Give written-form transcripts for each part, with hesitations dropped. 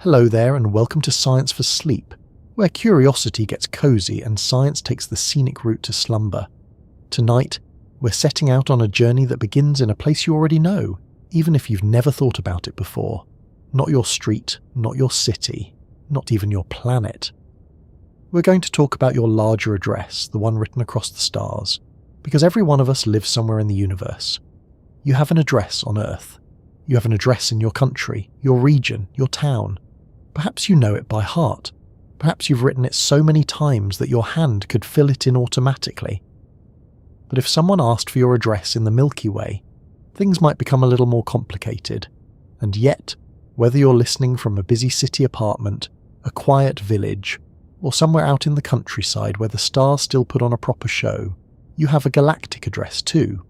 Hello there and welcome to Science for Sleep, where curiosity gets cozy and science takes the scenic route to slumber. Tonight, we're setting out on a journey that begins in a place you already know, even if you've never thought about it before. Not your street, not your city, not even your planet. We're going to talk about your larger address, the one written across the stars, because every one of us lives somewhere in the universe. You have an address on Earth. You have an address in your country, your region, your town. Perhaps you know it by heart. Perhaps you've written it so many times that your hand could fill it in automatically. But if someone asked for your address in the Milky Way, things might become a little more complicated. And yet, whether you're listening from a busy city apartment, a quiet village, or somewhere out in the countryside where the stars still put on a proper show, you have a galactic address too.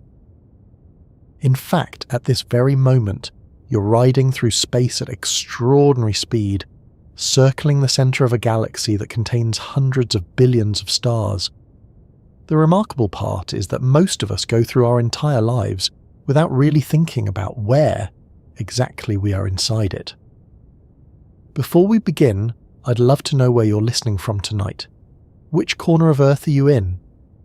In fact, at this very moment, you're riding through space at extraordinary speed, circling the centre of a galaxy that contains hundreds of billions of stars. The remarkable part is that most of us go through our entire lives without really thinking about where exactly we are inside it. Before we begin, I'd love to know where you're listening from tonight. Which corner of Earth are you in?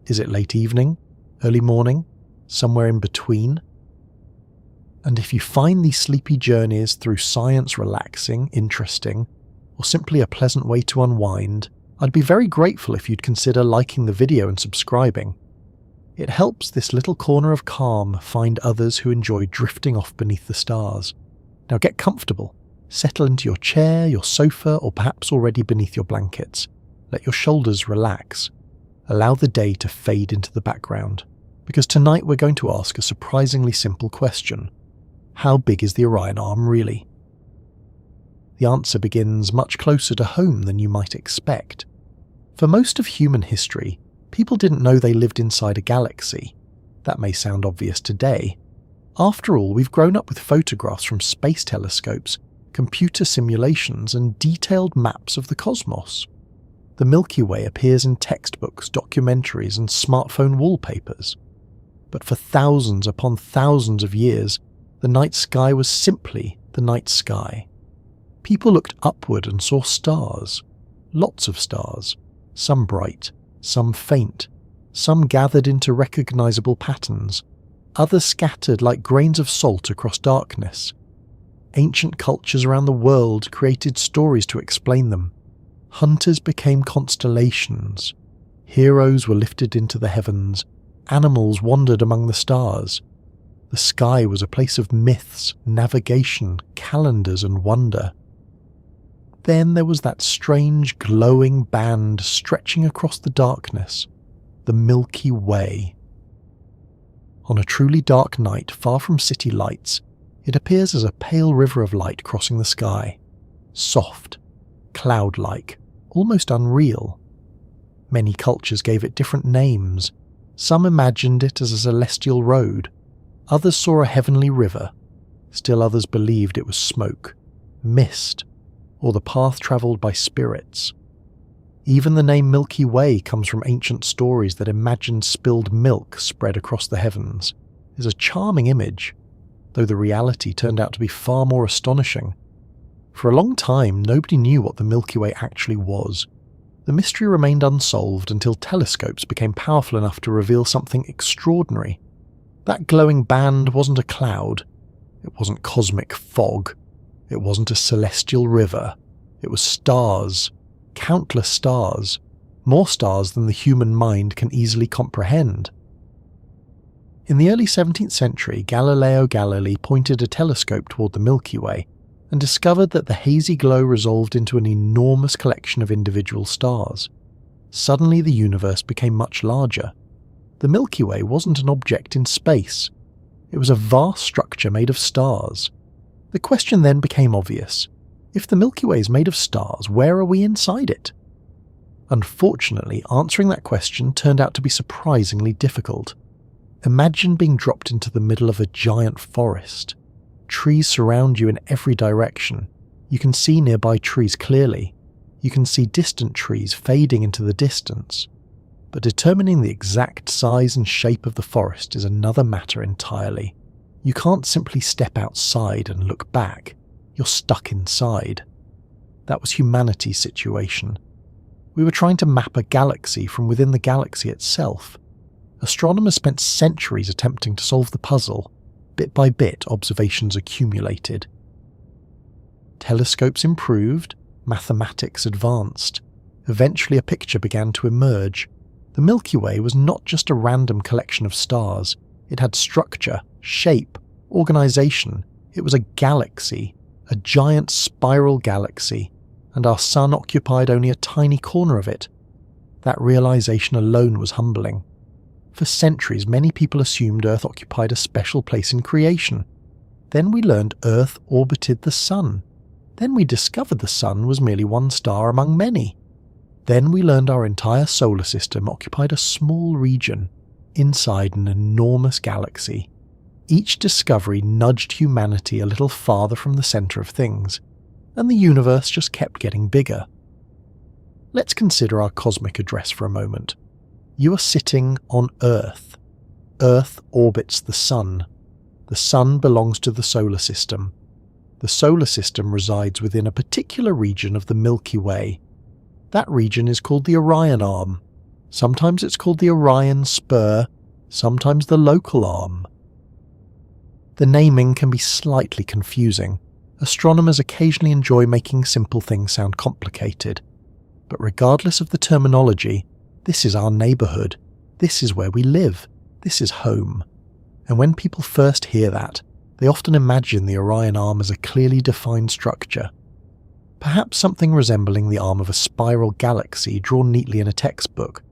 Is it late evening, early morning, somewhere in between? And if you find these sleepy journeys through science relaxing, interesting, or simply a pleasant way to unwind, I'd be very grateful if you'd consider liking the video and subscribing. It helps this little corner of calm find others who enjoy drifting off beneath the stars. Now get comfortable. Settle into your chair, your sofa, or perhaps already beneath your blankets. Let your shoulders relax. Allow the day to fade into the background. Because tonight we're going to ask a surprisingly simple question. How big is the Orion Arm really? The answer begins much closer to home than you might expect. For most of human history, people didn't know they lived inside a galaxy. That may sound obvious today. After all, we've grown up with photographs from space telescopes, computer simulations, and detailed maps of the cosmos. The Milky Way appears in textbooks, documentaries, and smartphone wallpapers. But for thousands upon thousands of years, the night sky was simply the night sky. People looked upward and saw stars. Lots of stars. Some bright, some faint, some gathered into recognizable patterns, others scattered like grains of salt across darkness. Ancient cultures around the world created stories to explain them. Hunters became constellations. Heroes were lifted into the heavens. Animals wandered among the stars. The sky was a place of myths, navigation, calendars, and wonder. Then there was that strange glowing band stretching across the darkness, the Milky Way. On a truly dark night, far from city lights, it appears as a pale river of light crossing the sky. Soft, cloud-like, almost unreal. Many cultures gave it different names. Some imagined it as a celestial road. Others saw a heavenly river. Still others believed it was smoke, mist, or the path travelled by spirits. Even the name Milky Way comes from ancient stories that imagined spilled milk spread across the heavens. It's a charming image, though the reality turned out to be far more astonishing. For a long time, nobody knew what the Milky Way actually was. The mystery remained unsolved until telescopes became powerful enough to reveal something extraordinary. That glowing band wasn't a cloud. It wasn't cosmic fog. It wasn't a celestial river. It was stars. Countless stars. More stars than the human mind can easily comprehend. In the early 17th century, Galileo Galilei pointed a telescope toward the Milky Way and discovered that the hazy glow resolved into an enormous collection of individual stars. Suddenly the universe became much larger. The Milky Way wasn't an object in space. It was a vast structure made of stars. The question then became obvious. If the Milky Way is made of stars, where are we inside it? Unfortunately, answering that question turned out to be surprisingly difficult. Imagine being dropped into the middle of a giant forest. Trees surround you in every direction. You can see nearby trees clearly. You can see distant trees fading into the distance. But determining the exact size and shape of the forest is another matter entirely. You can't simply step outside and look back. You're stuck inside. That was humanity's situation. We were trying to map a galaxy from within the galaxy itself. Astronomers spent centuries attempting to solve the puzzle. Bit by bit, observations accumulated. Telescopes improved, mathematics advanced. Eventually a picture began to emerge. The Milky Way was not just a random collection of stars. It had structure, shape, organization. It was a galaxy, a giant spiral galaxy, and our sun occupied only a tiny corner of it. That realization alone was humbling. For centuries, many people assumed Earth occupied a special place in creation. Then we learned Earth orbited the sun. Then we discovered the sun was merely one star among many. Then we learned our entire solar system occupied a small region inside an enormous galaxy. Each discovery nudged humanity a little farther from the center of things, and the universe just kept getting bigger. Let's consider our cosmic address for a moment. You are sitting on Earth. Earth orbits the sun. The sun belongs to the solar system. The solar system resides within a particular region of the Milky Way. That region is called the Orion Arm. Sometimes it's called the Orion Spur, sometimes the local arm. The naming can be slightly confusing. Astronomers occasionally enjoy making simple things sound complicated. But regardless of the terminology, this is our neighborhood. This is where we live. This is home. And when people first hear that, they often imagine the Orion Arm as a clearly defined structure. Perhaps something resembling the arm of a spiral galaxy drawn neatly in a textbook.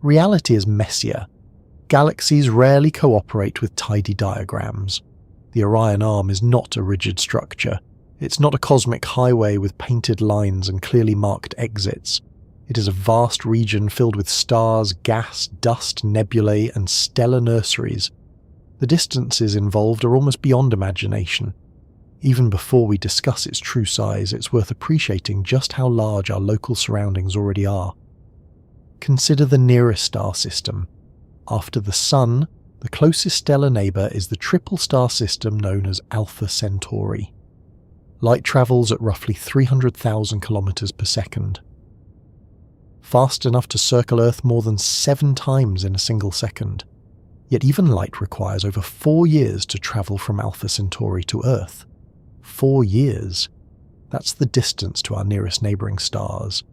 Reality is messier. Galaxies rarely cooperate with tidy diagrams. The Orion Arm is not a rigid structure. It's not a cosmic highway with painted lines and clearly marked exits. It is a vast region filled with stars, gas, dust, nebulae, and stellar nurseries. The distances involved are almost beyond imagination. Even before we discuss its true size, it's worth appreciating just how large our local surroundings already are. Consider the nearest star system. After the Sun, the closest stellar neighbour is the triple star system known as Alpha Centauri. Light travels at roughly 300,000 kilometers per second. Fast enough to circle Earth more than 7 times in a single second. Yet even light requires over 4 years to travel from Alpha Centauri to Earth. 4 years. That's the distance to our nearest neighbouring stars.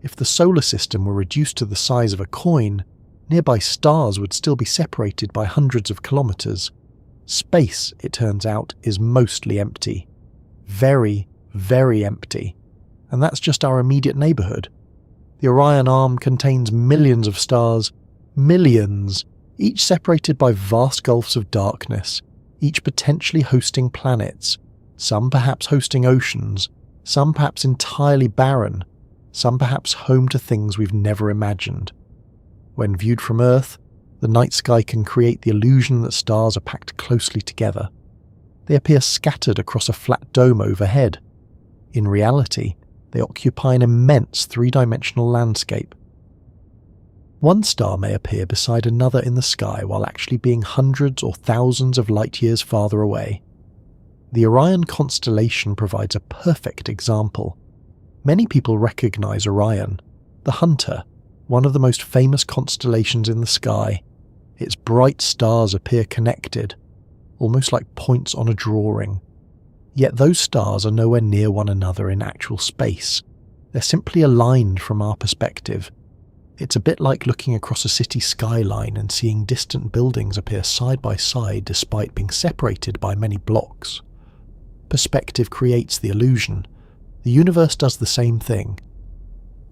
If the solar system were reduced to the size of a coin, nearby stars would still be separated by hundreds of kilometres. Space, it turns out, is mostly empty. Very, very empty. And that's just our immediate neighbourhood. The Orion Arm contains millions of stars, millions, each separated by vast gulfs of darkness, each potentially hosting planets, some perhaps hosting oceans, some perhaps entirely barren, some perhaps home to things we've never imagined. When viewed from Earth, the night sky can create the illusion that stars are packed closely together. They appear scattered across a flat dome overhead. In reality, they occupy an immense 3-dimensional landscape. One star may appear beside another in the sky while actually being hundreds or thousands of light years farther away. The Orion constellation provides a perfect example. Many people recognize Orion, the Hunter, one of the most famous constellations in the sky. Its bright stars appear connected, almost like points on a drawing. Yet those stars are nowhere near one another in actual space. They're simply aligned from our perspective. It's a bit like looking across a city skyline and seeing distant buildings appear side by side despite being separated by many blocks. Perspective creates the illusion. The universe does the same thing.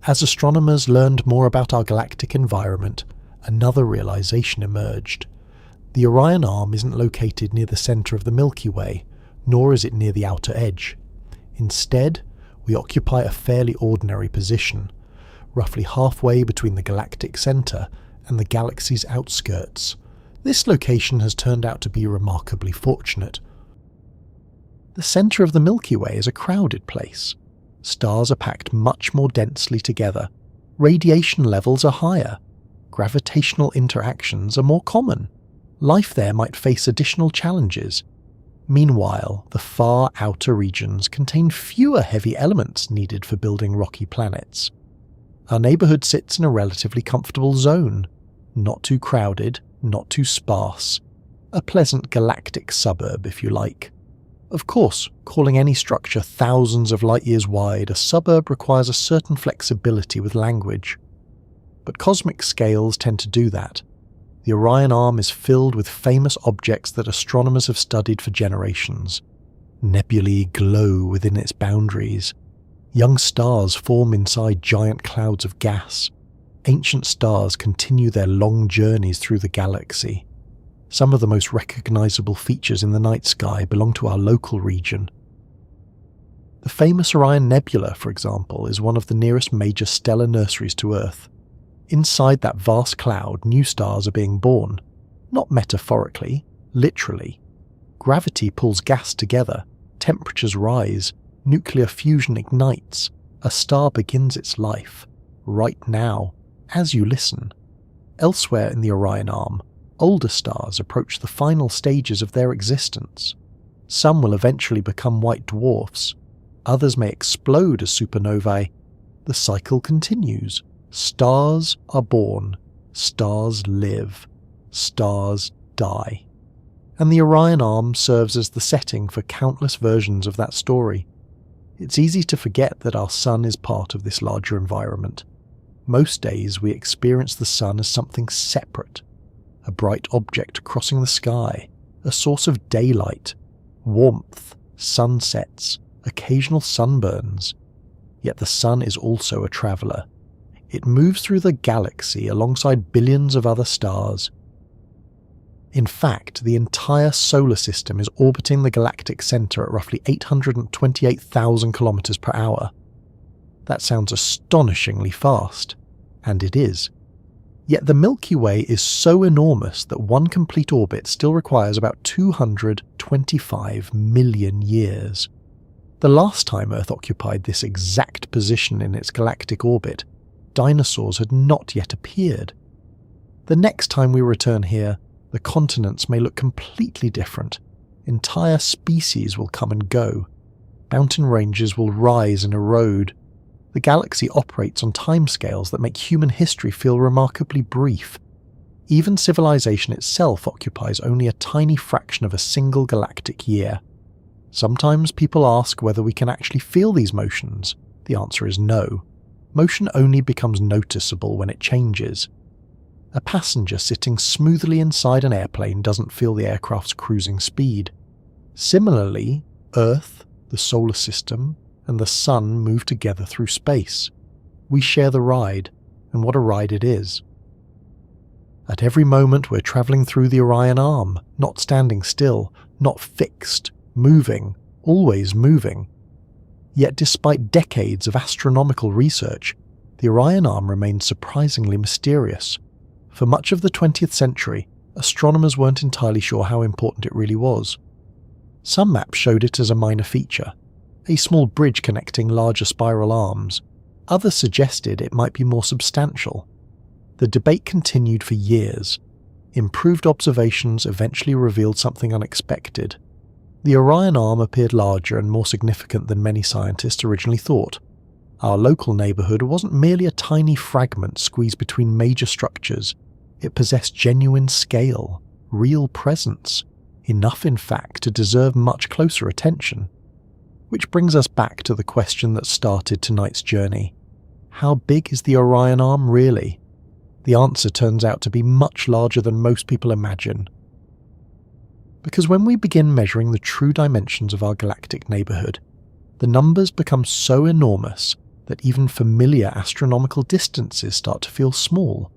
As astronomers learned more about our galactic environment, another realization emerged. The Orion Arm isn't located near the center of the Milky Way, nor is it near the outer edge. Instead, we occupy a fairly ordinary position, roughly halfway between the galactic center and the galaxy's outskirts. This location has turned out to be remarkably fortunate. The center of the Milky Way is a crowded place. Stars are packed much more densely together. Radiation levels are higher. Gravitational interactions are more common. Life there might face additional challenges. Meanwhile, the far outer regions contain fewer heavy elements needed for building rocky planets. Our neighbourhood sits in a relatively comfortable zone, not too crowded, not too sparse, a pleasant galactic suburb if you like. Of course, calling any structure thousands of light years wide a suburb requires a certain flexibility with language. But cosmic scales tend to do that. The Orion Arm is filled with famous objects that astronomers have studied for generations. Nebulae glow within its boundaries. Young stars form inside giant clouds of gas. Ancient stars continue their long journeys through the galaxy. Some of the most recognizable features in the night sky belong to our local region. The famous Orion Nebula, for example, is one of the nearest major stellar nurseries to Earth. Inside that vast cloud, new stars are being born. Not metaphorically, literally. Gravity pulls gas together, temperatures rise, nuclear fusion ignites, a star begins its life, right now, as you listen. Elsewhere in the Orion Arm, older stars approach the final stages of their existence. Some will eventually become white dwarfs, others may explode as supernovae. The cycle continues. Stars are born, stars live, stars die. And the Orion Arm serves as the setting for countless versions of that story. It's easy to forget that our sun is part of this larger environment. Most days we experience the sun as something separate, a bright object crossing the sky, a source of daylight, warmth, sunsets, occasional sunburns. Yet the sun is also a traveller. It moves through the galaxy alongside billions of other stars. In fact, the entire solar system is orbiting the galactic centre at roughly 828,000 kilometers per hour. That sounds astonishingly fast, and it is. Yet the Milky Way is so enormous that one complete orbit still requires about 225 million years. The last time Earth occupied this exact position in its galactic orbit, dinosaurs had not yet appeared. The next time we return here, the continents may look completely different. Entire species will come and go. Mountain ranges will rise and erode. The galaxy operates on timescales that make human history feel remarkably brief. Even civilization itself occupies only a tiny fraction of a single galactic year. Sometimes people ask whether we can actually feel these motions. The answer is no. Motion only becomes noticeable when it changes. A passenger sitting smoothly inside an airplane doesn't feel the aircraft's cruising speed. Similarly, Earth, the solar system, and the sun move together through space. We share the ride, and what a ride it is. At every moment we're travelling through the Orion Arm, not standing still, not fixed, moving, always moving. Yet despite decades of astronomical research, the Orion Arm remains surprisingly mysterious. For much of the 20th century, astronomers weren't entirely sure how important it really was. Some maps showed it as a minor feature, a small bridge connecting larger spiral arms. Others suggested it might be more substantial. The debate continued for years. Improved observations eventually revealed something unexpected. The Orion Arm appeared larger and more significant than many scientists originally thought. Our local neighbourhood wasn't merely a tiny fragment squeezed between major structures. It possessed genuine scale, real presence, enough in fact to deserve much closer attention. Which brings us back to the question that started tonight's journey. How big is the Orion Arm really? The answer turns out to be much larger than most people imagine. Because when we begin measuring the true dimensions of our galactic neighbourhood, the numbers become so enormous that even familiar astronomical distances start to feel small.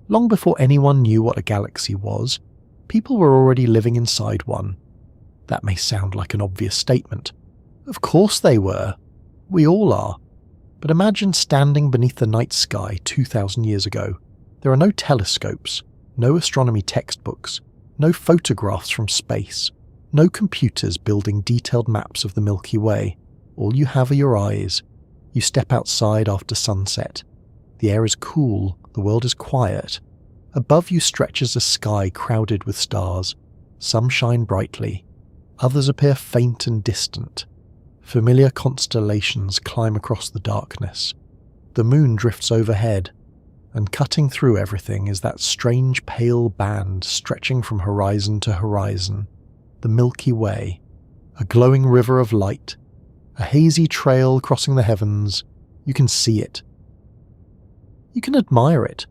Long before anyone knew what a galaxy was, people were already living inside one. That may sound like an obvious statement. Of course they were. We all are. But imagine standing beneath the night sky 2,000 years ago. There are no telescopes, no astronomy textbooks, no photographs from space, no computers building detailed maps of the Milky Way. All you have are your eyes. You step outside after sunset. The air is cool, the world is quiet. Above you stretches a sky crowded with stars. Some shine brightly, Others appear faint and distant. Familiar constellations climb across the darkness. The moon drifts overhead, and cutting through everything is that strange pale band stretching from horizon to horizon, the Milky Way, a glowing river of light, a hazy trail crossing the heavens. You can see it. You can admire it.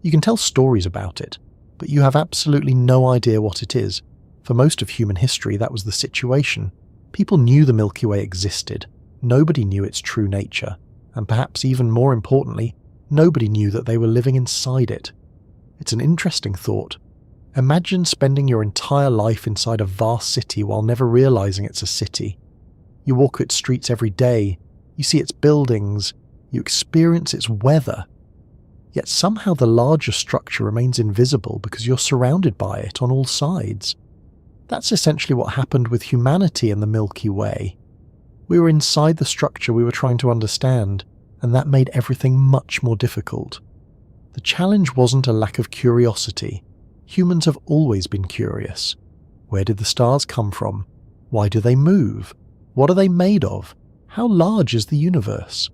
You can tell stories about it, but you have absolutely no idea what it is. For most of human history, that was the situation. People knew the Milky Way existed. Nobody knew its true nature. And perhaps even more importantly, nobody knew that they were living inside it. It's an interesting thought. Imagine spending your entire life inside a vast city while never realizing it's a city. You walk its streets every day, you see its buildings, you experience its weather. Yet somehow the larger structure remains invisible because you're surrounded by it on all sides. That's essentially what happened with humanity and the Milky Way. We were inside the structure we were trying to understand, and that made everything much more difficult. The challenge wasn't a lack of curiosity. Humans have always been curious. Where did the stars come from? Why do they move? What are they made of? How large is the universe?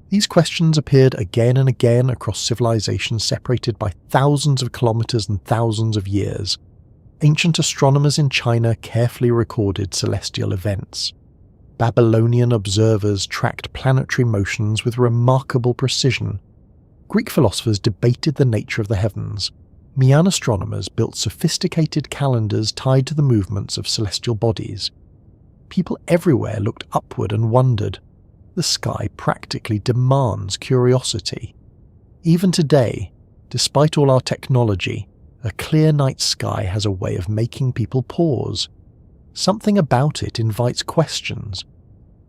These questions appeared again and again across civilizations separated by thousands of kilometers and thousands of years. Ancient astronomers in China carefully recorded celestial events. Babylonian observers tracked planetary motions with remarkable precision. Greek philosophers debated the nature of the heavens. Mayan astronomers built sophisticated calendars tied to the movements of celestial bodies. People everywhere looked upward and wondered. The sky practically demands curiosity. Even today, despite all our technology, a clear night sky has a way of making people pause. Something about it invites questions.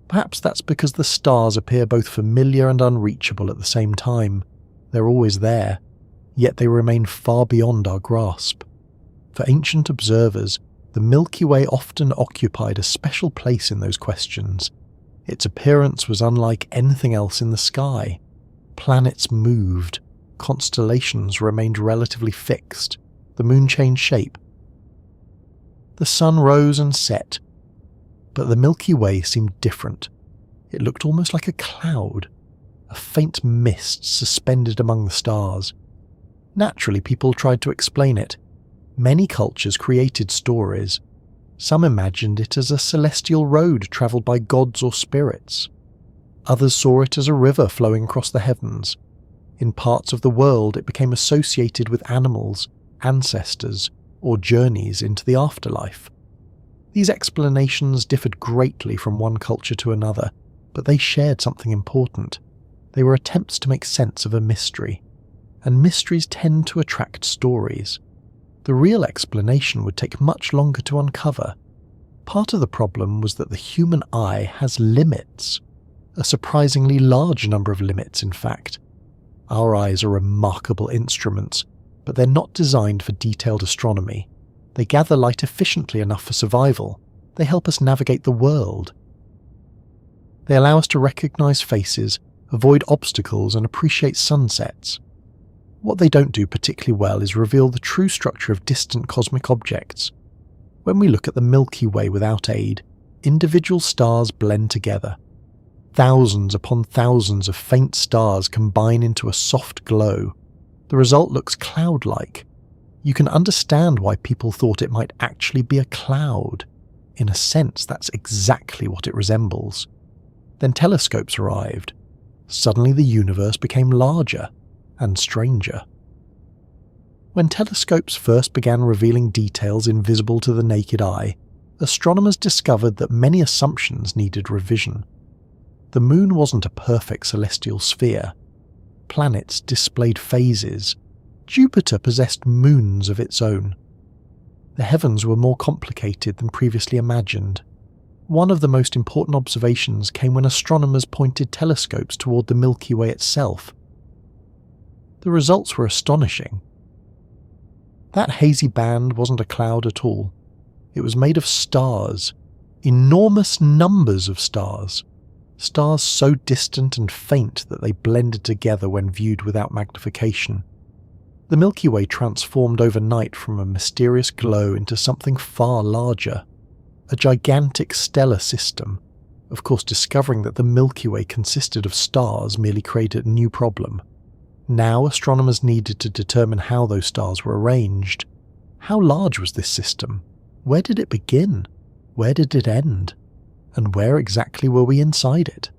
Perhaps that's because the stars appear both familiar and unreachable at the same time. They're always there, yet they remain far beyond our grasp. For ancient observers, the Milky Way often occupied a special place in those questions. Its appearance was unlike anything else in the sky. Planets moved, constellations remained relatively fixed, the moon changed shape. The sun rose and set, but the Milky Way seemed different. It looked almost like a cloud, a faint mist suspended among the stars. Naturally, people tried to explain it. Many cultures created stories. Some imagined it as a celestial road travelled by gods or spirits. Others saw it as a river flowing across the heavens. In parts of the world, it became associated with animals, ancestors, or journeys into the afterlife. These explanations differed greatly from one culture to another, but they shared something important. They were attempts to make sense of a mystery, and mysteries tend to attract stories. The real explanation would take much longer to uncover. Part of the problem was that the human eye has limits, a surprisingly large number of limits, in fact. Our eyes are remarkable instruments, but they're not designed for detailed astronomy. They gather light efficiently enough for survival. They help us navigate the world. They allow us to recognize faces, avoid obstacles, and appreciate sunsets. What they don't do particularly well is reveal the true structure of distant cosmic objects. When we look at the Milky Way without aid, individual stars blend together. Thousands upon thousands of faint stars combine into a soft glow. The result looks cloud-like. You can understand why people thought it might actually be a cloud. In a sense, that's exactly what it resembles. Then telescopes arrived. Suddenly the universe became larger and stranger. When telescopes first began revealing details invisible to the naked eye, astronomers discovered that many assumptions needed revision. The moon wasn't a perfect celestial sphere. Planets displayed phases. Jupiter possessed moons of its own. The heavens were more complicated than previously imagined. One of the most important observations came when astronomers pointed telescopes toward the Milky Way itself. The results were astonishing. That hazy band wasn't a cloud at all. It was made of stars, enormous numbers of stars. Stars so distant and faint that they blended together when viewed without magnification. The Milky Way transformed overnight from a mysterious glow into something far larger. a gigantic stellar system. Of course, discovering that the Milky Way consisted of stars merely created a new problem. Now astronomers needed to determine how those stars were arranged. How large was this system? Where did it begin? Where did it end? And where exactly were we inside it?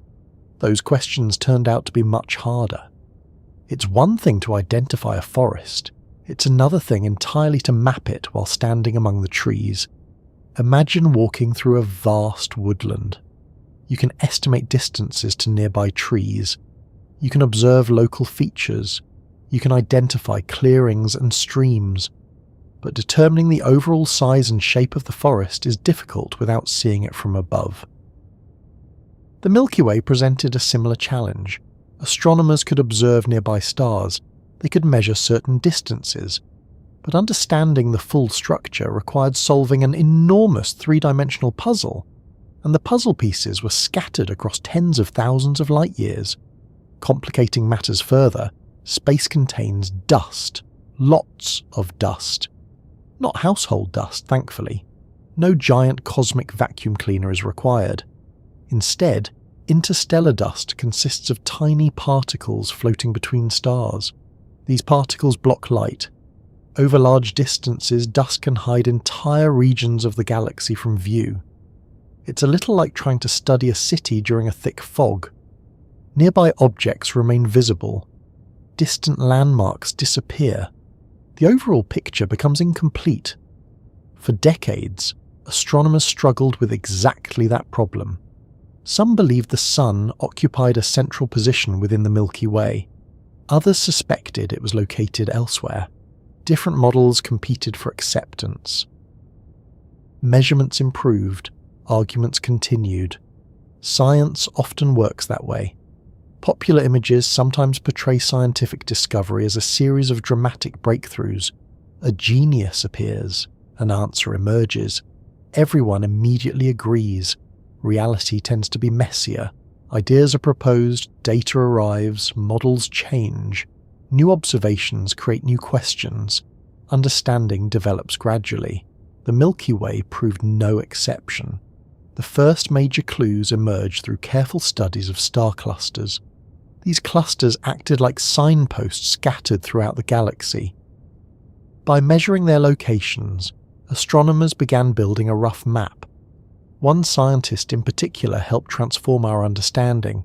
Those questions turned out to be much harder. It's one thing to identify a forest. It's another thing entirely to map it while standing among the trees. Imagine walking through a vast woodland. You can estimate distances to nearby trees. You can observe local features. You can identify clearings and streams. But determining the overall size and shape of the forest is difficult without seeing it from above. The Milky Way presented a similar challenge. Astronomers could observe nearby stars. They could measure certain distances. But understanding the full structure required solving an enormous three-dimensional puzzle. And the puzzle pieces were scattered across tens of thousands of light years. Complicating matters further, space contains dust, lots of dust. Not household dust, thankfully. No giant cosmic vacuum cleaner is required. Instead, interstellar dust consists of tiny particles floating between stars. These particles block light. Over large distances, dust can hide entire regions of the galaxy from view. It's a little like trying to study a city during a thick fog. Nearby objects remain visible. Distant landmarks disappear. The overall picture becomes incomplete. For decades, astronomers struggled with exactly that problem. Some believed the Sun occupied a central position within the Milky Way. Others suspected it was located elsewhere. Different models competed for acceptance. Measurements improved. Arguments continued. Science often works that way. Popular images sometimes portray scientific discovery as a series of dramatic breakthroughs. A genius appears, an answer emerges. Everyone immediately agrees. Reality tends to be messier. Ideas are proposed, data arrives, models change. New observations create new questions. Understanding develops gradually. The Milky Way proved no exception. The first major clues emerged through careful studies of star clusters. These clusters acted like signposts scattered throughout the galaxy. By measuring their locations, astronomers began building a rough map. One scientist in particular helped transform our understanding.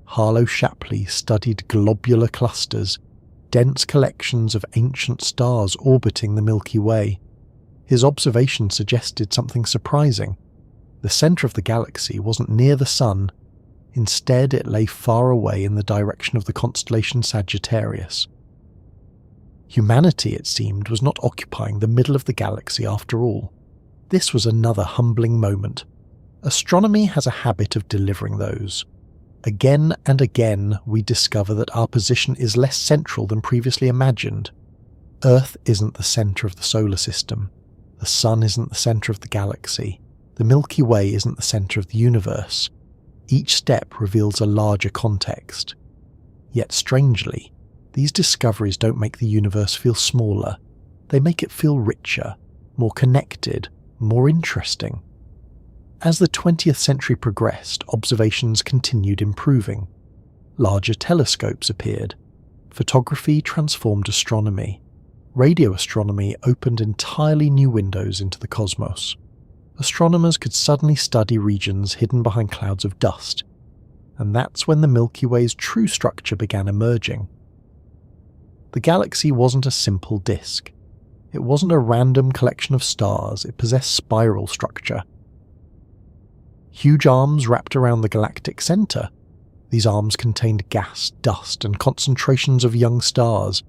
Harlow Shapley studied globular clusters, dense collections of ancient stars orbiting the Milky Way. His observation suggested something surprising. The centre of the galaxy wasn't near the Sun. Instead, it lay far away in the direction of the constellation Sagittarius. Humanity, it seemed, was not occupying the middle of the galaxy after all. This was another humbling moment. Astronomy has a habit of delivering those. Again and again, we discover that our position is less central than previously imagined. Earth isn't the centre of the solar system. The Sun isn't the centre of the galaxy. The Milky Way isn't the centre of the universe. Each step reveals a larger context. Yet strangely, these discoveries don't make the universe feel smaller. They make it feel richer, more connected, more interesting. As the 20th century progressed, observations continued improving. Larger telescopes appeared. Photography transformed astronomy. Radio astronomy opened entirely new windows into the cosmos. Astronomers could suddenly study regions hidden behind clouds of dust, and that's when the Milky Way's true structure began emerging. The galaxy wasn't a simple disk. It wasn't a random collection of stars, it possessed spiral structure. Huge arms wrapped around the galactic centre. These arms contained gas, dust, and concentrations of young stars.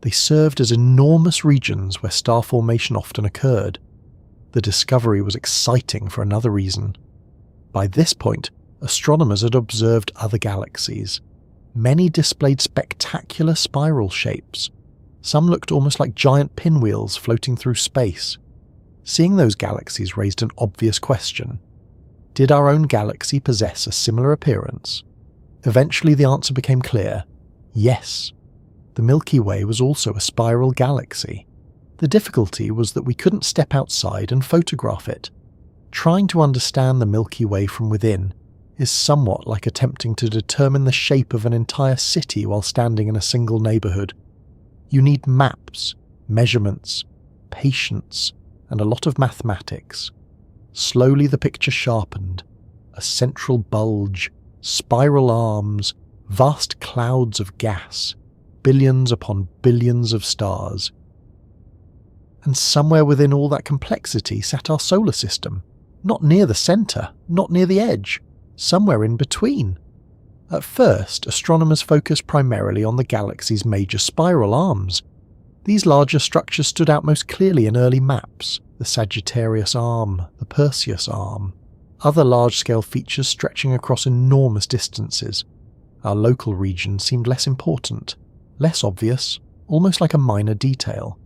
They served as enormous regions where star formation often occurred. The discovery was exciting for another reason. By this point, astronomers had observed other galaxies. Many displayed spectacular spiral shapes. Some looked almost like giant pinwheels floating through space. Seeing those galaxies raised an obvious question. Did our own galaxy possess a similar appearance? Eventually the answer became clear. Yes. The Milky Way was also a spiral galaxy. The difficulty was that we couldn't step outside and photograph it. Trying to understand the Milky Way from within is somewhat like attempting to determine the shape of an entire city while standing in a single neighborhood. You need maps, measurements, patience, and a lot of mathematics. Slowly the picture sharpened. A central bulge, spiral arms, vast clouds of gas, billions upon billions of stars. And somewhere within all that complexity sat our solar system. Not near the centre, not near the edge, somewhere in between. At first, astronomers focused primarily on the galaxy's major spiral arms. These larger structures stood out most clearly in early maps: the Sagittarius Arm, the Perseus Arm, other large-scale features stretching across enormous distances. Our local region seemed less important, less obvious, almost like a minor detail.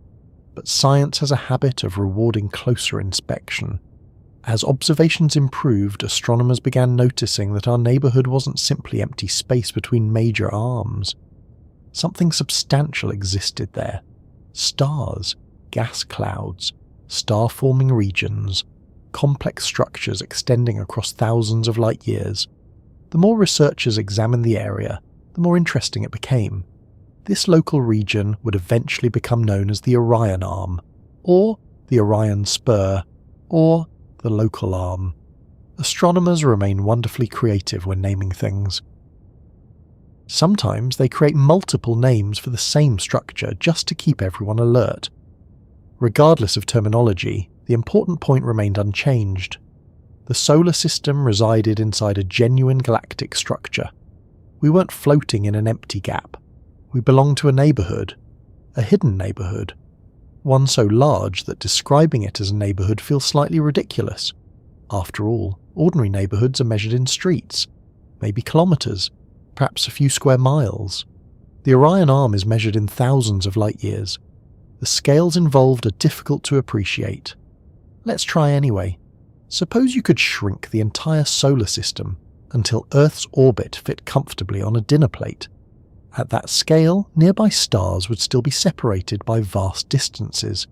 But science has a habit of rewarding closer inspection. As observations improved, astronomers began noticing that our neighbourhood wasn't simply empty space between major arms. Something substantial existed there. Stars, gas clouds, star-forming regions, complex structures extending across thousands of light years. The more researchers examined the area, the more interesting it became. This local region would eventually become known as the Orion Arm, or the Orion Spur, or the local arm. Astronomers remain wonderfully creative when naming things. Sometimes they create multiple names for the same structure just to keep everyone alert. Regardless of terminology, the important point remained unchanged. The solar system resided inside a genuine galactic structure. We weren't floating in an empty gap. We belonged to a neighbourhood, a hidden neighbourhood, one so large that describing it as a neighbourhood feels slightly ridiculous. After all, ordinary neighbourhoods are measured in streets, maybe kilometres, perhaps a few square miles. The Orion Arm is measured in thousands of light years. The scales involved are difficult to appreciate. Let's try anyway. Suppose you could shrink the entire solar system until Earth's orbit fit comfortably on a dinner plate. At that scale, nearby stars would still be separated by vast distances.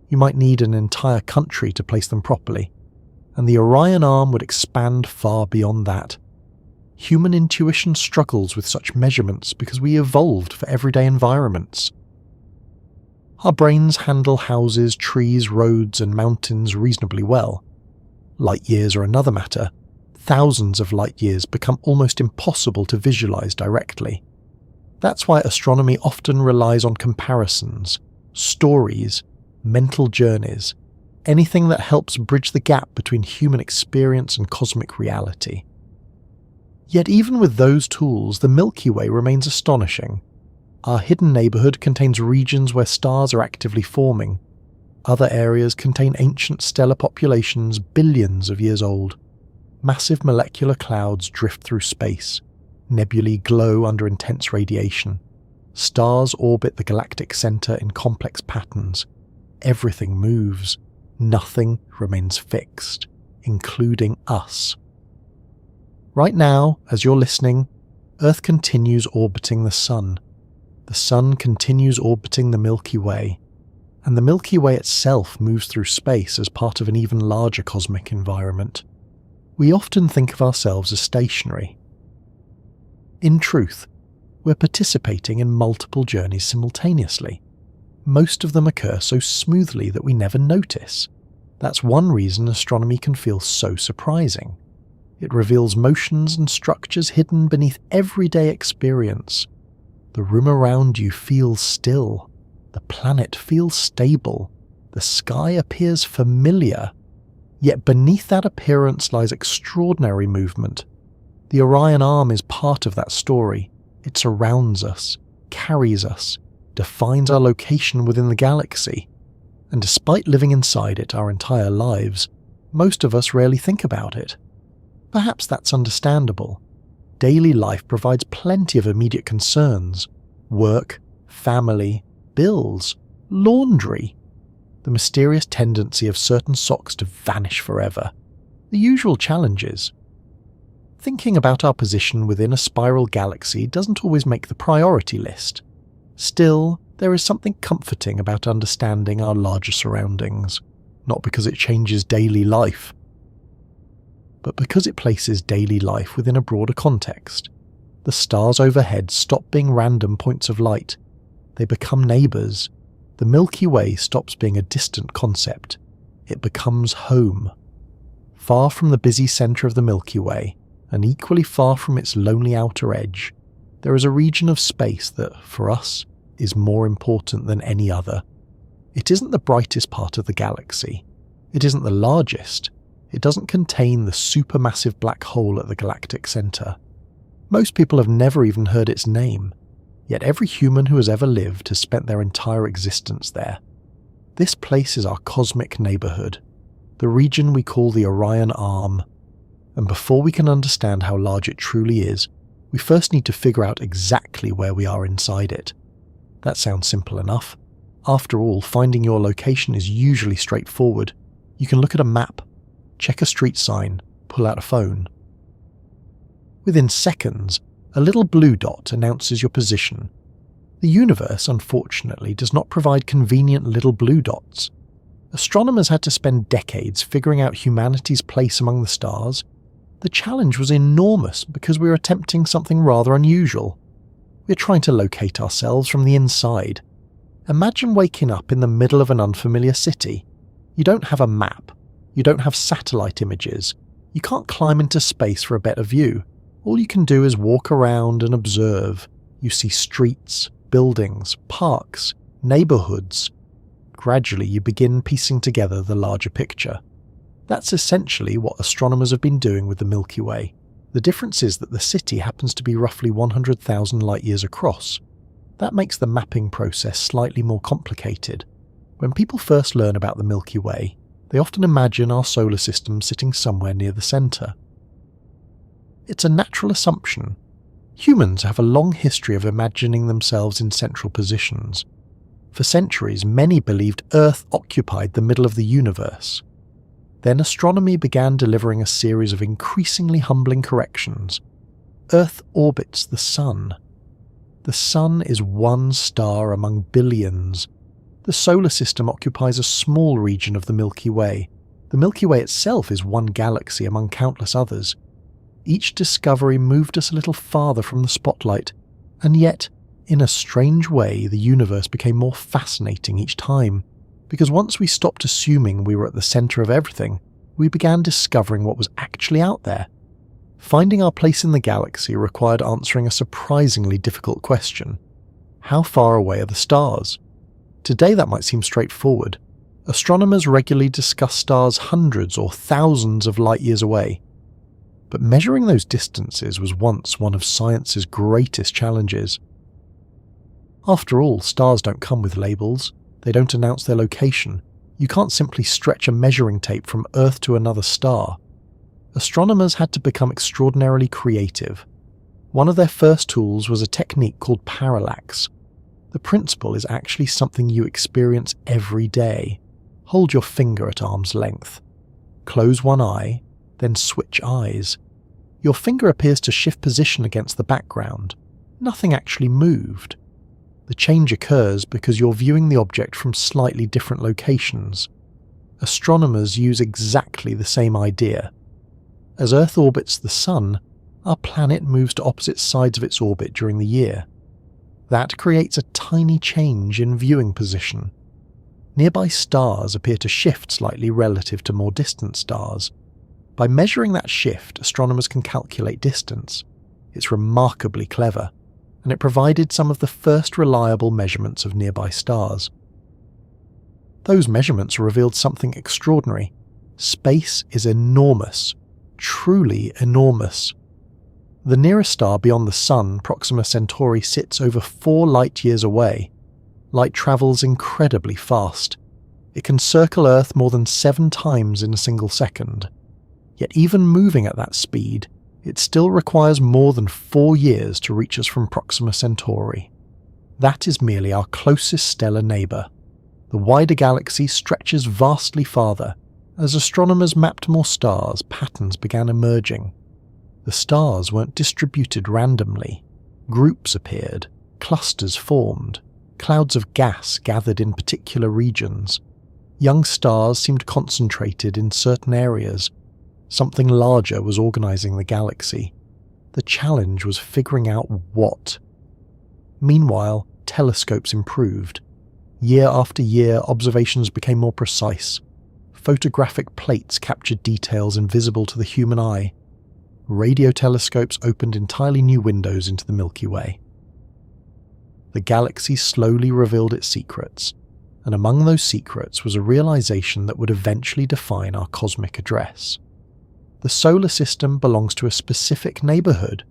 You might need an entire country to place them properly, and the Orion Arm would expand far beyond that. Human intuition struggles with such measurements because we evolved for everyday environments. Our brains handle houses, trees, roads, and mountains reasonably well. Light years are another matter. Thousands of light years become almost impossible to visualize directly. That's why astronomy often relies on comparisons, stories, mental journeys, anything that helps bridge the gap between human experience and cosmic reality. Yet even with those tools, the Milky Way remains astonishing. Our hidden neighbourhood contains regions where stars are actively forming. Other areas contain ancient stellar populations billions of years old. Massive molecular clouds drift through space. Nebulae glow under intense radiation. Stars orbit the galactic centre in complex patterns. Everything moves. Nothing remains fixed, including us. Right now, as you're listening, Earth continues orbiting the Sun. The Sun continues orbiting the Milky Way. And the Milky Way itself moves through space as part of an even larger cosmic environment. We often think of ourselves as stationary. In truth, we're participating in multiple journeys simultaneously. Most of them occur so smoothly that we never notice. That's one reason astronomy can feel so surprising. It reveals motions and structures hidden beneath everyday experience. The room around you feels still. The planet feels stable. The sky appears familiar. Yet beneath that appearance lies extraordinary movement. The Orion Arm is part of that story. It surrounds us, carries us, defines our location within the galaxy. And despite living inside it our entire lives, most of us rarely think about it. Perhaps that's understandable. Daily life provides plenty of immediate concerns: work, family, bills, laundry, the mysterious tendency of certain socks to vanish forever, the usual challenges. Thinking about our position within a spiral galaxy doesn't always make the priority list. Still, there is something comforting about understanding our larger surroundings, not because it changes daily life, but because it places daily life within a broader context. The stars overhead stop being random points of light. They become neighbours. The Milky Way stops being a distant concept. It becomes home. Far from the busy centre of the Milky Way, and equally far from its lonely outer edge, there is a region of space that, for us, is more important than any other. It isn't the brightest part of the galaxy. It isn't the largest. It doesn't contain the supermassive black hole at the galactic centre. Most people have never even heard its name, yet every human who has ever lived has spent their entire existence there. This place is our cosmic neighbourhood, the region we call the Orion Arm. And before we can understand how large it truly is, we first need to figure out exactly where we are inside it. That sounds simple enough. After all, finding your location is usually straightforward. You can look at a map, check a street sign, pull out a phone. Within seconds, a little blue dot announces your position. The universe, unfortunately, does not provide convenient little blue dots. Astronomers had to spend decades figuring out humanity's place among the stars. The challenge was enormous because we were attempting something rather unusual. We're trying to locate ourselves from the inside. Imagine waking up in the middle of an unfamiliar city. You don't have a map. You don't have satellite images. You can't climb into space for a better view. All you can do is walk around and observe. You see streets, buildings, parks, neighbourhoods. Gradually, you begin piecing together the larger picture. That's essentially what astronomers have been doing with the Milky Way. The difference is that the city happens to be roughly 100,000 light-years across. That makes the mapping process slightly more complicated. When people first learn about the Milky Way, they often imagine our solar system sitting somewhere near the centre. It's a natural assumption. Humans have a long history of imagining themselves in central positions. For centuries, many believed Earth occupied the middle of the universe. Then astronomy began delivering a series of increasingly humbling corrections. Earth orbits the Sun. The Sun is one star among billions. The solar system occupies a small region of the Milky Way. The Milky Way itself is one galaxy among countless others. Each discovery moved us a little farther from the spotlight, and yet, in a strange way, the universe became more fascinating each time, because once we stopped assuming we were at the centre of everything, we began discovering what was actually out there. Finding our place in the galaxy required answering a surprisingly difficult question. How far away are the stars? Today that might seem straightforward. Astronomers regularly discuss stars hundreds or thousands of light-years away. But measuring those distances was once one of science's greatest challenges. After all, stars don't come with labels. They don't announce their location. You can't simply stretch a measuring tape from Earth to another star. Astronomers had to become extraordinarily creative. One of their first tools was a technique called parallax. The principle is actually something you experience every day. Hold your finger at arm's length. Close one eye, then switch eyes. Your finger appears to shift position against the background. Nothing actually moved. The change occurs because you're viewing the object from slightly different locations. Astronomers use exactly the same idea. As Earth orbits the Sun, our planet moves to opposite sides of its orbit during the year. That creates a tiny change in viewing position. Nearby stars appear to shift slightly relative to more distant stars. By measuring that shift, astronomers can calculate distance. It's remarkably clever, and it provided some of the first reliable measurements of nearby stars. Those measurements revealed something extraordinary. Space is enormous, truly enormous. The nearest star beyond the Sun, Proxima Centauri, sits over 4 light-years away. Light travels incredibly fast. It can circle Earth more than 7 times in a single second. Yet even moving at that speed, it still requires more than 4 years to reach us from Proxima Centauri. That is merely our closest stellar neighbour. The wider galaxy stretches vastly farther. As astronomers mapped more stars, patterns began emerging. The stars weren't distributed randomly. Groups appeared, clusters formed, clouds of gas gathered in particular regions. Young stars seemed concentrated in certain areas. Something larger was organising the galaxy. The challenge was figuring out what. Meanwhile, telescopes improved. Year after year, observations became more precise. Photographic plates captured details invisible to the human eye. Radio telescopes opened entirely new windows into the Milky Way. The galaxy slowly revealed its secrets, and among those secrets was a realization that would eventually define our cosmic address. The solar system belongs to a specific neighborhood,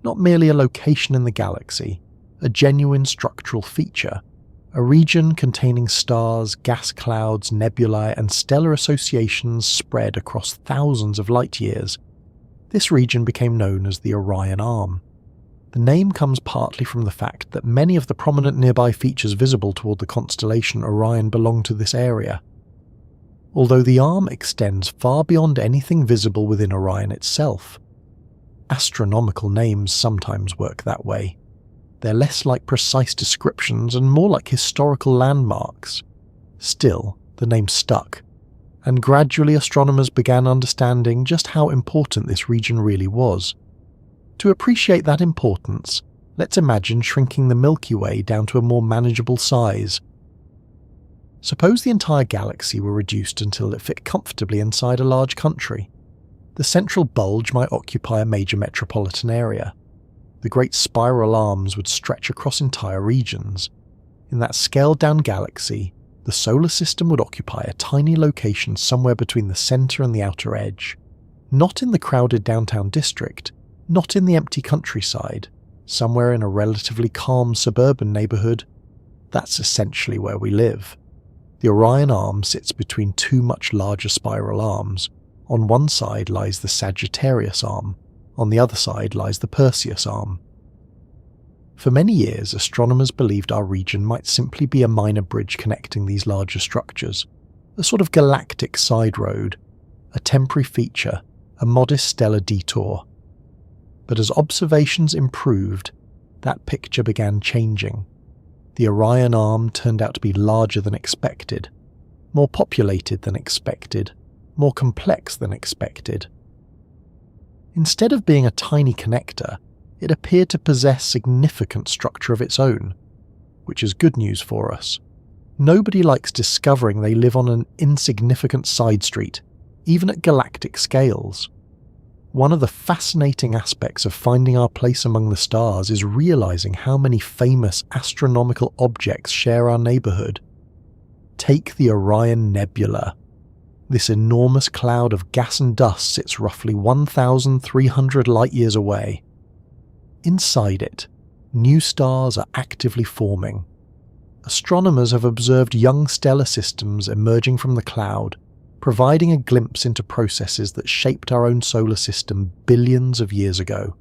not merely a location in the galaxy, a genuine structural feature, a region containing stars, gas clouds, nebulae, and stellar associations spread across thousands of light years. This region became known as the Orion Arm. The name comes partly from the fact that many of the prominent nearby features visible toward the constellation Orion belong to this area. Although the arm extends far beyond anything visible within Orion itself. Astronomical names sometimes work that way. They're less like precise descriptions and more like historical landmarks. Still, the name stuck, and gradually astronomers began understanding just how important this region really was. To appreciate that importance, let's imagine shrinking the Milky Way down to a more manageable size. Suppose the entire galaxy were reduced until it fit comfortably inside a large country. The central bulge might occupy a major metropolitan area. The great spiral arms would stretch across entire regions. In that scaled-down galaxy, the solar system would occupy a tiny location somewhere between the center and the outer edge. Not in the crowded downtown district, not in the empty countryside, somewhere in a relatively calm suburban neighborhood. That's essentially where we live. The Orion Arm sits between two much larger spiral arms. On one side lies the Sagittarius Arm. On the other side lies the Perseus Arm. For many years, astronomers believed our region might simply be a minor bridge connecting these larger structures, a sort of galactic side road, a temporary feature, a modest stellar detour. But as observations improved, that picture began changing. The Orion Arm turned out to be larger than expected, more populated than expected, more complex than expected. Instead of being a tiny connector, it appeared to possess significant structure of its own, which is good news for us. Nobody likes discovering they live on an insignificant side street, even at galactic scales. One of the fascinating aspects of finding our place among the stars is realizing how many famous astronomical objects share our neighborhood. Take the Orion Nebula. This enormous cloud of gas and dust sits roughly 1,300 light-years away. Inside it, new stars are actively forming. Astronomers have observed young stellar systems emerging from the cloud, providing a glimpse into processes that shaped our own solar system billions of years ago.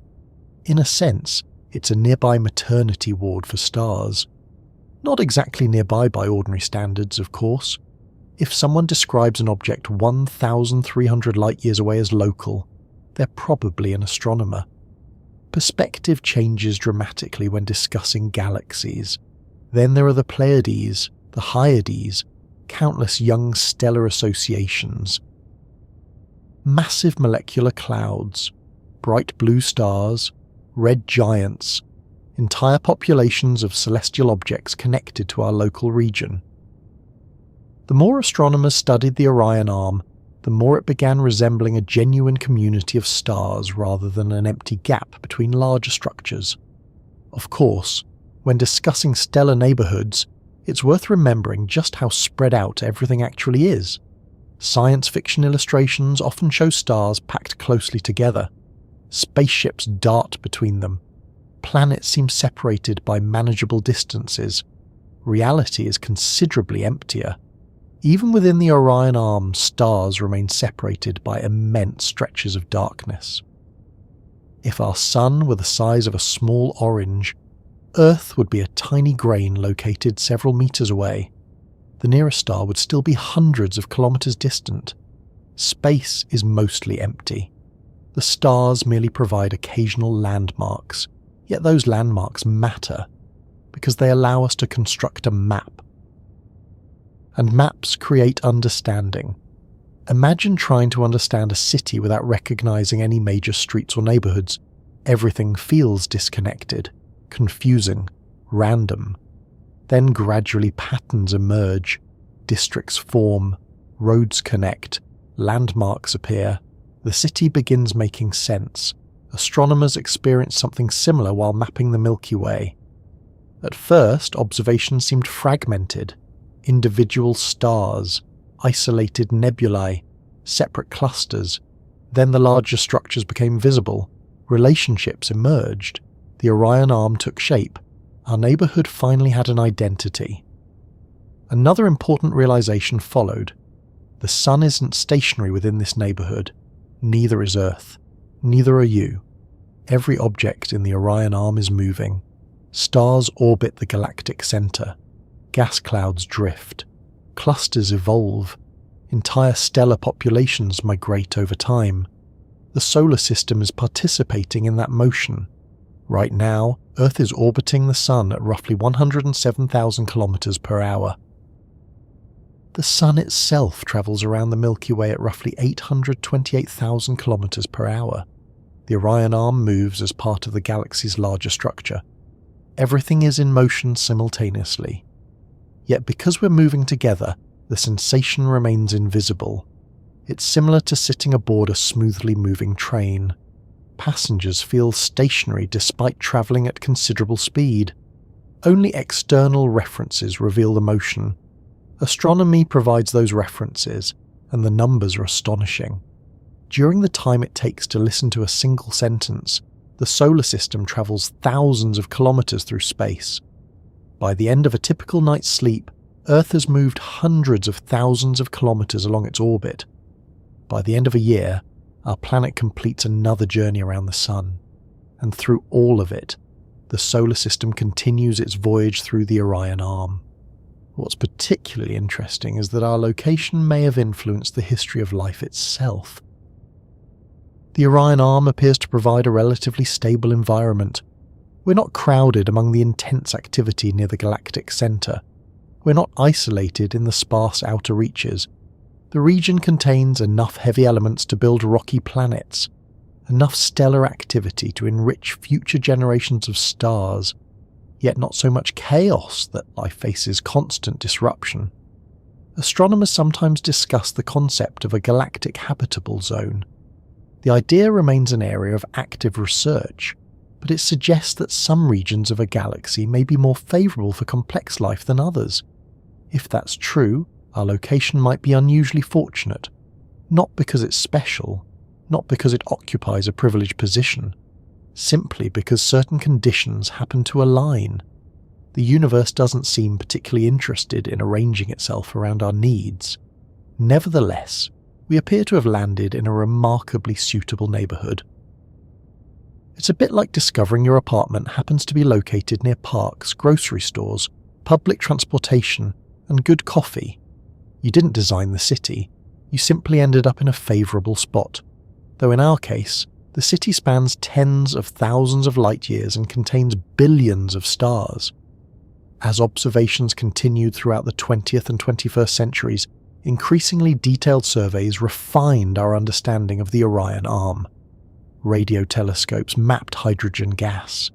In a sense, it's a nearby maternity ward for stars. Not exactly nearby by ordinary standards, of course. If someone describes an object 1,300 light-years away as local, they're probably an astronomer. Perspective changes dramatically when discussing galaxies. Then there are the Pleiades, the Hyades, countless young stellar associations. Massive molecular clouds, bright blue stars, red giants, entire populations of celestial objects connected to our local region. The more astronomers studied the Orion Arm, the more it began resembling a genuine community of stars rather than an empty gap between larger structures. Of course, when discussing stellar neighborhoods, it's worth remembering just how spread out everything actually is. Science fiction illustrations often show stars packed closely together. Spaceships dart between them. Planets seem separated by manageable distances. Reality is considerably emptier. Even within the Orion Arm, stars remain separated by immense stretches of darkness. If our sun were the size of a small orange, Earth would be a tiny grain located several meters away. The nearest star would still be hundreds of kilometers distant. Space is mostly empty. The stars merely provide occasional landmarks, yet those landmarks matter, because they allow us to construct a map. And maps create understanding. Imagine trying to understand a city without recognizing any major streets or neighborhoods. Everything feels disconnected, confusing, random. Then gradually patterns emerge, districts form, roads connect, landmarks appear. The city begins making sense. Astronomers experience something similar while mapping the Milky Way. At first, observations seemed fragmented. Individual stars, isolated nebulae, separate clusters. Then the larger structures became visible. Relationships emerged. The Orion Arm took shape. Our neighborhood finally had an identity. Another important realization followed. The sun isn't stationary within this neighborhood. Neither is Earth. Neither are you. Every object in the Orion Arm is moving. Stars orbit the galactic center. Gas clouds drift. Clusters evolve. Entire stellar populations migrate over time. The solar system is participating in that motion. Right now, Earth is orbiting the Sun at roughly 107,000 kilometers per hour. The Sun itself travels around the Milky Way at roughly 828,000 kilometers per hour. The Orion Arm moves as part of the galaxy's larger structure. Everything is in motion simultaneously. Yet because we're moving together, the sensation remains invisible. It's similar to sitting aboard a smoothly moving train. Passengers feel stationary despite travelling at considerable speed. Only external references reveal the motion. Astronomy provides those references, and the numbers are astonishing. During the time it takes to listen to a single sentence, the solar system travels thousands of kilometers through space. By the end of a typical night's sleep, Earth has moved hundreds of thousands of kilometers along its orbit. By the end of a year, our planet completes another journey around the Sun. And through all of it, the solar system continues its voyage through the Orion Arm. What's particularly interesting is that our location may have influenced the history of life itself. The Orion Arm appears to provide a relatively stable environment. We're not crowded among the intense activity near the galactic center. We're not isolated in the sparse outer reaches. The region contains enough heavy elements to build rocky planets, enough stellar activity to enrich future generations of stars, yet not so much chaos that life faces constant disruption. Astronomers sometimes discuss the concept of a galactic habitable zone. The idea remains an area of active research, but it suggests that some regions of a galaxy may be more favourable for complex life than others. If that's true, our location might be unusually fortunate, not because it's special, not because it occupies a privileged position, simply because certain conditions happen to align. The universe doesn't seem particularly interested in arranging itself around our needs. Nevertheless, we appear to have landed in a remarkably suitable neighbourhood. It's a bit like discovering your apartment happens to be located near parks, grocery stores, public transportation, and good coffee. You didn't design the city, you simply ended up in a favourable spot. Though in our case, the city spans tens of thousands of light years and contains billions of stars. As observations continued throughout the 20th and 21st centuries, increasingly detailed surveys refined our understanding of the Orion Arm. Radio telescopes mapped hydrogen gas.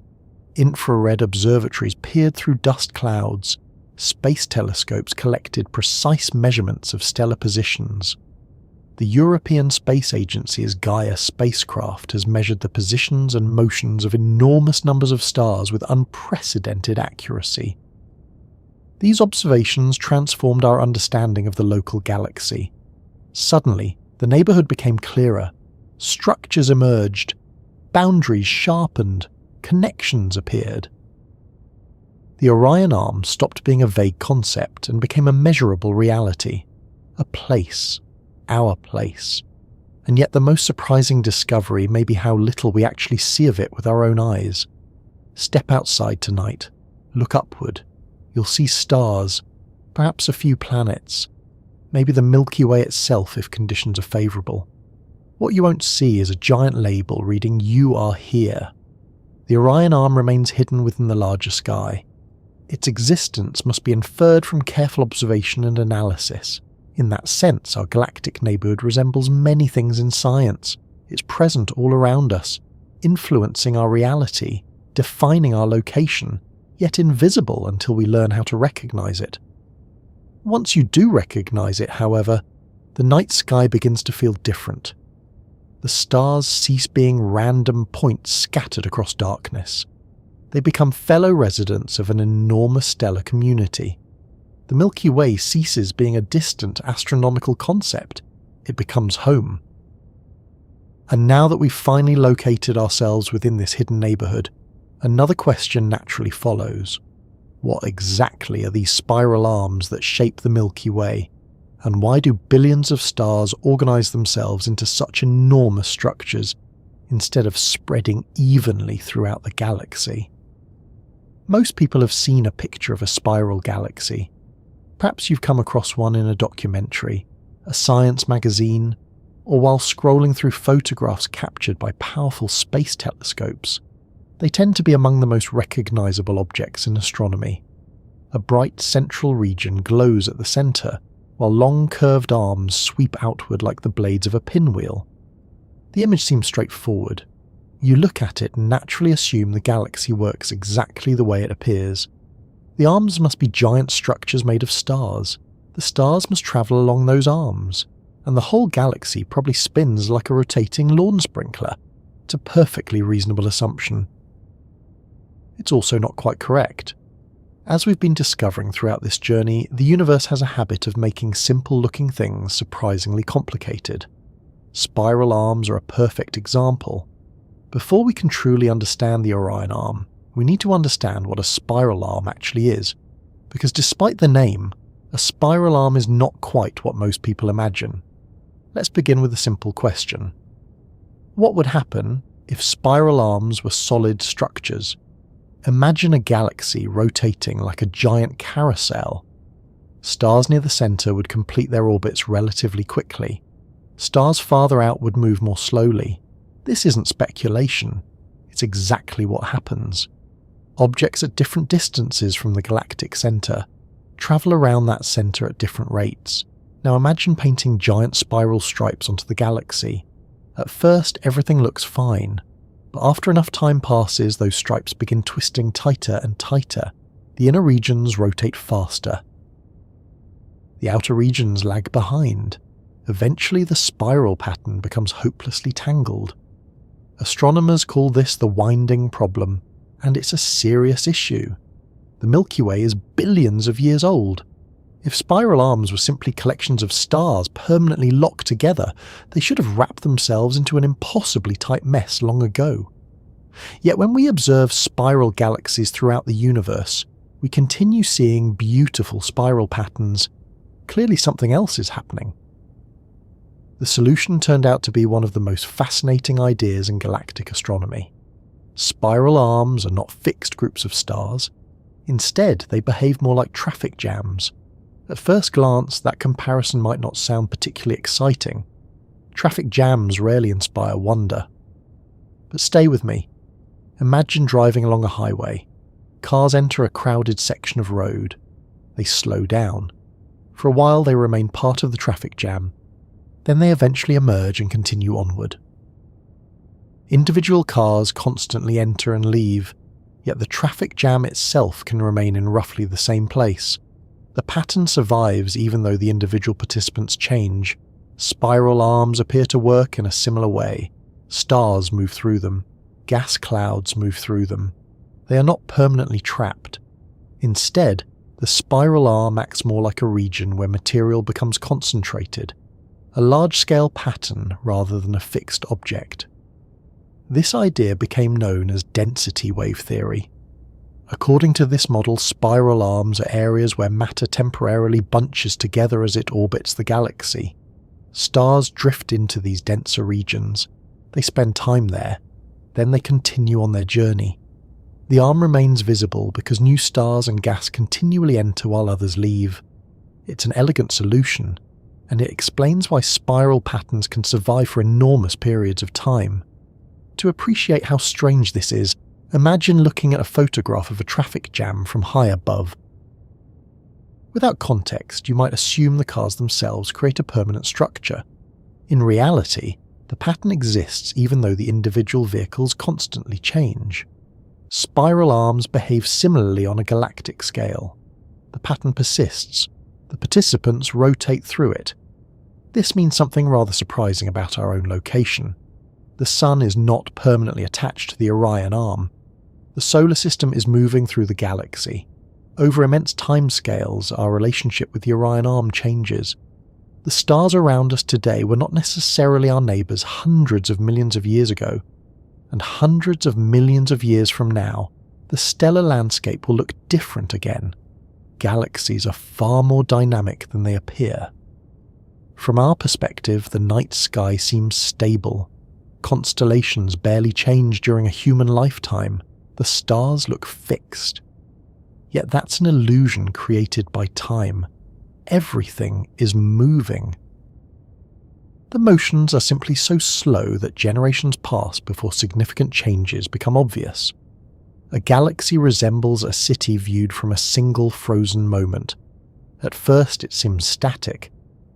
Infrared observatories peered through dust clouds. Space telescopes collected precise measurements of stellar positions. The European Space Agency's Gaia spacecraft has measured the positions and motions of enormous numbers of stars with unprecedented accuracy. These observations transformed our understanding of the local galaxy. Suddenly, the neighborhood became clearer. Structures emerged. Boundaries sharpened. Connections appeared. The Orion Arm stopped being a vague concept and became a measurable reality. A place. Our place. And yet the most surprising discovery may be how little we actually see of it with our own eyes. Step outside tonight. Look upward. You'll see stars, perhaps a few planets, maybe the Milky Way itself if conditions are favourable. What you won't see is a giant label reading "You are here." The Orion Arm remains hidden within the larger sky. Its existence must be inferred from careful observation and analysis. In that sense, our galactic neighbourhood resembles many things in science. It's present all around us, influencing our reality, defining our location, yet invisible until we learn how to recognise it. Once you do recognise it, however, the night sky begins to feel different. The stars cease being random points scattered across darkness. They become fellow residents of an enormous stellar community. The Milky Way ceases being a distant astronomical concept. It becomes home. And now that we've finally located ourselves within this hidden neighbourhood, another question naturally follows. What exactly are these spiral arms that shape the Milky Way? And why do billions of stars organise themselves into such enormous structures instead of spreading evenly throughout the galaxy? Most people have seen a picture of a spiral galaxy. Perhaps you've come across one in a documentary, a science magazine, or while scrolling through photographs captured by powerful space telescopes. They tend to be among the most recognisable objects in astronomy. A bright central region glows at the centre, while long curved arms sweep outward like the blades of a pinwheel. The image seems straightforward. You look at it and naturally assume the galaxy works exactly the way it appears. The arms must be giant structures made of stars. The stars must travel along those arms, and the whole galaxy probably spins like a rotating lawn sprinkler. It's a perfectly reasonable assumption. It's also not quite correct. As we've been discovering throughout this journey, the universe has a habit of making simple-looking things surprisingly complicated. Spiral arms are a perfect example. Before we can truly understand the Orion Arm, we need to understand what a spiral arm actually is, because despite the name, a spiral arm is not quite what most people imagine. Let's begin with a simple question. What would happen if spiral arms were solid structures? Imagine a galaxy rotating like a giant carousel. Stars near the centre would complete their orbits relatively quickly. Stars farther out would move more slowly. This isn't speculation. It's exactly what happens. Objects at different distances from the galactic centre travel around that centre at different rates. Now imagine painting giant spiral stripes onto the galaxy. At first, everything looks fine. But after enough time passes, those stripes begin twisting tighter and tighter. The inner regions rotate faster. The outer regions lag behind. Eventually the spiral pattern becomes hopelessly tangled. Astronomers call this the winding problem, and it's a serious issue. The Milky Way is billions of years old. If spiral arms were simply collections of stars permanently locked together, they should have wrapped themselves into an impossibly tight mess long ago. Yet when we observe spiral galaxies throughout the universe, we continue seeing beautiful spiral patterns. Clearly something else is happening. The solution turned out to be one of the most fascinating ideas in galactic astronomy. Spiral arms are not fixed groups of stars. Instead, they behave more like traffic jams. At first glance, that comparison might not sound particularly exciting. Traffic jams rarely inspire wonder. But stay with me. Imagine driving along a highway. Cars enter a crowded section of road. They slow down. For a while they remain part of the traffic jam. Then they eventually emerge and continue onward. Individual cars constantly enter and leave, yet the traffic jam itself can remain in roughly the same place. The pattern survives even though the individual participants change. Spiral arms appear to work in a similar way. Stars move through them. Gas clouds move through them. They are not permanently trapped. Instead, the spiral arm acts more like a region where material becomes concentrated, a large-scale pattern rather than a fixed object. This idea became known as density wave theory. According to this model, spiral arms are areas where matter temporarily bunches together as it orbits the galaxy. Stars drift into these denser regions. They spend time there. Then they continue on their journey. The arm remains visible because new stars and gas continually enter while others leave. It's an elegant solution, and it explains why spiral patterns can survive for enormous periods of time. To appreciate how strange this is, imagine looking at a photograph of a traffic jam from high above. Without context, you might assume the cars themselves create a permanent structure. In reality, the pattern exists even though the individual vehicles constantly change. Spiral arms behave similarly on a galactic scale. The pattern persists. The participants rotate through it. This means something rather surprising about our own location. The Sun is not permanently attached to the Orion Arm. The solar system is moving through the galaxy. Over immense timescales, our relationship with the Orion Arm changes. The stars around us today were not necessarily our neighbours hundreds of millions of years ago, and hundreds of millions of years from now, the stellar landscape will look different again. Galaxies are far more dynamic than they appear. From our perspective, the night sky seems stable. Constellations barely change during a human lifetime. The stars look fixed. Yet that's an illusion created by time. Everything is moving. The motions are simply so slow that generations pass before significant changes become obvious. A galaxy resembles a city viewed from a single frozen moment. At first it seems static,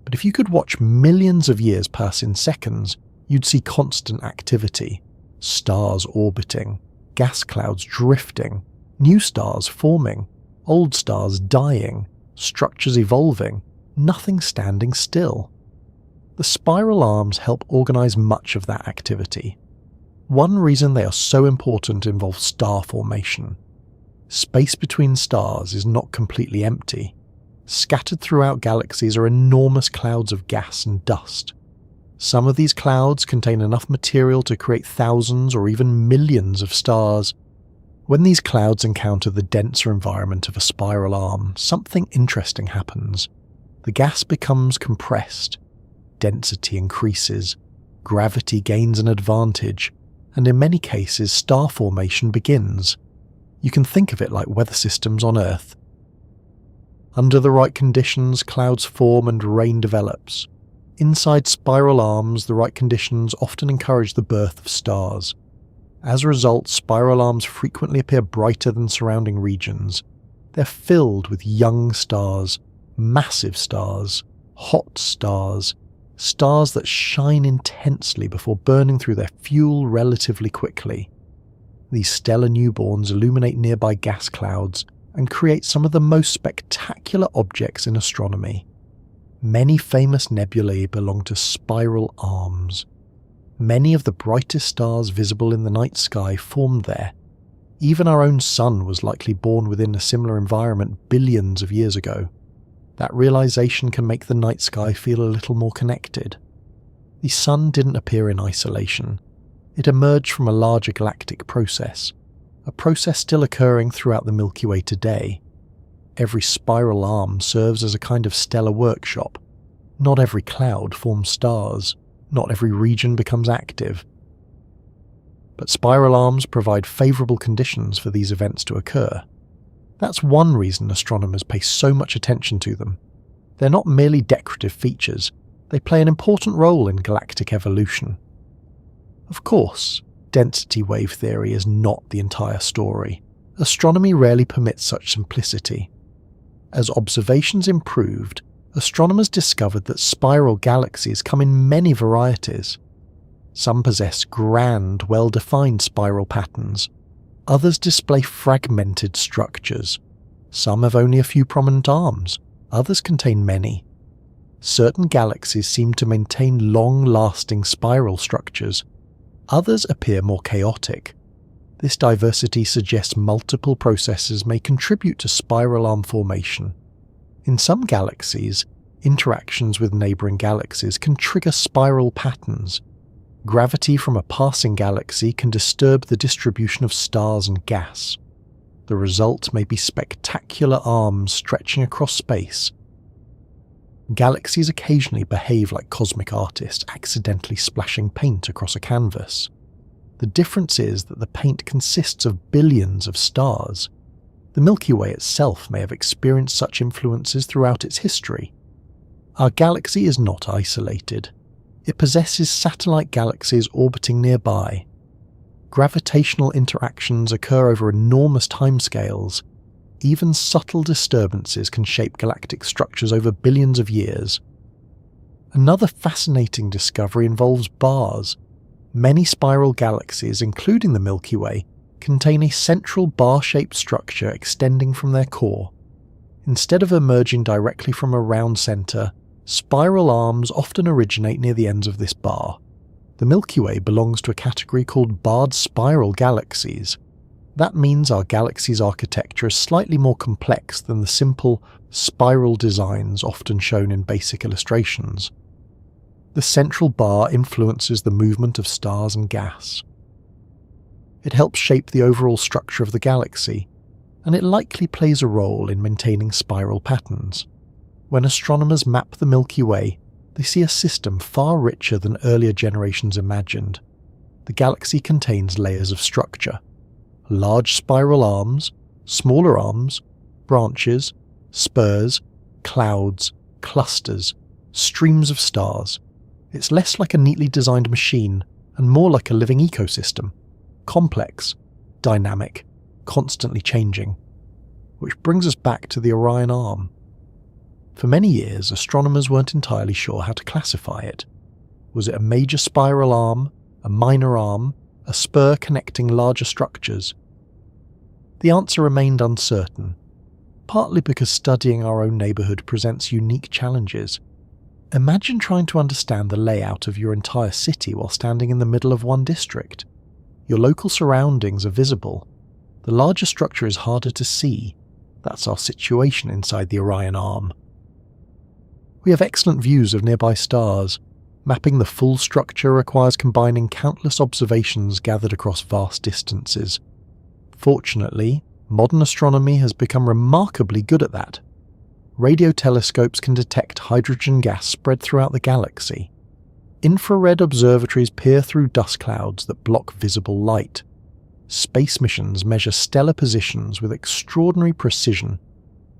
but if you could watch millions of years pass in seconds, you'd see constant activity. Stars orbiting, gas clouds drifting, new stars forming, old stars dying, structures evolving, nothing standing still. The spiral arms help organize much of that activity. One reason they are so important involves star formation. Space between stars is not completely empty. Scattered throughout galaxies are enormous clouds of gas and dust. Some of these clouds contain enough material to create thousands or even millions of stars. When these clouds encounter the denser environment of a spiral arm, something interesting happens. The gas becomes compressed, density increases, gravity gains an advantage, and in many cases star formation begins. You can think of it like weather systems on Earth. Under the right conditions, clouds form and rain develops. Inside spiral arms, the right conditions often encourage the birth of stars. As a result, spiral arms frequently appear brighter than surrounding regions. They're filled with young stars, massive stars, hot stars, stars that shine intensely before burning through their fuel relatively quickly. These stellar newborns illuminate nearby gas clouds and create some of the most spectacular objects in astronomy. Many famous nebulae belong to spiral arms. Many of the brightest stars visible in the night sky formed there. Even our own Sun was likely born within a similar environment billions of years ago. That realization can make the night sky feel a little more connected. The Sun didn't appear in isolation. It emerged from a larger galactic process, a process still occurring throughout the Milky Way today. Every spiral arm serves as a kind of stellar workshop. Not every cloud forms stars. Not every region becomes active. But spiral arms provide favourable conditions for these events to occur. That's one reason astronomers pay so much attention to them. They're not merely decorative features, they play an important role in galactic evolution. Of course, density wave theory is not the entire story. Astronomy rarely permits such simplicity. As observations improved, astronomers discovered that spiral galaxies come in many varieties. Some possess grand, well-defined spiral patterns. Others display fragmented structures. Some have only a few prominent arms. Others contain many. Certain galaxies seem to maintain long-lasting spiral structures. Others appear more chaotic. This diversity suggests multiple processes may contribute to spiral arm formation. In some galaxies, interactions with neighbouring galaxies can trigger spiral patterns. Gravity from a passing galaxy can disturb the distribution of stars and gas. The result may be spectacular arms stretching across space. Galaxies occasionally behave like cosmic artists accidentally splashing paint across a canvas. The difference is that the paint consists of billions of stars. The Milky Way itself may have experienced such influences throughout its history. Our galaxy is not isolated. It possesses satellite galaxies orbiting nearby. Gravitational interactions occur over enormous timescales. even subtle disturbances can shape galactic structures over billions of years. Another fascinating discovery involves bars. Many spiral galaxies, including the Milky Way, contain a central bar-shaped structure extending from their core. Instead of emerging directly from a round centre, spiral arms often originate near the ends of this bar. The Milky Way belongs to a category called barred spiral galaxies. That means our galaxy's architecture is slightly more complex than the simple, spiral designs often shown in basic illustrations. The central bar influences the movement of stars and gas. It helps shape the overall structure of the galaxy, and it likely plays a role in maintaining spiral patterns. When astronomers map the Milky Way, they see a system far richer than earlier generations imagined. The galaxy contains layers of structure: large spiral arms, smaller arms, branches, spurs, clouds, clusters, streams of stars. It's less like a neatly designed machine and more like a living ecosystem, complex, dynamic, constantly changing. Which brings us back to the Orion Arm. For many years, astronomers weren't entirely sure how to classify it. Was it a major spiral arm, a minor arm, a spur connecting larger structures? The answer remained uncertain, partly because studying our own neighbourhood presents unique challenges. Imagine trying to understand the layout of your entire city while standing in the middle of one district. Your local surroundings are visible. The larger structure is harder to see. That's our situation inside the Orion Arm. We have excellent views of nearby stars. Mapping the full structure requires combining countless observations gathered across vast distances. Fortunately, modern astronomy has become remarkably good at that. Radio telescopes can detect hydrogen gas spread throughout the galaxy. Infrared observatories peer through dust clouds that block visible light. Space missions measure stellar positions with extraordinary precision.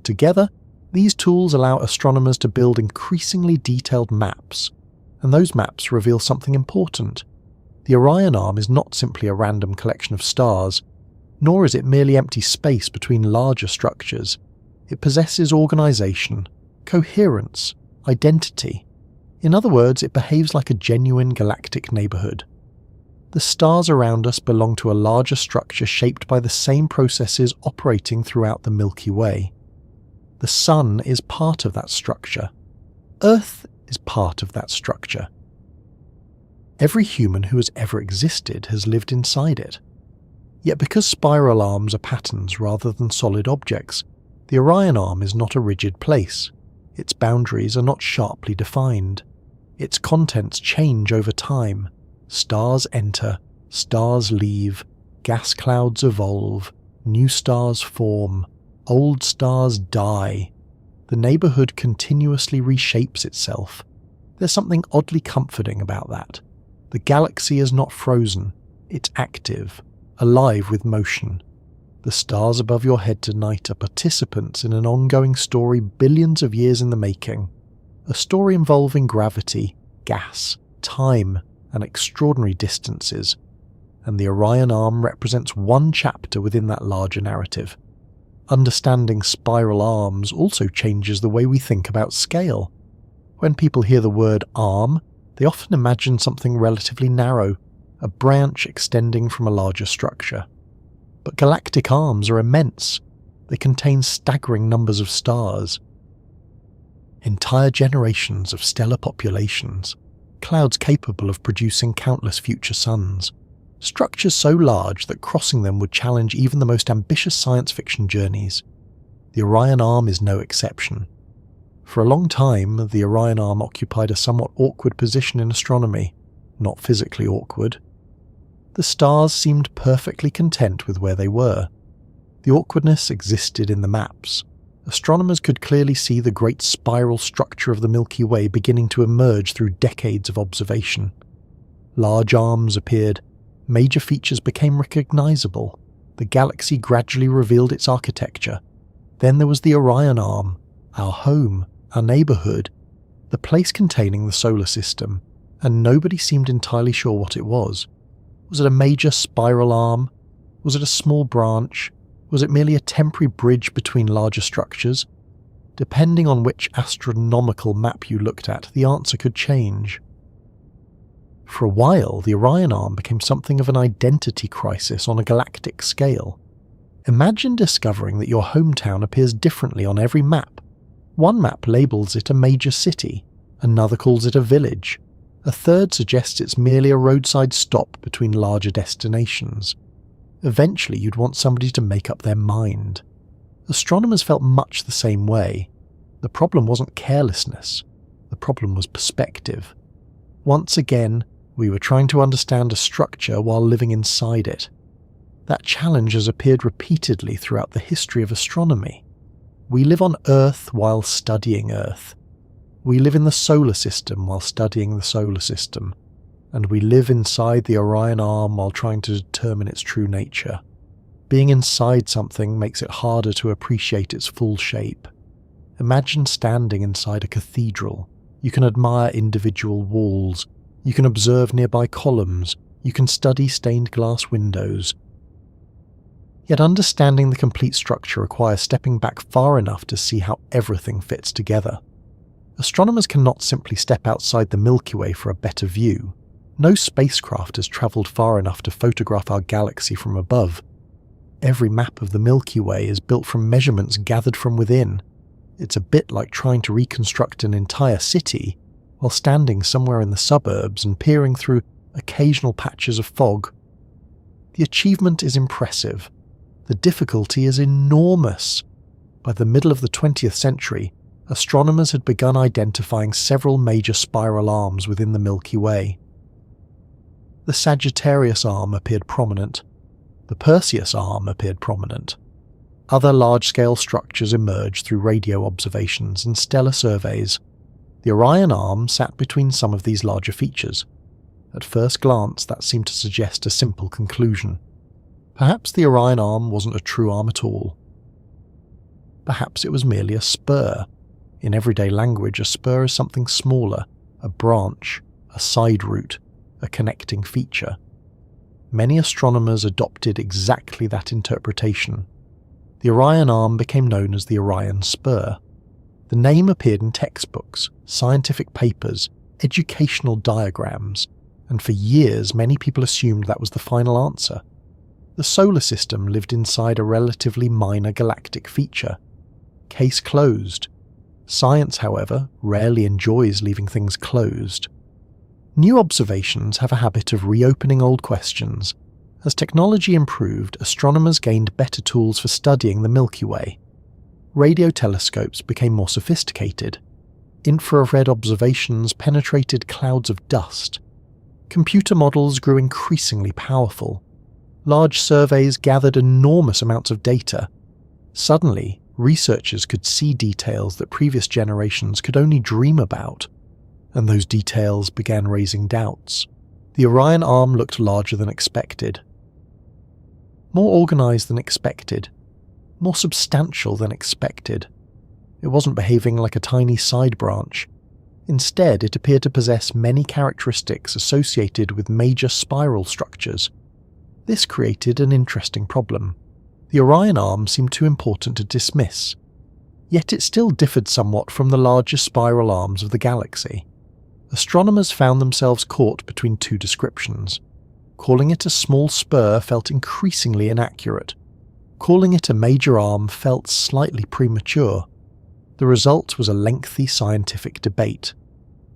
Together, these tools allow astronomers to build increasingly detailed maps, and those maps reveal something important. The Orion Arm is not simply a random collection of stars, nor is it merely empty space between larger structures. It possesses organisation, coherence, identity. In other words, it behaves like a genuine galactic neighbourhood. The stars around us belong to a larger structure shaped by the same processes operating throughout the Milky Way. The Sun is part of that structure. Earth is part of that structure. Every human who has ever existed has lived inside it. Yet because spiral arms are patterns rather than solid objects, the Orion Arm is not a rigid place. Its boundaries are not sharply defined. Its contents change over time. Stars enter, stars leave, gas clouds evolve, new stars form, old stars die. The neighbourhood continuously reshapes itself. There's something oddly comforting about that. The galaxy is not frozen, it's active, alive with motion. The stars above your head tonight are participants in an ongoing story billions of years in the making. A story involving gravity, gas, time, and extraordinary distances. And the Orion Arm represents one chapter within that larger narrative. Understanding spiral arms also changes the way we think about scale. When people hear the word arm, they often imagine something relatively narrow, a branch extending from a larger structure. But galactic arms are immense. They contain staggering numbers of stars. Entire generations of stellar populations, clouds capable of producing countless future suns, structures so large that crossing them would challenge even the most ambitious science fiction journeys. The Orion Arm is no exception. For a long time, the Orion Arm occupied a somewhat awkward position in astronomy. Not physically awkward. The stars seemed perfectly content with where they were. The awkwardness existed in the maps. Astronomers could clearly see the great spiral structure of the Milky Way beginning to emerge through decades of observation. Large arms appeared. Major features became recognizable. The galaxy gradually revealed its architecture. Then there was the Orion Arm, our home, our neighbourhood, the place containing the solar system, and nobody seemed entirely sure what it was. Was it a major spiral arm? Was it a small branch? Was it merely a temporary bridge between larger structures? Depending on which astronomical map you looked at, the answer could change. For a while, the Orion Arm became something of an identity crisis on a galactic scale. Imagine discovering that your hometown appears differently on every map. One map labels it a major city, another calls it a village, a third suggests it's merely a roadside stop between larger destinations. Eventually, you'd want somebody to make up their mind. Astronomers felt much the same way. The problem wasn't carelessness. The problem was perspective. Once again, we were trying to understand a structure while living inside it. That challenge has appeared repeatedly throughout the history of astronomy. We live on Earth while studying Earth. We live in the solar system while studying the solar system. And we live inside the Orion Arm while trying to determine its true nature. Being inside something makes it harder to appreciate its full shape. Imagine standing inside a cathedral. You can admire individual walls. You can observe nearby columns. You can study stained glass windows. Yet understanding the complete structure requires stepping back far enough to see how everything fits together. Astronomers cannot simply step outside the Milky Way for a better view. No spacecraft has travelled far enough to photograph our galaxy from above. Every map of the Milky Way is built from measurements gathered from within. It's a bit like trying to reconstruct an entire city while standing somewhere in the suburbs and peering through occasional patches of fog. The achievement is impressive. The difficulty is enormous. By the middle of the 20th century, astronomers had begun identifying several major spiral arms within the Milky Way. The Sagittarius Arm appeared prominent. The Perseus Arm appeared prominent. Other large-scale structures emerged through radio observations and stellar surveys. The Orion Arm sat between some of these larger features. At first glance, that seemed to suggest a simple conclusion. Perhaps the Orion Arm wasn't a true arm at all. Perhaps it was merely a spur. In everyday language, a spur is something smaller, a branch, a side route, a connecting feature. Many astronomers adopted exactly that interpretation. The Orion Arm became known as the Orion Spur. The name appeared in textbooks, scientific papers, educational diagrams, and for years many people assumed that was the final answer. The solar system lived inside a relatively minor galactic feature. Case closed. Science, however, rarely enjoys leaving things closed. New observations have a habit of reopening old questions. As technology improved, astronomers gained better tools for studying the Milky Way. Radio telescopes became more sophisticated. Infrared observations penetrated clouds of dust. Computer models grew increasingly powerful. Large surveys gathered enormous amounts of data. Suddenly, researchers could see details that previous generations could only dream about. And those details began raising doubts. The Orion Arm looked larger than expected. More organised than expected. More substantial than expected. It wasn't behaving like a tiny side branch. Instead, it appeared to possess many characteristics associated with major spiral structures. This created an interesting problem. The Orion Arm seemed too important to dismiss. Yet it still differed somewhat from the larger spiral arms of the galaxy. Astronomers found themselves caught between two descriptions. Calling it a small spur felt increasingly inaccurate. Calling it a major arm felt slightly premature. The result was a lengthy scientific debate.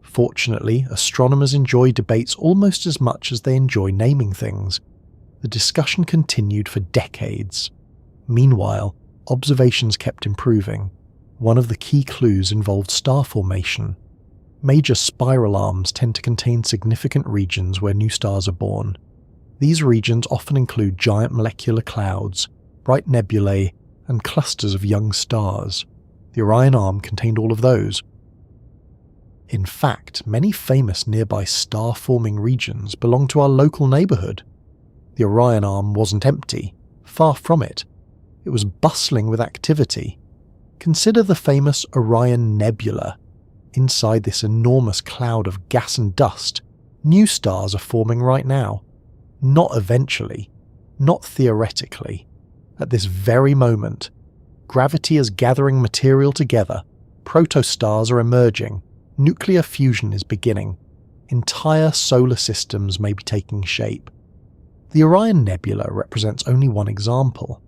Fortunately, astronomers enjoy debates almost as much as they enjoy naming things. The discussion continued for decades. Meanwhile, observations kept improving. One of the key clues involved star formation. Major spiral arms tend to contain significant regions where new stars are born. These regions often include giant molecular clouds, bright nebulae, and clusters of young stars. The Orion Arm contained all of those. In fact, many famous nearby star-forming regions belong to our local neighbourhood. The Orion Arm wasn't empty. Far from it. It was bustling with activity. Consider the famous Orion Nebula. Inside this enormous cloud of gas and dust, new stars are forming right now. Not eventually. Not theoretically. At this very moment, gravity is gathering material together, protostars are emerging, nuclear fusion is beginning, entire solar systems may be taking shape. The Orion Nebula represents only one example.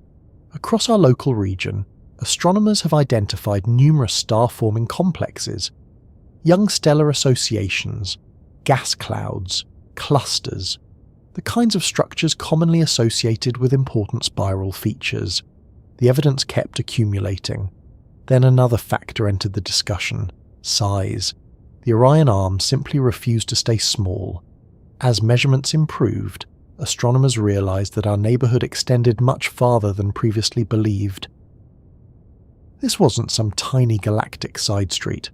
Across our local region, astronomers have identified numerous star-forming complexes, young stellar associations, gas clouds, clusters, the kinds of structures commonly associated with important spiral features. The evidence kept accumulating. Then another factor entered the discussion: size. The Orion Arm simply refused to stay small. As measurements improved, astronomers realized that our neighborhood extended much farther than previously believed. This wasn't some tiny galactic side street.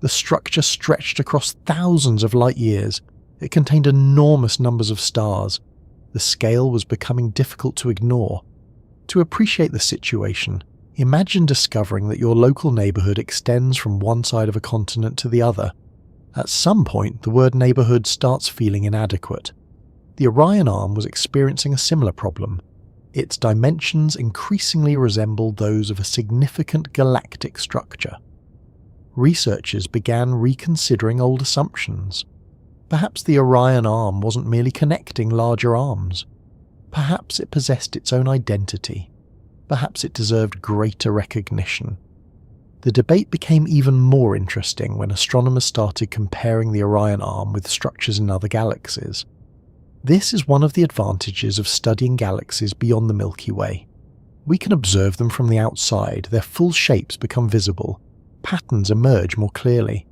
The structure stretched across thousands of light years. It contained enormous numbers of stars. The scale was becoming difficult to ignore. To appreciate the situation, imagine discovering that your local neighborhood extends from one side of a continent to the other. At some point, the word neighborhood starts feeling inadequate. The Orion Arm was experiencing a similar problem. Its dimensions increasingly resembled those of a significant galactic structure. Researchers began reconsidering old assumptions. Perhaps the Orion Arm wasn't merely connecting larger arms. Perhaps it possessed its own identity. Perhaps it deserved greater recognition. The debate became even more interesting when astronomers started comparing the Orion Arm with structures in other galaxies. This is one of the advantages of studying galaxies beyond the Milky Way. We can observe them from the outside, their full shapes become visible, patterns emerge more clearly.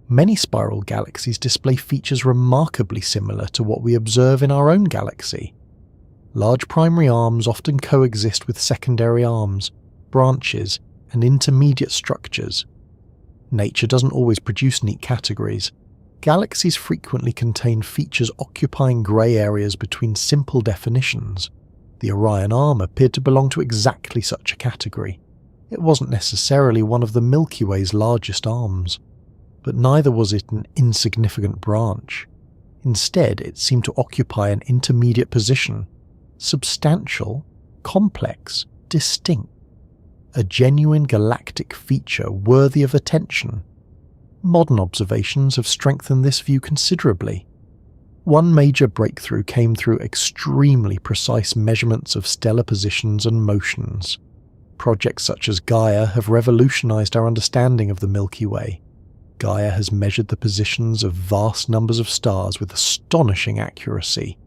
Many spiral galaxies display features remarkably similar to what we observe in our own galaxy. Large primary arms often coexist with secondary arms, branches, and intermediate structures. Nature doesn't always produce neat categories. Galaxies frequently contain features occupying grey areas between simple definitions. The Orion Arm appeared to belong to exactly such a category. It wasn't necessarily one of the Milky Way's largest arms, but neither was it an insignificant branch. Instead, it seemed to occupy an intermediate position, substantial, complex, distinct. A genuine galactic feature worthy of attention. Modern observations have strengthened this view considerably. One major breakthrough came through extremely precise measurements of stellar positions and motions. Projects such as Gaia have revolutionized our understanding of the Milky Way. Gaia has measured the positions of vast numbers of stars with astonishing accuracy.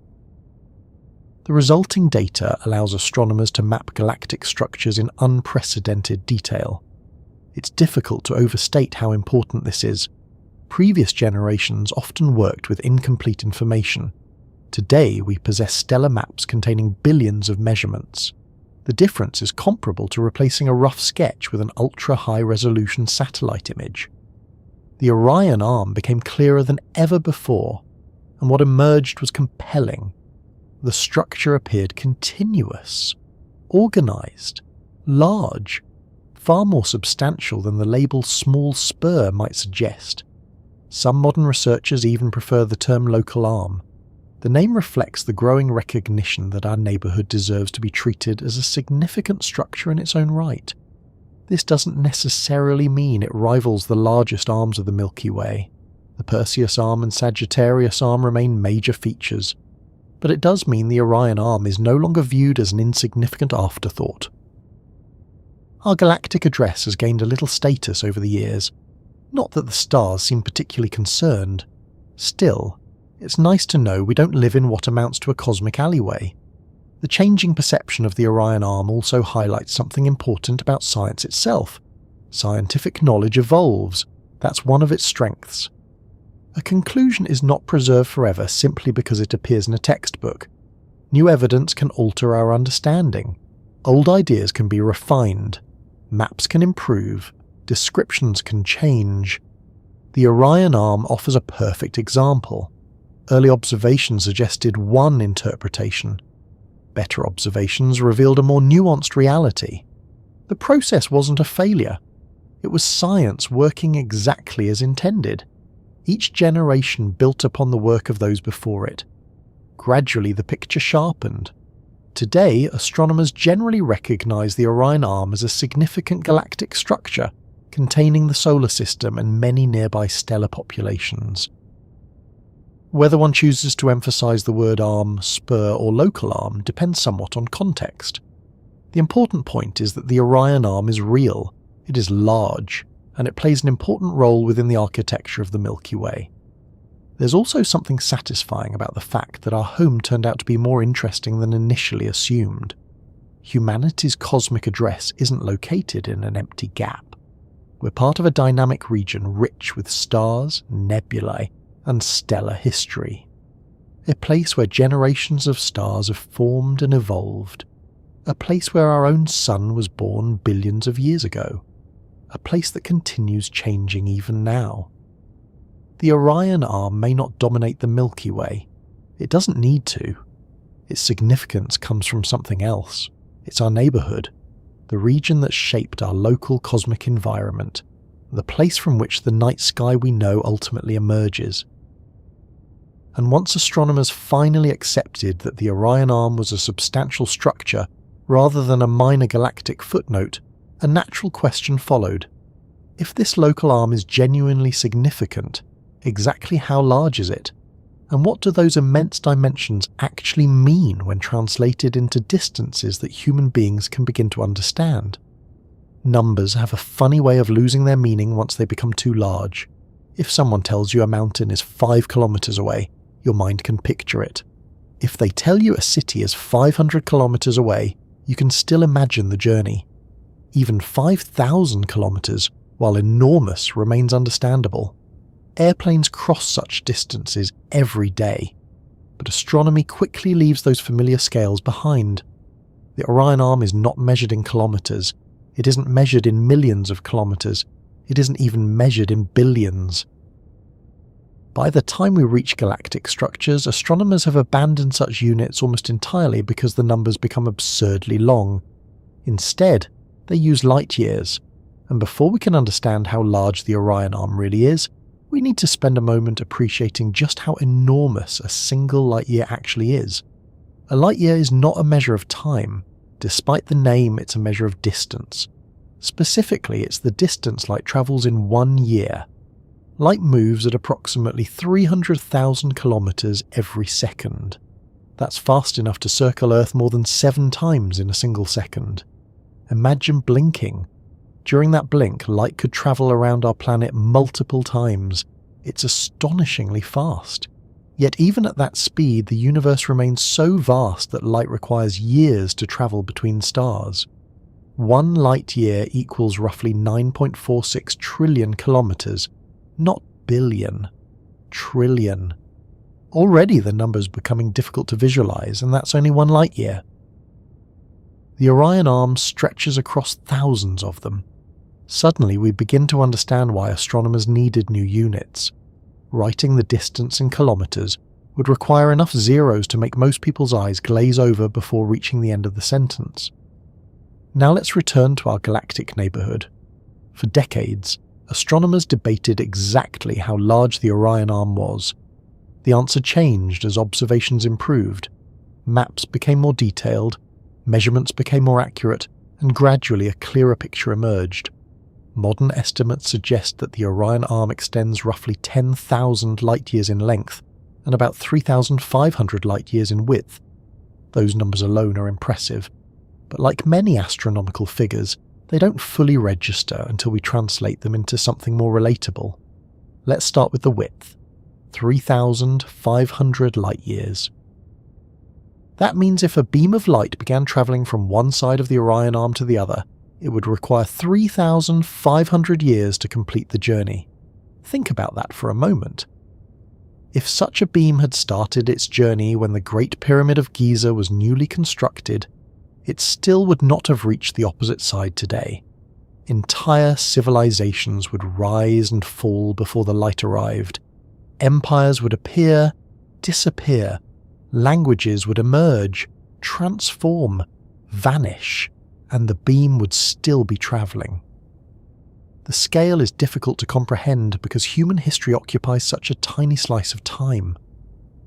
The resulting data allows astronomers to map galactic structures in unprecedented detail. It's difficult to overstate how important this is. Previous generations often worked with incomplete information. Today, we possess stellar maps containing billions of measurements. The difference is comparable to replacing a rough sketch with an ultra-high-resolution satellite image. The Orion Arm became clearer than ever before, and what emerged was compelling. The structure appeared continuous, organized, large, far more substantial than the label small spur might suggest. Some modern researchers even prefer the term local arm. The name reflects the growing recognition that our neighborhood deserves to be treated as a significant structure in its own right. This doesn't necessarily mean it rivals the largest arms of the Milky Way. The Perseus Arm and Sagittarius Arm remain major features, but it does mean the Orion Arm is no longer viewed as an insignificant afterthought. Our galactic address has gained a little status over the years. Not that the stars seem particularly concerned. Still, it's nice to know we don't live in what amounts to a cosmic alleyway. The changing perception of the Orion Arm also highlights something important about science itself. Scientific knowledge evolves. That's one of its strengths. A conclusion is not preserved forever simply because it appears in a textbook. New evidence can alter our understanding. Old ideas can be refined. Maps can improve. Descriptions can change. The Orion Arm offers a perfect example. Early observations suggested one interpretation. Better observations revealed a more nuanced reality. The process wasn't a failure. It was science working exactly as intended. Each generation built upon the work of those before it. Gradually the picture sharpened. Today, astronomers generally recognize the Orion Arm as a significant galactic structure containing the solar system and many nearby stellar populations. Whether one chooses to emphasize the word arm, spur, or local arm depends somewhat on context. The important point is that the Orion Arm is real, it is large, and it plays an important role within the architecture of the Milky Way. There's also something satisfying about the fact that our home turned out to be more interesting than initially assumed. Humanity's cosmic address isn't located in an empty gap. We're part of a dynamic region rich with stars, nebulae, and stellar history. A place where generations of stars have formed and evolved. A place where our own sun was born billions of years ago. A place that continues changing even now. The Orion Arm may not dominate the Milky Way. It doesn't need to. Its significance comes from something else. It's our neighbourhood, the region that shaped our local cosmic environment, the place from which the night sky we know ultimately emerges. And once astronomers finally accepted that the Orion Arm was a substantial structure rather than a minor galactic footnote, a natural question followed. If this local arm is genuinely significant, exactly how large is it? And what do those immense dimensions actually mean when translated into distances that human beings can begin to understand? Numbers have a funny way of losing their meaning once they become too large. If someone tells you a mountain is 5 kilometers away, your mind can picture it. If they tell you a city is 500 kilometers away, you can still imagine the journey. Even 5,000 kilometers, while enormous, remains understandable. Airplanes cross such distances every day, but astronomy quickly leaves those familiar scales behind. The Orion Arm is not measured in kilometers, it isn't measured in millions of kilometers, it isn't even measured in billions. By the time we reach galactic structures, astronomers have abandoned such units almost entirely because the numbers become absurdly long. Instead, they use light years, and before we can understand how large the Orion Arm really is, we need to spend a moment appreciating just how enormous a single light year actually is. A light year is not a measure of time. Despite the name, it's a measure of distance. Specifically, it's the distance light travels in 1 year. Light moves at approximately 300,000 kilometers every second. That's fast enough to circle Earth more than 7 times in a single second. Imagine blinking. During that blink, light could travel around our planet multiple times. It's astonishingly fast. Yet even at that speed, the universe remains so vast that light requires years to travel between stars. 1 light year equals roughly 9.46 trillion kilometers, not billion, trillion. Already the number's becoming difficult to visualize, and that's only 1 light year. The Orion Arm stretches across thousands of them. Suddenly we begin to understand why astronomers needed new units. Writing the distance in kilometers would require enough zeros to make most people's eyes glaze over before reaching the end of the sentence. Now let's return to our galactic neighborhood. For decades, astronomers debated exactly how large the Orion Arm was. The answer changed as observations improved. Maps became more detailed, measurements became more accurate, and gradually a clearer picture emerged. Modern estimates suggest that the Orion Arm extends roughly 10,000 light-years in length and about 3,500 light-years in width. Those numbers alone are impressive, but like many astronomical figures, they don't fully register until we translate them into something more relatable. Let's start with the width. 3,500 light-years. That means if a beam of light began travelling from one side of the Orion Arm to the other, it would require 3,500 years to complete the journey. Think about that for a moment. If such a beam had started its journey when the Great Pyramid of Giza was newly constructed, it still would not have reached the opposite side today. Entire civilizations would rise and fall before the light arrived. Empires would appear, disappear. Languages would emerge, transform, vanish, and the beam would still be travelling. The scale is difficult to comprehend because human history occupies such a tiny slice of time.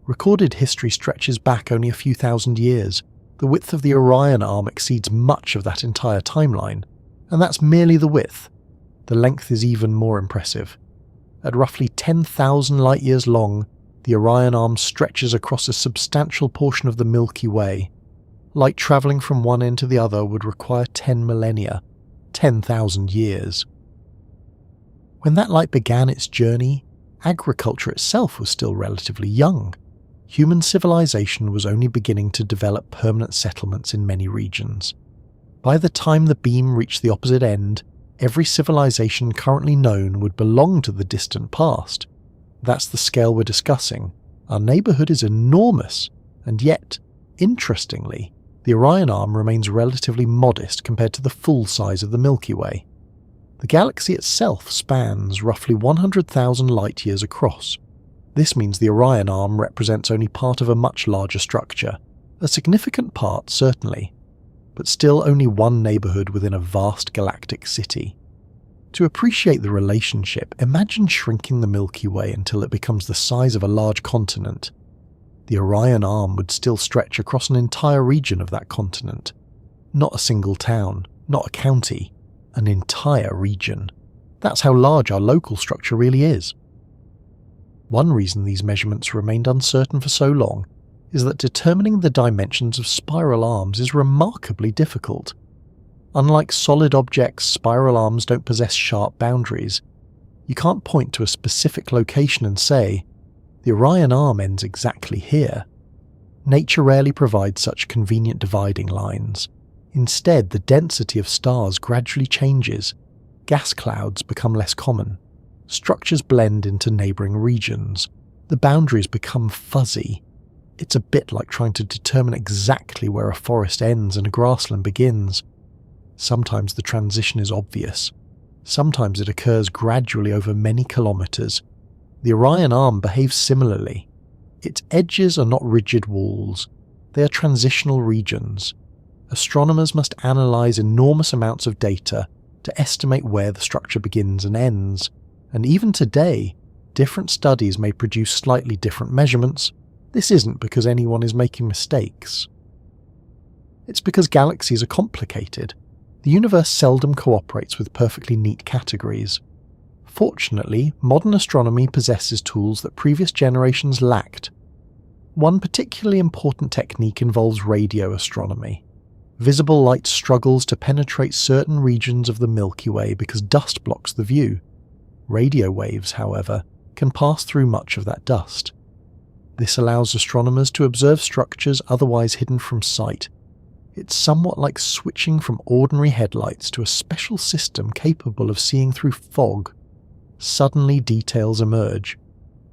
Recorded history stretches back only a few thousand years, The width of the Orion Arm exceeds much of that entire timeline, and that's merely the width. The length is even more impressive. At roughly 10,000 light-years long, the Orion Arm stretches across a substantial portion of the Milky Way. Light travelling from one end to the other would require 10 millennia, 10,000 years. When that light began its journey, agriculture itself was still relatively young. Human civilization was only beginning to develop permanent settlements in many regions. By the time the beam reached the opposite end, every civilization currently known would belong to the distant past. That's the scale we're discussing. Our neighbourhood is enormous, and yet, interestingly, the Orion Arm remains relatively modest compared to the full size of the Milky Way. The galaxy itself spans roughly 100,000 light-years across. This means the Orion Arm represents only part of a much larger structure, a significant part certainly, but still only one neighbourhood within a vast galactic city. To appreciate the relationship, imagine shrinking the Milky Way until it becomes the size of a large continent. The Orion Arm would still stretch across an entire region of that continent. Not a single town, not a county, an entire region. That's how large our local structure really is. One reason these measurements remained uncertain for so long is that determining the dimensions of spiral arms is remarkably difficult. Unlike solid objects, spiral arms don't possess sharp boundaries. You can't point to a specific location and say, the Orion Arm ends exactly here. Nature rarely provides such convenient dividing lines. Instead, the density of stars gradually changes. Gas clouds become less common. Structures blend into neighbouring regions. The boundaries become fuzzy. It's a bit like trying to determine exactly where a forest ends and a grassland begins. Sometimes the transition is obvious. Sometimes it occurs gradually over many kilometres. The Orion Arm behaves similarly. Its edges are not rigid walls. They are transitional regions. Astronomers must analyse enormous amounts of data to estimate where the structure begins and ends. And even today, different studies may produce slightly different measurements. This isn't because anyone is making mistakes. It's because galaxies are complicated. The universe seldom cooperates with perfectly neat categories. Fortunately, modern astronomy possesses tools that previous generations lacked. One particularly important technique involves radio astronomy. Visible light struggles to penetrate certain regions of the Milky Way because dust blocks the view. Radio waves, however, can pass through much of that dust. This allows astronomers to observe structures otherwise hidden from sight. It's somewhat like switching from ordinary headlights to a special system capable of seeing through fog. Suddenly details emerge.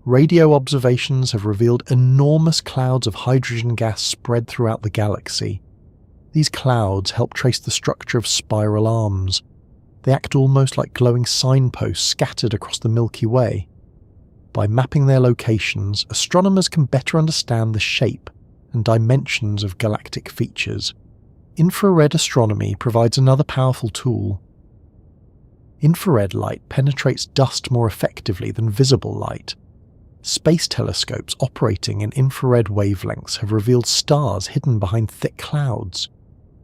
Radio observations have revealed enormous clouds of hydrogen gas spread throughout the galaxy. These clouds help trace the structure of spiral arms. They act almost like glowing signposts scattered across the Milky Way. By mapping their locations, astronomers can better understand the shape and dimensions of galactic features. Infrared astronomy provides another powerful tool. Infrared light penetrates dust more effectively than visible light. Space telescopes operating in infrared wavelengths have revealed stars hidden behind thick clouds.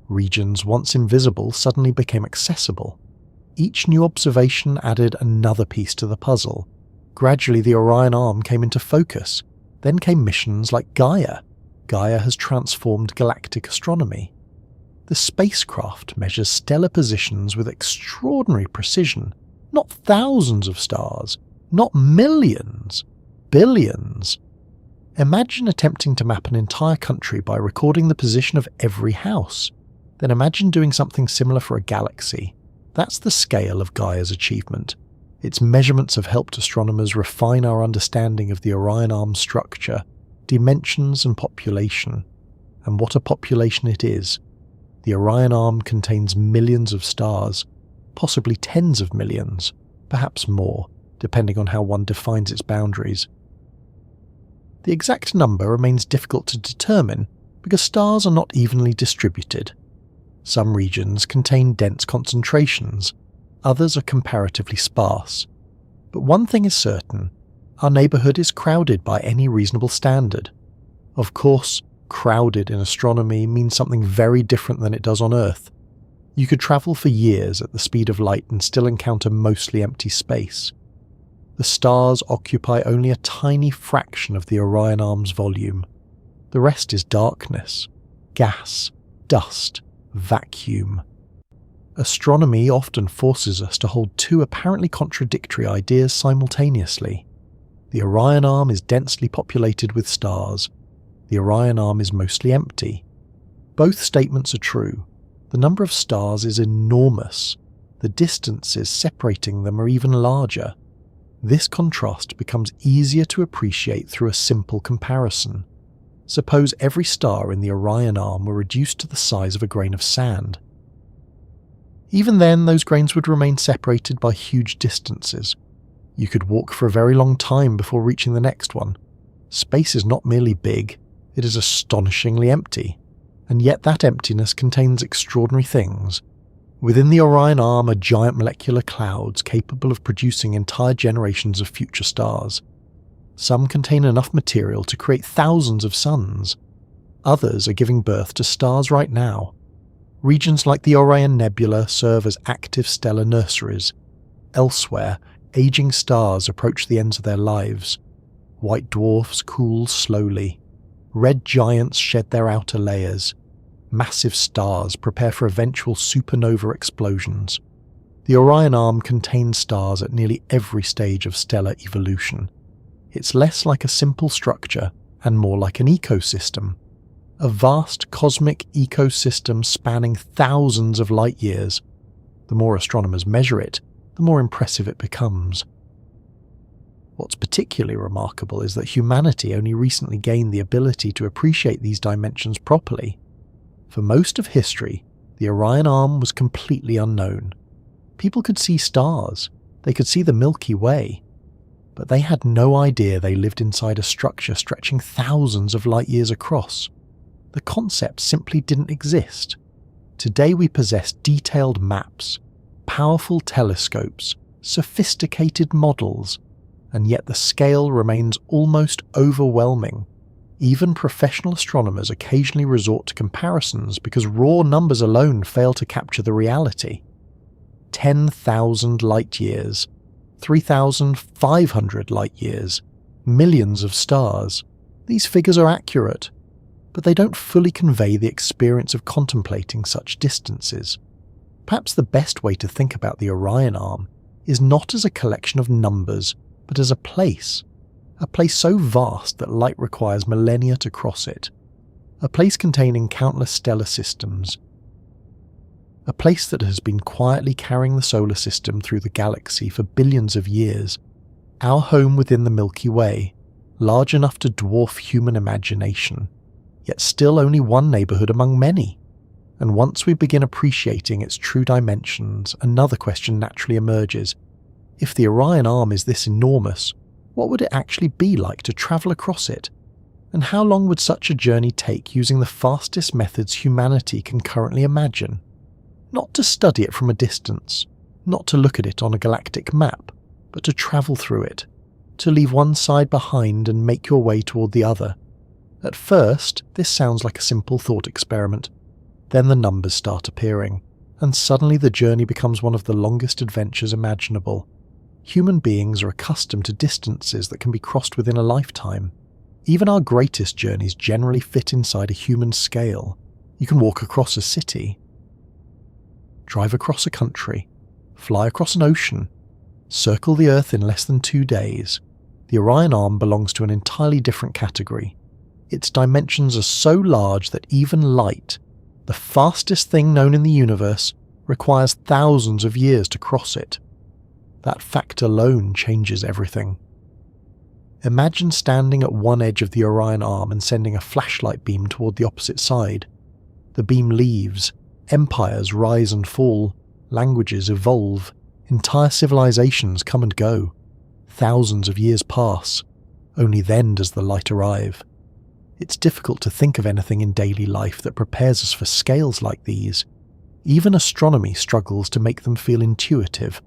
Regions once invisible suddenly became accessible. Each new observation added another piece to the puzzle. Gradually the Orion Arm came into focus. Then came missions like Gaia. Gaia has transformed galactic astronomy. The spacecraft measures stellar positions with extraordinary precision. Not thousands of stars, not millions, billions. Imagine attempting to map an entire country by recording the position of every house. Then imagine doing something similar for a galaxy. That's the scale of Gaia's achievement. Its measurements have helped astronomers refine our understanding of the Orion Arm structure, dimensions and population. And what a population it is. The Orion Arm contains millions of stars, possibly tens of millions, perhaps more, depending on how one defines its boundaries. The exact number remains difficult to determine because stars are not evenly distributed. Some regions contain dense concentrations, others are comparatively sparse. But one thing is certain, our neighbourhood is crowded by any reasonable standard. Of course, crowded in astronomy means something very different than it does on Earth. You could travel for years at the speed of light and still encounter mostly empty space. The stars occupy only a tiny fraction of the Orion Arm's volume. The rest is darkness, gas, dust, vacuum. Astronomy often forces us to hold two apparently contradictory ideas simultaneously. The Orion Arm is densely populated with stars. The Orion Arm is mostly empty. Both statements are true. The number of stars is enormous. The distances separating them are even larger. This contrast becomes easier to appreciate through a simple comparison. Suppose every star in the Orion Arm were reduced to the size of a grain of sand. Even then, those grains would remain separated by huge distances. You could walk for a very long time before reaching the next one. Space is not merely big, it is astonishingly empty. And yet that emptiness contains extraordinary things. Within the Orion Arm are giant molecular clouds capable of producing entire generations of future stars. Some contain enough material to create thousands of suns. Others are giving birth to stars right now. Regions like the Orion Nebula serve as active stellar nurseries. Elsewhere, aging stars approach the ends of their lives. White dwarfs cool slowly. Red giants shed their outer layers. Massive stars prepare for eventual supernova explosions. The Orion Arm contains stars at nearly every stage of stellar evolution. It's less like a simple structure and more like an ecosystem. A vast cosmic ecosystem spanning thousands of light years. The more astronomers measure it, the more impressive it becomes. What's particularly remarkable is that humanity only recently gained the ability to appreciate these dimensions properly. For most of history, the Orion Arm was completely unknown. People could see stars, they could see the Milky Way, but they had no idea they lived inside a structure stretching thousands of light years across. The concept simply didn't exist. Today we possess detailed maps, powerful telescopes, sophisticated models, and yet the scale remains almost overwhelming. Even professional astronomers occasionally resort to comparisons because raw numbers alone fail to capture the reality. 10,000 light years, 3,500 light years, millions of stars. These figures are accurate, but they don't fully convey the experience of contemplating such distances. Perhaps the best way to think about the Orion Arm is not as a collection of numbers, but as a place so vast that light requires millennia to cross it, a place containing countless stellar systems, a place that has been quietly carrying the solar system through the galaxy for billions of years, our home within the Milky Way, large enough to dwarf human imagination, yet still only one neighbourhood among many. And once we begin appreciating its true dimensions, another question naturally emerges. If the Orion Arm is this enormous, what would it actually be like to travel across it? And how long would such a journey take using the fastest methods humanity can currently imagine? Not to study it from a distance, not to look at it on a galactic map, but to travel through it, to leave one side behind and make your way toward the other. At first, this sounds like a simple thought experiment. Then the numbers start appearing, and suddenly the journey becomes one of the longest adventures imaginable. Human beings are accustomed to distances that can be crossed within a lifetime. Even our greatest journeys generally fit inside a human scale. You can walk across a city, drive across a country, fly across an ocean, circle the Earth in less than 2 days. The Orion Arm belongs to an entirely different category. Its dimensions are so large that even light, the fastest thing known in the universe, requires thousands of years to cross it. That fact alone changes everything. Imagine standing at one edge of the Orion Arm and sending a flashlight beam toward the opposite side. The beam leaves, empires rise and fall, languages evolve, entire civilizations come and go. Thousands of years pass. Only then does the light arrive. It's difficult to think of anything in daily life that prepares us for scales like these. Even astronomy struggles to make them feel intuitive.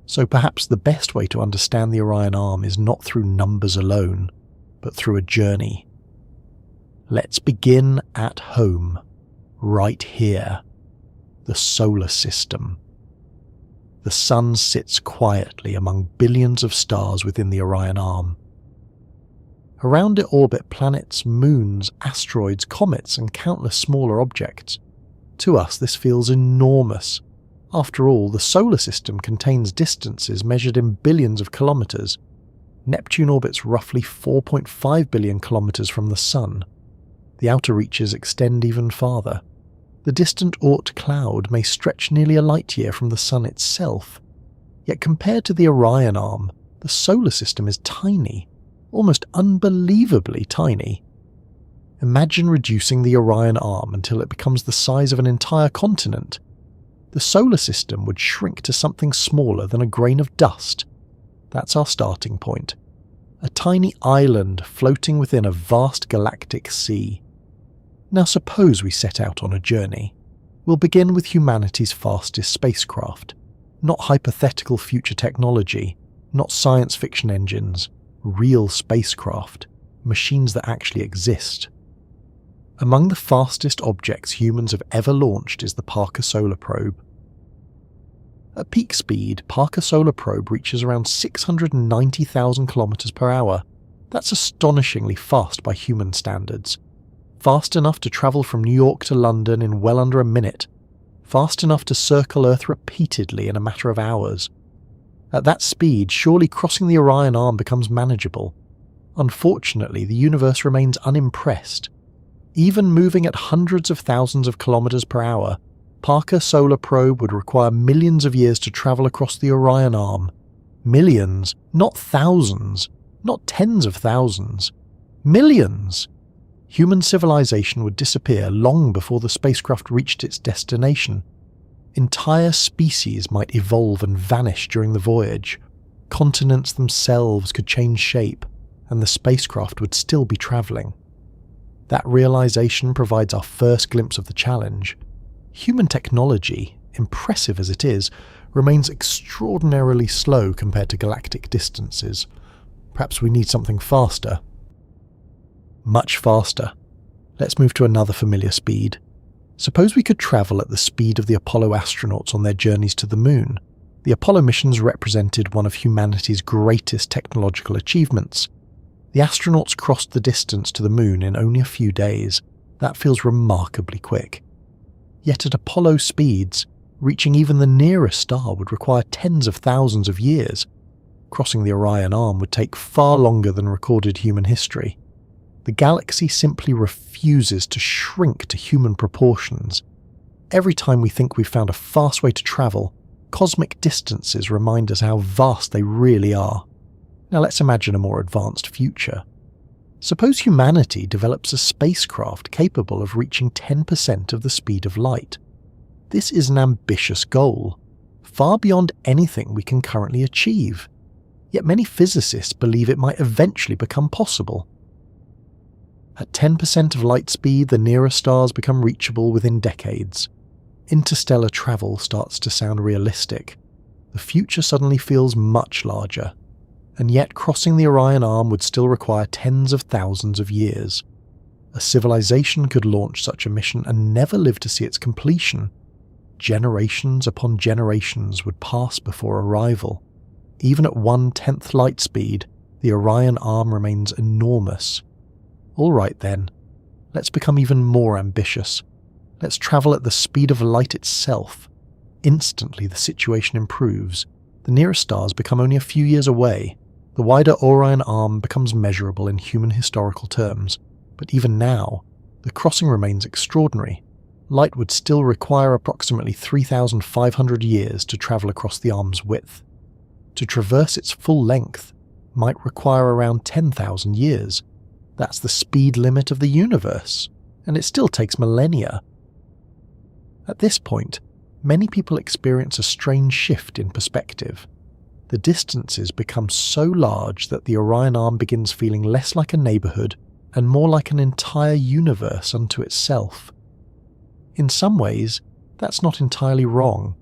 So perhaps the best way to understand the Orion Arm is not through numbers alone, but through a journey. Let's begin at home, right here, the solar system. The sun sits quietly among billions of stars within the Orion Arm. Around it orbit planets, moons, asteroids, comets, and countless smaller objects. To us, this feels enormous. After all, the solar system contains distances measured in billions of kilometers. Neptune orbits roughly 4.5 billion kilometers from the Sun. The outer reaches extend even farther. The distant Oort cloud may stretch nearly a light year from the Sun itself. Yet compared to the Orion Arm, the solar system is tiny, almost unbelievably tiny. Imagine reducing the Orion Arm until it becomes the size of an entire continent. The solar system would shrink to something smaller than a grain of dust. That's our starting point. A tiny island floating within a vast galactic sea. Now suppose we set out on a journey. We'll begin with humanity's fastest spacecraft. Not hypothetical future technology, not science fiction engines. Real spacecraft, machines that actually exist. Among the fastest objects humans have ever launched is the Parker Solar Probe. At peak speed, Parker Solar Probe reaches around 690,000 kilometers per hour. That's astonishingly fast by human standards. Fast enough to travel from New York to London in well under a minute. Fast enough to circle Earth repeatedly in a matter of hours. At that speed, surely crossing the Orion Arm becomes manageable. Unfortunately, the universe remains unimpressed. Even moving at hundreds of thousands of kilometers per hour, Parker Solar Probe would require millions of years to travel across the Orion Arm. Millions, not thousands, not tens of thousands. Millions! Human civilization would disappear long before the spacecraft reached its destination. Entire species might evolve and vanish during the voyage. Continents themselves could change shape, and the spacecraft would still be travelling. That realization provides our first glimpse of the challenge. Human technology, impressive as it is, remains extraordinarily slow compared to galactic distances. Perhaps we need something faster. Much faster. Let's move to another familiar speed. Suppose we could travel at the speed of the Apollo astronauts on their journeys to the Moon. The Apollo missions represented one of humanity's greatest technological achievements. The astronauts crossed the distance to the Moon in only a few days. That feels remarkably quick. Yet at Apollo speeds, reaching even the nearest star would require tens of thousands of years. Crossing the Orion Arm would take far longer than recorded human history. The galaxy simply refuses to shrink to human proportions. Every time we think we've found a fast way to travel, cosmic distances remind us how vast they really are. Now let's imagine a more advanced future. Suppose humanity develops a spacecraft capable of reaching 10% of the speed of light. This is an ambitious goal, far beyond anything we can currently achieve. Yet many physicists believe it might eventually become possible. At 10% of light speed, the nearest stars become reachable within decades. Interstellar travel starts to sound realistic. The future suddenly feels much larger. And yet crossing the Orion Arm would still require tens of thousands of years. A civilization could launch such a mission and never live to see its completion. Generations upon generations would pass before arrival. Even at 1/10th light speed, the Orion Arm remains enormous. All right then, let's become even more ambitious. Let's travel at the speed of light itself. Instantly the situation improves. The nearest stars become only a few years away. The wider Orion Arm becomes measurable in human historical terms. But even now, the crossing remains extraordinary. Light would still require approximately 3,500 years to travel across the arm's width. To traverse its full length might require around 10,000 years. That's the speed limit of the universe, and it still takes millennia. At this point, many people experience a strange shift in perspective. The distances become so large that the Orion Arm begins feeling less like a neighborhood and more like an entire universe unto itself. In some ways, that's not entirely wrong.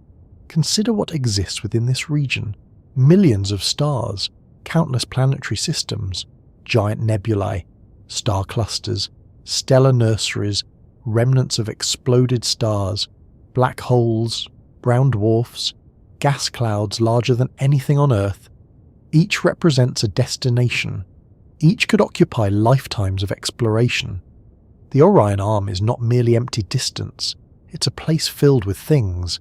Consider what exists within this region. Millions of stars, countless planetary systems, giant nebulae, star clusters, stellar nurseries, remnants of exploded stars, black holes, brown dwarfs, gas clouds larger than anything on Earth. Each represents a destination. Each could occupy lifetimes of exploration. The Orion Arm is not merely empty distance, it's a place filled with things,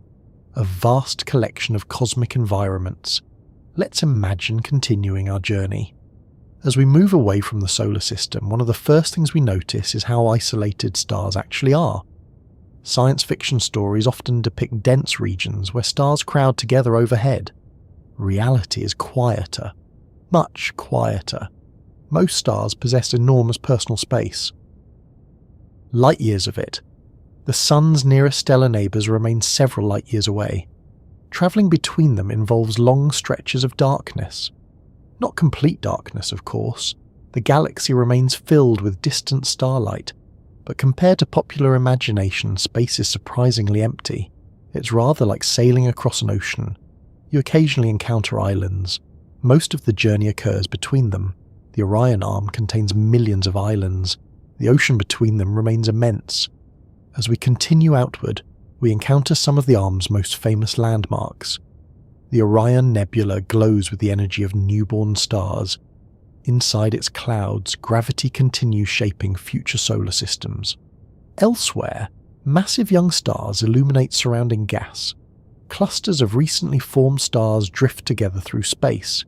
a vast collection of cosmic environments. Let's imagine continuing our journey. As we move away from the solar system, one of the first things we notice is how isolated stars actually are. Science fiction stories often depict dense regions where stars crowd together overhead. Reality is quieter, much quieter. Most stars possess enormous personal space. Light years of it. The Sun's nearest stellar neighbours remain several light years away. Travelling between them involves long stretches of darkness. Not complete darkness, of course. The galaxy remains filled with distant starlight, but compared to popular imagination, space is surprisingly empty. It's rather like sailing across an ocean. You occasionally encounter islands. Most of the journey occurs between them. The Orion Arm contains millions of islands. The ocean between them remains immense. As we continue outward, we encounter some of the Arm's most famous landmarks. The Orion Nebula glows with the energy of newborn stars. Inside its clouds, gravity continues shaping future solar systems. Elsewhere, massive young stars illuminate surrounding gas. Clusters of recently formed stars drift together through space.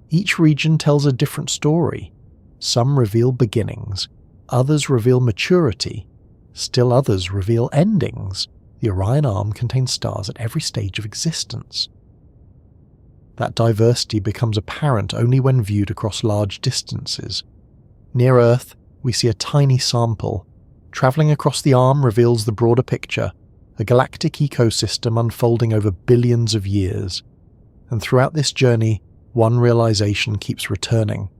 Each region tells a different story. Some reveal beginnings, others reveal maturity, still others reveal endings. The Orion Arm contains stars at every stage of existence. That diversity becomes apparent only when viewed across large distances. Near Earth, we see a tiny sample. Travelling across the Arm reveals the broader picture, a galactic ecosystem unfolding over billions of years. And throughout this journey, one realization keeps returning.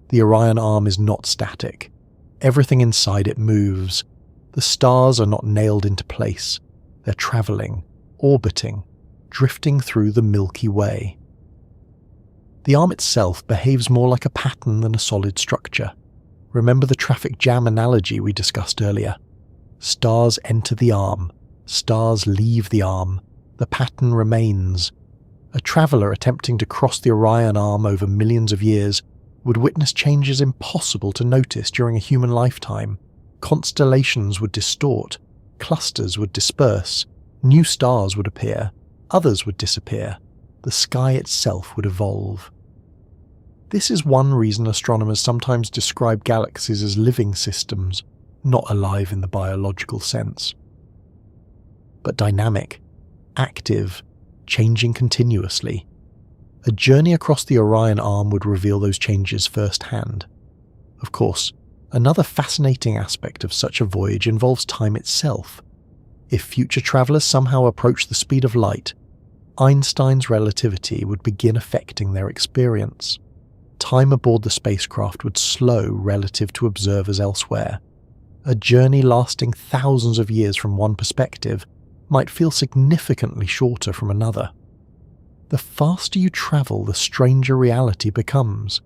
The Orion Arm is not static. Everything inside it moves. The stars are not nailed into place. They're travelling, orbiting, drifting through the Milky Way. The Arm itself behaves more like a pattern than a solid structure. Remember the traffic jam analogy we discussed earlier? Stars enter the Arm. Stars leave the Arm. The pattern remains. A traveller attempting to cross the Orion Arm over millions of years would witness changes impossible to notice during a human lifetime. Constellations would distort, clusters would disperse, new stars would appear, others would disappear. The sky itself would evolve. This is one reason astronomers sometimes describe galaxies as living systems, not alive in the biological sense. But dynamic, active, changing continuously. A journey across the Orion Arm would reveal those changes firsthand. Of course, another fascinating aspect of such a voyage involves time itself. If future travellers somehow approach the speed of light, Einstein's relativity would begin affecting their experience. Time aboard the spacecraft would slow relative to observers elsewhere. A journey lasting thousands of years from one perspective might feel significantly shorter from another. The faster you travel, the stranger reality becomes.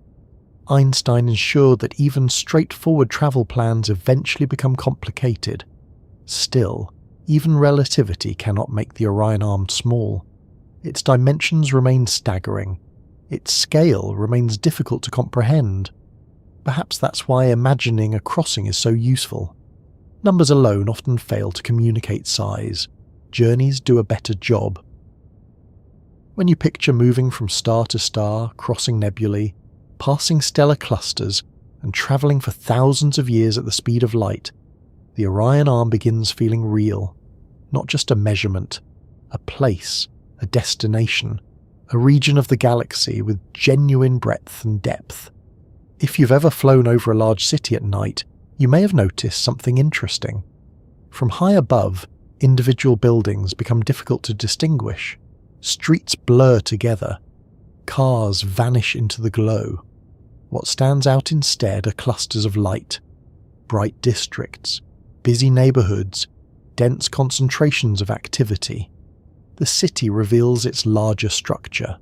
Einstein ensured that even straightforward travel plans eventually become complicated. Still, even relativity cannot make the Orion Arm small. Its dimensions remain staggering. Its scale remains difficult to comprehend. Perhaps that's why imagining a crossing is so useful. Numbers alone often fail to communicate size. Journeys do a better job. When you picture moving from star to star, crossing nebulae, passing stellar clusters, and travelling for thousands of years at the speed of light, the Orion Arm begins feeling real. Not just a measurement, a place, a destination, a region of the galaxy with genuine breadth and depth. If you've ever flown over a large city at night, you may have noticed something interesting. From high above, individual buildings become difficult to distinguish. Streets blur together. Cars vanish into the glow. What stands out instead are clusters of light, bright districts, busy neighbourhoods, dense concentrations of activity. The city reveals its larger structure.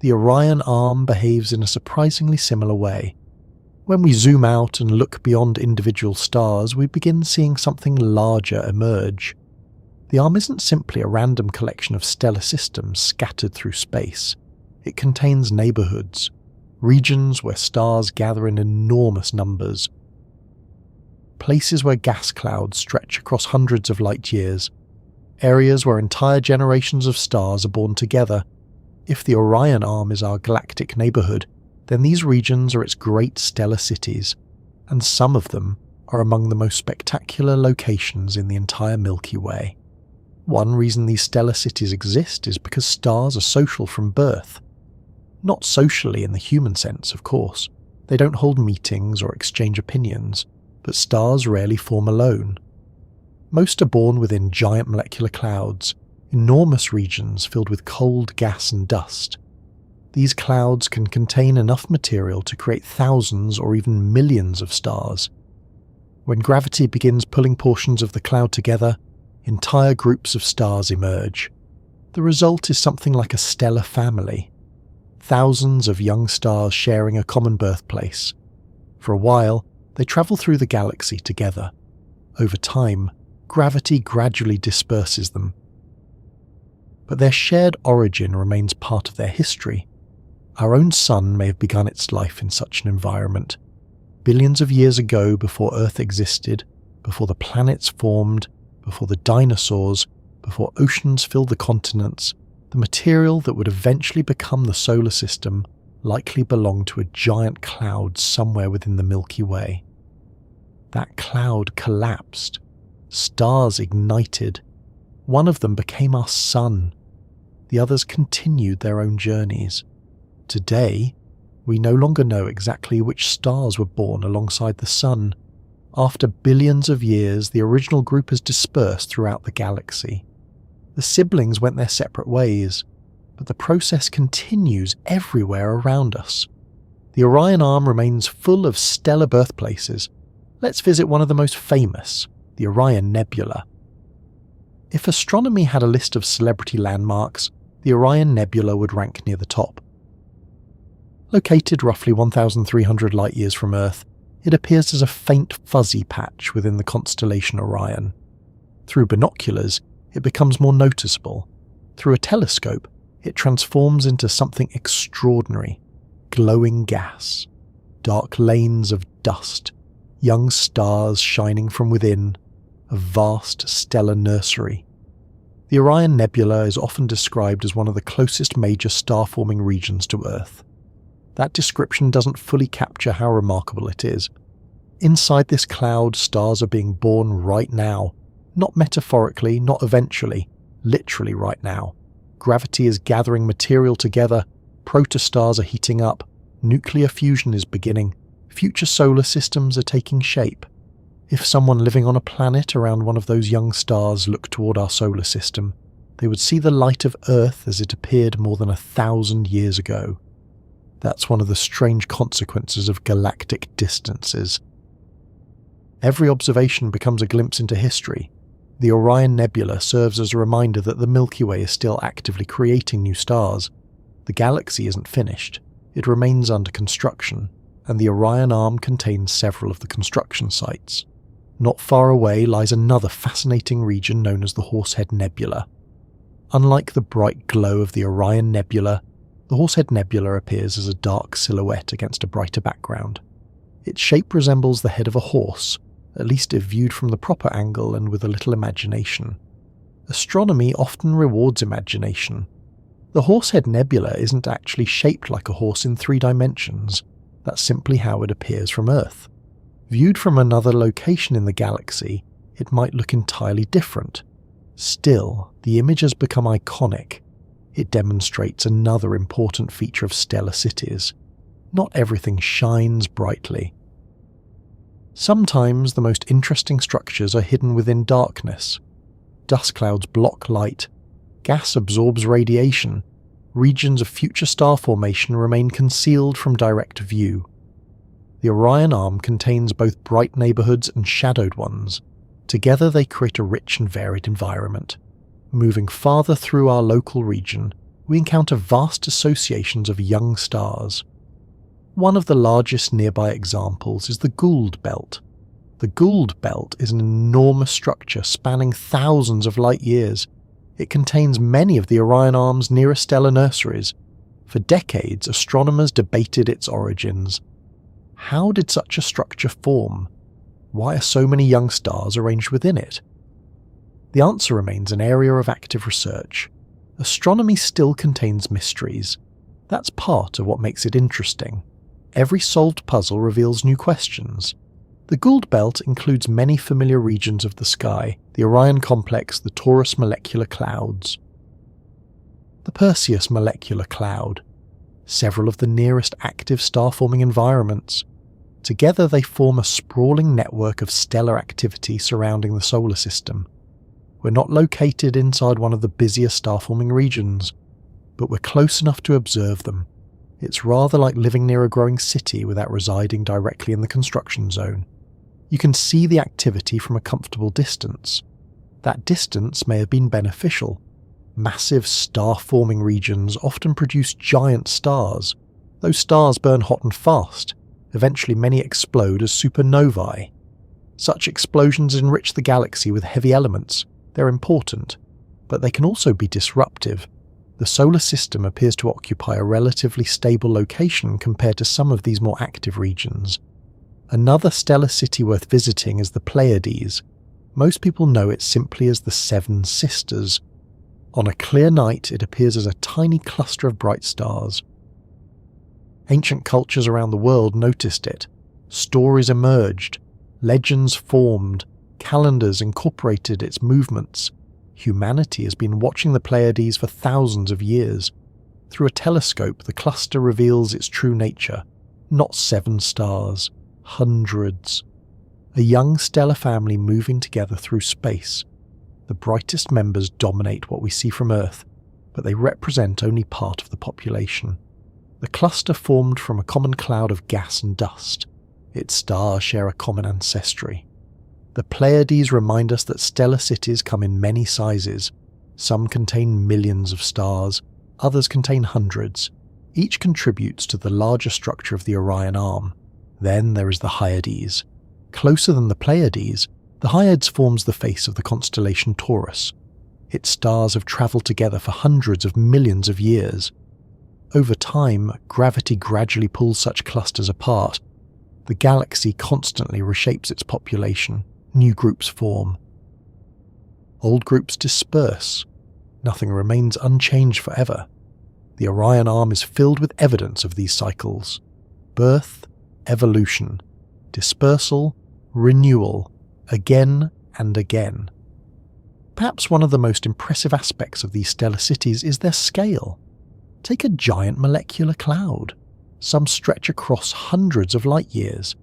The Orion Arm behaves in a surprisingly similar way. When we zoom out and look beyond individual stars, we begin seeing something larger emerge. The arm isn't simply a random collection of stellar systems scattered through space. It contains neighborhoods, regions where stars gather in enormous numbers, places where gas clouds stretch across hundreds of light years, areas where entire generations of stars are born together. If the Orion Arm is our galactic neighborhood, then these regions are its great stellar cities, and some of them are among the most spectacular locations in the entire Milky Way. One reason these stellar cities exist is because stars are social from birth. Not socially in the human sense, of course. They don't hold meetings or exchange opinions, but stars rarely form alone. Most are born within giant molecular clouds, enormous regions filled with cold gas and dust. These clouds can contain enough material to create thousands or even millions of stars. When gravity begins pulling portions of the cloud together, entire groups of stars emerge. The result is something like a stellar family. Thousands of young stars sharing a common birthplace. For a while, they travel through the galaxy together. Over time, gravity gradually disperses them. But their shared origin remains part of their history. Our own sun may have begun its life in such an environment. Billions of years ago, before Earth existed, before the planets formed, before the dinosaurs, before oceans filled the continents, the material that would eventually become the solar system likely belonged to a giant cloud somewhere within the Milky Way. That cloud collapsed. Stars ignited. One of them became our sun. The others continued their own journeys. Today, we no longer know exactly which stars were born alongside the sun. After billions of years, the original group has dispersed throughout the galaxy. The siblings went their separate ways, but the process continues everywhere around us. The Orion Arm remains full of stellar birthplaces. Let's visit one of the most famous, the Orion Nebula. If astronomy had a list of celebrity landmarks, the Orion Nebula would rank near the top. Located roughly 1,300 light-years from Earth, it appears as a faint fuzzy patch within the constellation Orion. Through binoculars, it becomes more noticeable. Through a telescope, it transforms into something extraordinary. Glowing gas, dark lanes of dust, young stars shining from within, a vast stellar nursery. The Orion Nebula is often described as one of the closest major star-forming regions to Earth. That description doesn't fully capture how remarkable it is. Inside this cloud, stars are being born right now. Not metaphorically, not eventually, literally right now. Gravity is gathering material together, protostars are heating up, nuclear fusion is beginning, future solar systems are taking shape. If someone living on a planet around one of those young stars looked toward our solar system, they would see the light of Earth as it appeared more than 1,000 years ago. That's one of the strange consequences of galactic distances. Every observation becomes a glimpse into history. The Orion Nebula serves as a reminder that the Milky Way is still actively creating new stars. The galaxy isn't finished. It remains under construction, and the Orion Arm contains several of the construction sites. Not far away lies another fascinating region known as the Horsehead Nebula. Unlike the bright glow of the Orion Nebula, the Horsehead Nebula appears as a dark silhouette against a brighter background. Its shape resembles the head of a horse, at least if viewed from the proper angle and with a little imagination. Astronomy often rewards imagination. The Horsehead Nebula isn't actually shaped like a horse in 3 dimensions. That's simply how it appears from Earth. Viewed from another location in the galaxy, it might look entirely different. Still, the image has become iconic. It demonstrates another important feature of stellar cities. Not everything shines brightly. Sometimes the most interesting structures are hidden within darkness. Dust clouds block light. Gas absorbs radiation. Regions of future star formation remain concealed from direct view. The Orion Arm contains both bright neighborhoods and shadowed ones. Together they create a rich and varied environment. Moving farther through our local region, we encounter vast associations of young stars. One of the largest nearby examples is the Gould Belt. The Gould Belt is an enormous structure spanning thousands of light years. It contains many of the Orion Arm's nearest stellar nurseries. For decades, astronomers debated its origins. How did such a structure form? Why are so many young stars arranged within it? The answer remains an area of active research. Astronomy still contains mysteries. That's part of what makes it interesting. Every solved puzzle reveals new questions. The Gould Belt includes many familiar regions of the sky, the Orion Complex, the Taurus molecular clouds, the Perseus molecular cloud, several of the nearest active star-forming environments. Together they form a sprawling network of stellar activity surrounding the solar system. We're not located inside one of the busiest star-forming regions, but we're close enough to observe them. It's rather like living near a growing city without residing directly in the construction zone. You can see the activity from a comfortable distance. That distance may have been beneficial. Massive star-forming regions often produce giant stars. Those stars burn hot and fast. Eventually many explode as supernovae. Such explosions enrich the galaxy with heavy elements. They're important, but they can also be disruptive. The solar system appears to occupy a relatively stable location compared to some of these more active regions. Another stellar city worth visiting is the Pleiades. Most people know it simply as the Seven Sisters. On a clear night, it appears as a tiny cluster of bright stars. Ancient cultures around the world noticed it. Stories emerged. Legends formed. Calendars incorporated its movements. Humanity has been watching the Pleiades for thousands of years. Through a telescope, the cluster reveals its true nature. Not 7 stars. Hundreds. A young stellar family moving together through space. The brightest members dominate what we see from Earth, but they represent only part of the population. The cluster formed from a common cloud of gas and dust. Its stars share a common ancestry. The Pleiades remind us that stellar cities come in many sizes. Some contain millions of stars, others contain hundreds. Each contributes to the larger structure of the Orion Arm. Then there is the Hyades. Closer than the Pleiades, the Hyades forms the face of the constellation Taurus. Its stars have travelled together for hundreds of millions of years. Over time, gravity gradually pulls such clusters apart. The galaxy constantly reshapes its population. New groups form. Old groups disperse. Nothing remains unchanged forever. The Orion Arm is filled with evidence of these cycles. Birth, evolution, dispersal, renewal, again and again. Perhaps one of the most impressive aspects of these stellar cities is their scale. Take a giant molecular cloud. Some stretch across hundreds of light years.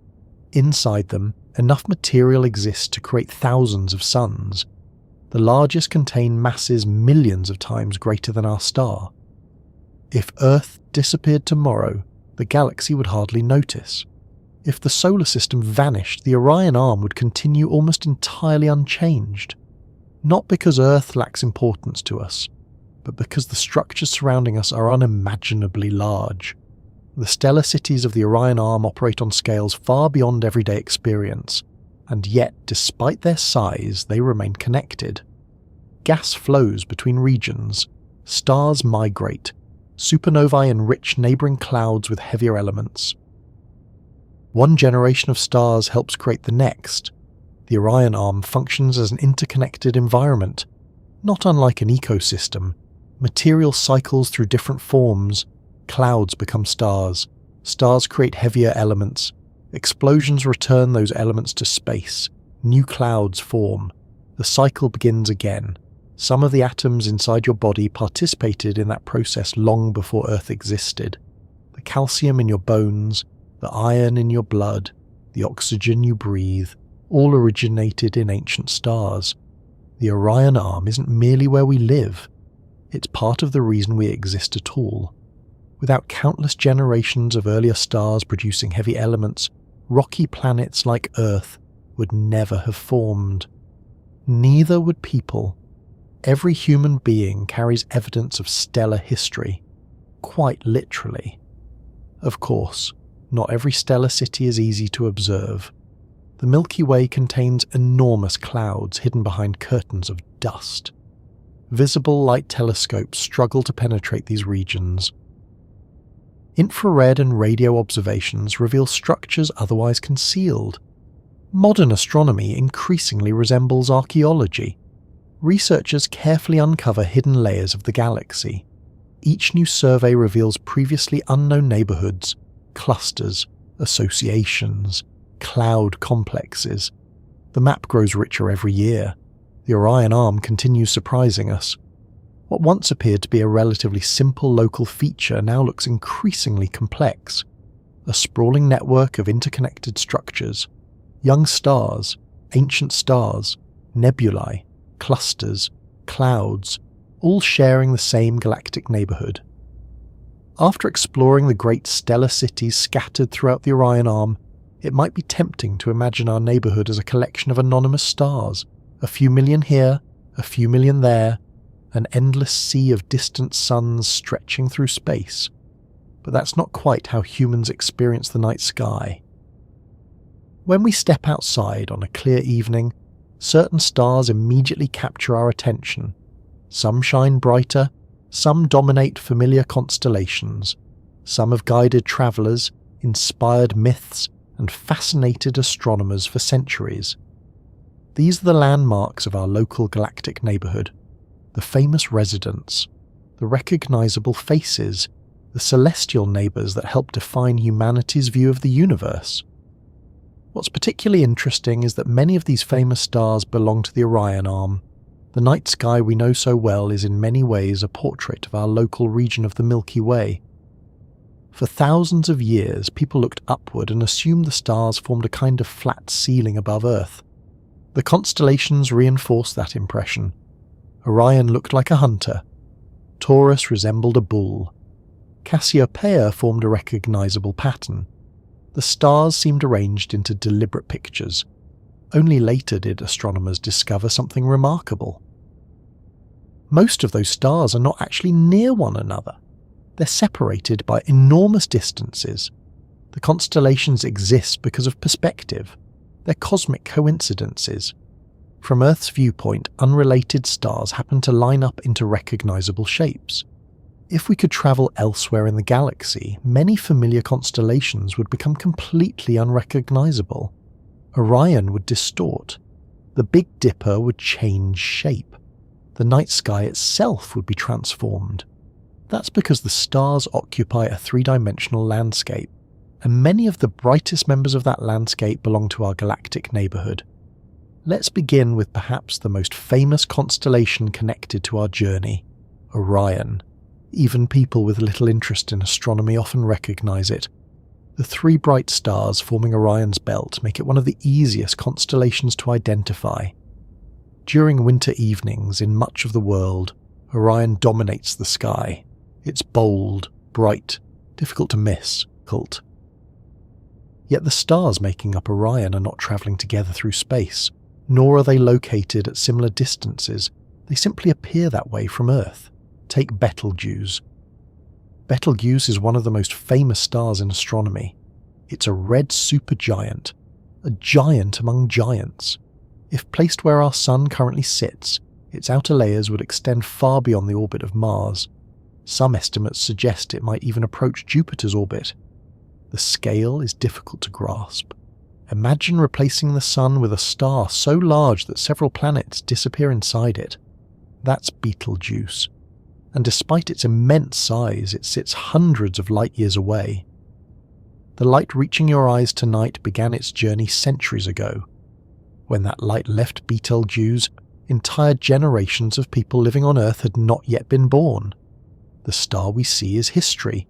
Inside them, enough material exists to create thousands of suns. The largest contain masses millions of times greater than our star. If Earth disappeared tomorrow, the galaxy would hardly notice. If the solar system vanished, the Orion Arm would continue almost entirely unchanged. Not because Earth lacks importance to us, but because the structures surrounding us are unimaginably large. The stellar cities of the Orion Arm operate on scales far beyond everyday experience, and yet, despite their size, they remain connected. Gas flows between regions, stars migrate, supernovae enrich neighbouring clouds with heavier elements. One generation of stars helps create the next. The Orion Arm functions as an interconnected environment. Not unlike an ecosystem, material cycles through different forms. Clouds become stars. Stars create heavier elements. Explosions return those elements to space. New clouds form. The cycle begins again. Some of the atoms inside your body participated in that process long before Earth existed. The calcium in your bones, the iron in your blood, the oxygen you breathe, all originated in ancient stars. The Orion Arm isn't merely where we live. It's part of the reason we exist at all. Without countless generations of earlier stars producing heavy elements, rocky planets like Earth would never have formed. Neither would people. Every human being carries evidence of stellar history, quite literally. Of course, not every stellar city is easy to observe. The Milky Way contains enormous clouds hidden behind curtains of dust. Visible light telescopes struggle to penetrate these regions. Infrared and radio observations reveal structures otherwise concealed. Modern astronomy increasingly resembles archaeology. Researchers carefully uncover hidden layers of the galaxy. Each new survey reveals previously unknown neighborhoods, clusters, associations, cloud complexes. The map grows richer every year. The Orion Arm continues surprising us. What once appeared to be a relatively simple local feature now looks increasingly complex. A sprawling network of interconnected structures, young stars, ancient stars, nebulae, clusters, clouds, all sharing the same galactic neighborhood. After exploring the great stellar cities scattered throughout the Orion Arm, it might be tempting to imagine our neighborhood as a collection of anonymous stars, a few million here, a few million there, an endless sea of distant suns stretching through space. But that's not quite how humans experience the night sky. When we step outside on a clear evening, certain stars immediately capture our attention. Some shine brighter, some dominate familiar constellations, some have guided travellers, inspired myths, and fascinated astronomers for centuries. These are the landmarks of our local galactic neighbourhood, the famous residents, the recognisable faces, the celestial neighbours that help define humanity's view of the universe. What's particularly interesting is that many of these famous stars belong to the Orion Arm. The night sky we know so well is in many ways a portrait of our local region of the Milky Way. For thousands of years, people looked upward and assumed the stars formed a kind of flat ceiling above Earth. The constellations reinforced that impression. Orion looked like a hunter. Taurus resembled a bull. Cassiopeia formed a recognizable pattern. The stars seemed arranged into deliberate pictures. Only later did astronomers discover something remarkable. Most of those stars are not actually near one another. They're separated by enormous distances. The constellations exist because of perspective. They're cosmic coincidences. From Earth's viewpoint, unrelated stars happen to line up into recognizable shapes. If we could travel elsewhere in the galaxy, many familiar constellations would become completely unrecognizable. Orion would distort. The Big Dipper would change shape. The night sky itself would be transformed. That's because the stars occupy a three-dimensional landscape, and many of the brightest members of that landscape belong to our galactic neighborhood. Let's begin with perhaps the most famous constellation connected to our journey, Orion. Even people with little interest in astronomy often recognize it. The three bright stars forming Orion's belt make it one of the easiest constellations to identify. During winter evenings in much of the world, Orion dominates the sky. It's bold, bright, difficult to miss, cult. Yet the stars making up Orion are not travelling together through space, nor are they located at similar distances. They simply appear that way from Earth. Take Betelgeuse. Betelgeuse is one of the most famous stars in astronomy. It's a red supergiant, a giant among giants. If placed where our Sun currently sits, its outer layers would extend far beyond the orbit of Mars. Some estimates suggest it might even approach Jupiter's orbit. The scale is difficult to grasp. Imagine replacing the Sun with a star so large that several planets disappear inside it. That's Betelgeuse. And despite its immense size, it sits hundreds of light years away. The light reaching your eyes tonight began its journey centuries ago. When that light left Betelgeuse, entire generations of people living on Earth had not yet been born. The star we see is history.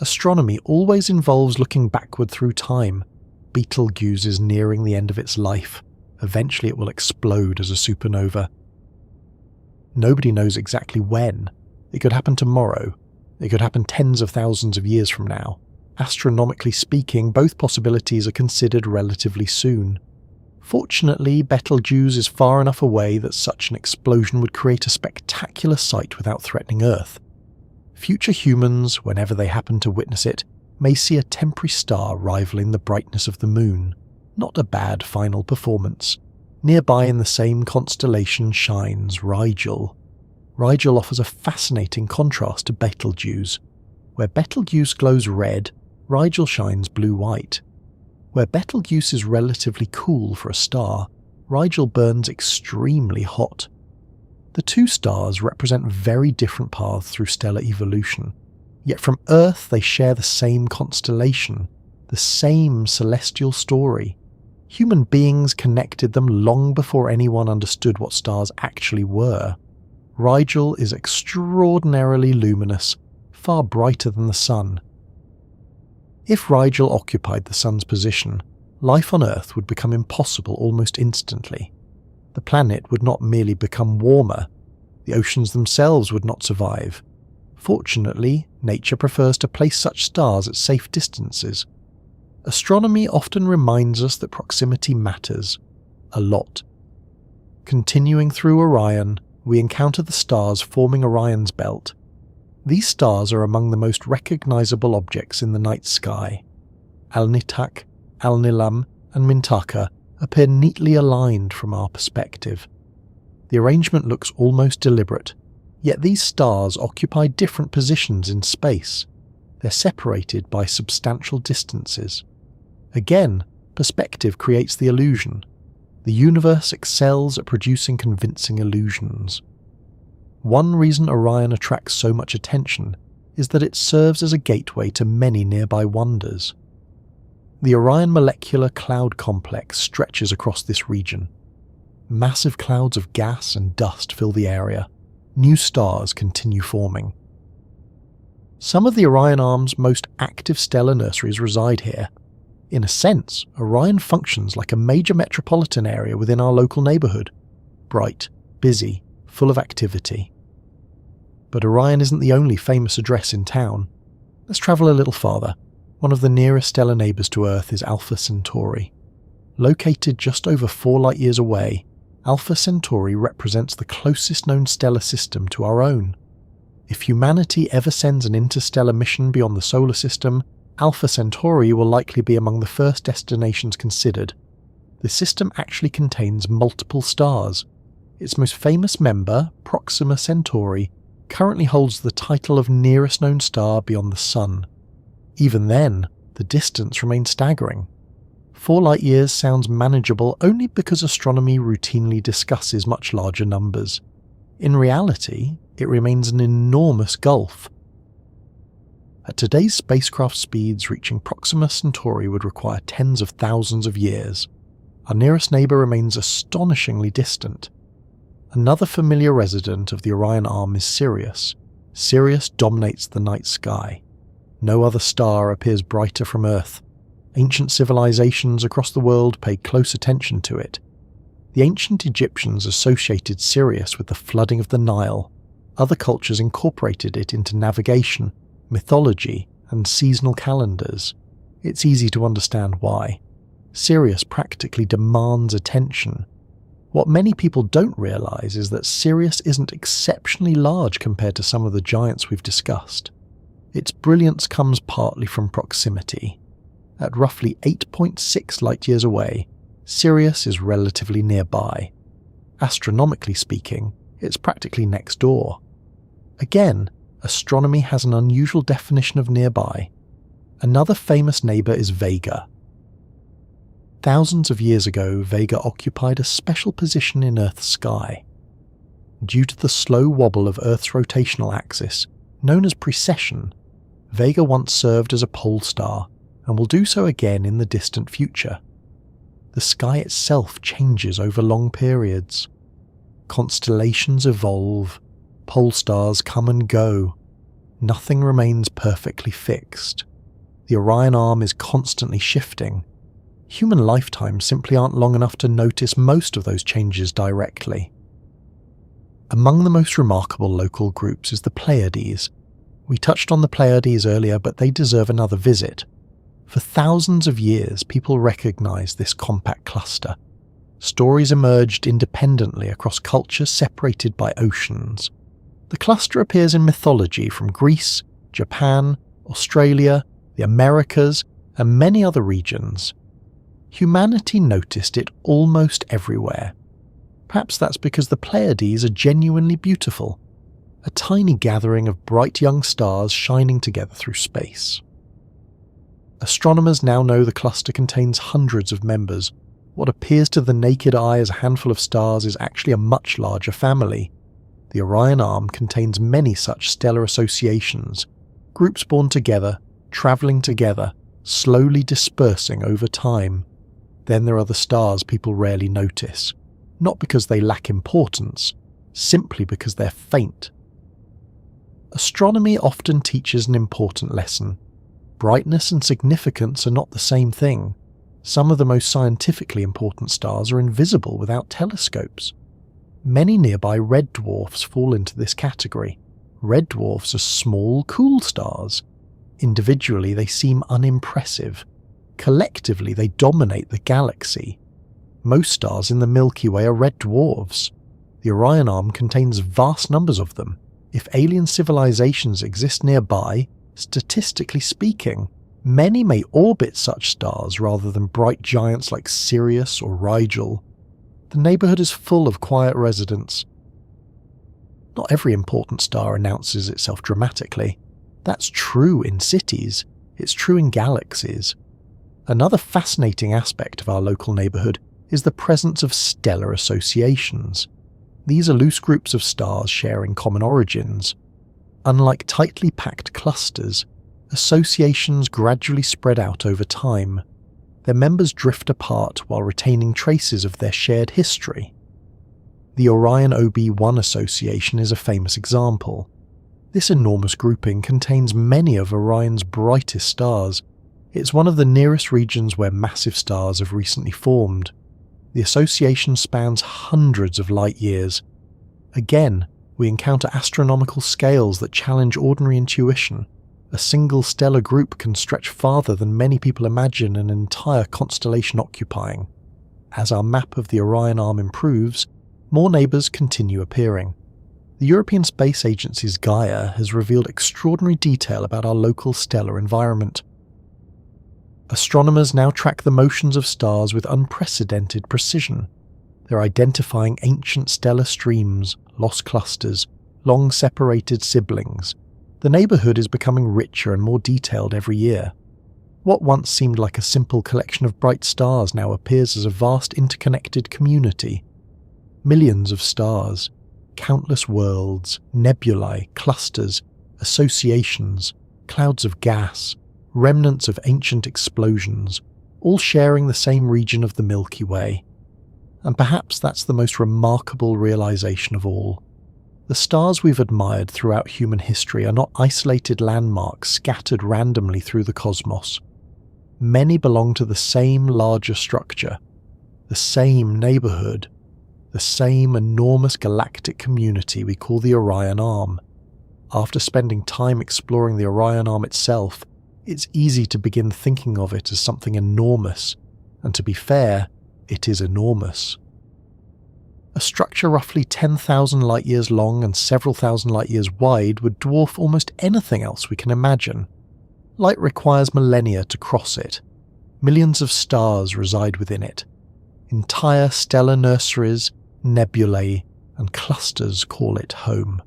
Astronomy always involves looking backward through time. Betelgeuse is nearing the end of its life. Eventually it will explode as a supernova. Nobody knows exactly when. It could happen tomorrow. It could happen tens of thousands of years from now. Astronomically speaking, both possibilities are considered relatively soon. Fortunately, Betelgeuse is far enough away that such an explosion would create a spectacular sight without threatening Earth. Future humans, whenever they happen to witness it, may see a temporary star rivaling the brightness of the moon. Not a bad final performance. Nearby in the same constellation shines Rigel. Rigel offers a fascinating contrast to Betelgeuse. Where Betelgeuse glows red, Rigel shines blue-white. Where Betelgeuse is relatively cool for a star, Rigel burns extremely hot. The two stars represent very different paths through stellar evolution, yet from Earth they share the same constellation, the same celestial story. Human beings connected them long before anyone understood what stars actually were. Rigel is extraordinarily luminous, far brighter than the Sun. If Rigel occupied the Sun's position, life on Earth would become impossible almost instantly. The planet would not merely become warmer, the oceans themselves would not survive. Fortunately, nature prefers to place such stars at safe distances. Astronomy often reminds us that proximity matters a lot. Continuing through Orion, we encounter the stars forming Orion's belt. These stars are among the most recognizable objects in the night sky. Alnitak, Alnilam, and Mintaka appear neatly aligned from our perspective. The arrangement looks almost deliberate, yet these stars occupy different positions in space. They're separated by substantial distances. Again, perspective creates the illusion. The universe excels at producing convincing illusions. One reason Orion attracts so much attention is that it serves as a gateway to many nearby wonders. The Orion molecular cloud complex stretches across this region. Massive clouds of gas and dust fill the area. New stars continue forming. Some of the Orion Arm's most active stellar nurseries reside here. In a sense, Orion functions like a major metropolitan area within our local neighbourhood. Bright, busy, full of activity. But Orion isn't the only famous address in town. Let's travel a little farther. One of the nearest stellar neighbours to Earth is Alpha Centauri. Located just over 4 light-years away, Alpha Centauri represents the closest known stellar system to our own. If humanity ever sends an interstellar mission beyond the solar system, Alpha Centauri will likely be among the first destinations considered. The system actually contains multiple stars. Its most famous member, Proxima Centauri, currently holds the title of nearest known star beyond the Sun. Even then, the distance remains staggering. 4 light-years sounds manageable only because astronomy routinely discusses much larger numbers. In reality, it remains an enormous gulf. At today's spacecraft speeds, reaching Proxima Centauri would require tens of thousands of years. Our nearest neighbour remains astonishingly distant. Another familiar resident of the Orion Arm is Sirius. Sirius dominates the night sky. No other star appears brighter from Earth. Ancient civilizations across the world paid close attention to it. The ancient Egyptians associated Sirius with the flooding of the Nile. Other cultures incorporated it into navigation, mythology, and seasonal calendars. It's easy to understand why. Sirius practically demands attention. What many people don't realize is that Sirius isn't exceptionally large compared to some of the giants we've discussed. Its brilliance comes partly from proximity. At roughly 8.6 light-years away, Sirius is relatively nearby. Astronomically speaking, it's practically next door. Again, astronomy has an unusual definition of nearby. Another famous neighbour is Vega. Thousands of years ago, Vega occupied a special position in Earth's sky. Due to the slow wobble of Earth's rotational axis, known as precession, Vega once served as a pole star and will do so again in the distant future. The sky itself changes over long periods. Constellations evolve, pole stars come and go. Nothing remains perfectly fixed. The Orion Arm is constantly shifting. Human lifetimes simply aren't long enough to notice most of those changes directly. Among the most remarkable local groups is the Pleiades. We touched on the Pleiades earlier, but they deserve another visit. For thousands of years, people recognized this compact cluster. Stories emerged independently across cultures separated by oceans. The cluster appears in mythology from Greece, Japan, Australia, the Americas, and many other regions. Humanity noticed it almost everywhere. Perhaps that's because the Pleiades are genuinely beautiful, a tiny gathering of bright young stars shining together through space. Astronomers now know the cluster contains hundreds of members. What appears to the naked eye as a handful of stars is actually a much larger family. The Orion Arm contains many such stellar associations, groups born together, travelling together, slowly dispersing over time. Then there are the stars people rarely notice, not because they lack importance, simply because they're faint. Astronomy often teaches an important lesson. Brightness and significance are not the same thing. Some of the most scientifically important stars are invisible without telescopes. Many nearby red dwarfs fall into this category. Red dwarfs are small, cool stars. Individually, they seem unimpressive. Collectively, they dominate the galaxy. Most stars in the Milky Way are red dwarfs. The Orion Arm contains vast numbers of them. If alien civilizations exist nearby, statistically speaking, many may orbit such stars rather than bright giants like Sirius or Rigel. The neighbourhood is full of quiet residents. Not every important star announces itself dramatically. That's true in cities. It's true in galaxies. Another fascinating aspect of our local neighbourhood is the presence of stellar associations. These are loose groups of stars sharing common origins. Unlike tightly packed clusters, associations gradually spread out over time. Their members drift apart while retaining traces of their shared history. The Orion OB1 association is a famous example. This enormous grouping contains many of Orion's brightest stars. It's one of the nearest regions where massive stars have recently formed. The association spans hundreds of light years. Again, we encounter astronomical scales that challenge ordinary intuition. A single stellar group can stretch farther than many people imagine an entire constellation occupying. As our map of the Orion Arm improves, more neighbours continue appearing. The European Space Agency's Gaia has revealed extraordinary detail about our local stellar environment. Astronomers now track the motions of stars with unprecedented precision. They're identifying ancient stellar streams, lost clusters, long-separated siblings. The neighbourhood is becoming richer and more detailed every year. What once seemed like a simple collection of bright stars now appears as a vast interconnected community. Millions of stars, countless worlds, nebulae, clusters, associations, clouds of gas, remnants of ancient explosions, all sharing the same region of the Milky Way. And perhaps that's the most remarkable realization of all. The stars we've admired throughout human history are not isolated landmarks scattered randomly through the cosmos. Many belong to the same larger structure, the same neighbourhood, the same enormous galactic community we call the Orion Arm. After spending time exploring the Orion Arm itself, it's easy to begin thinking of it as something enormous, and to be fair, it is enormous. A structure roughly 10,000 light-years long and several thousand light-years wide would dwarf almost anything else we can imagine. Light requires millennia to cross it. Millions of stars reside within it. Entire stellar nurseries, nebulae, and clusters call it home.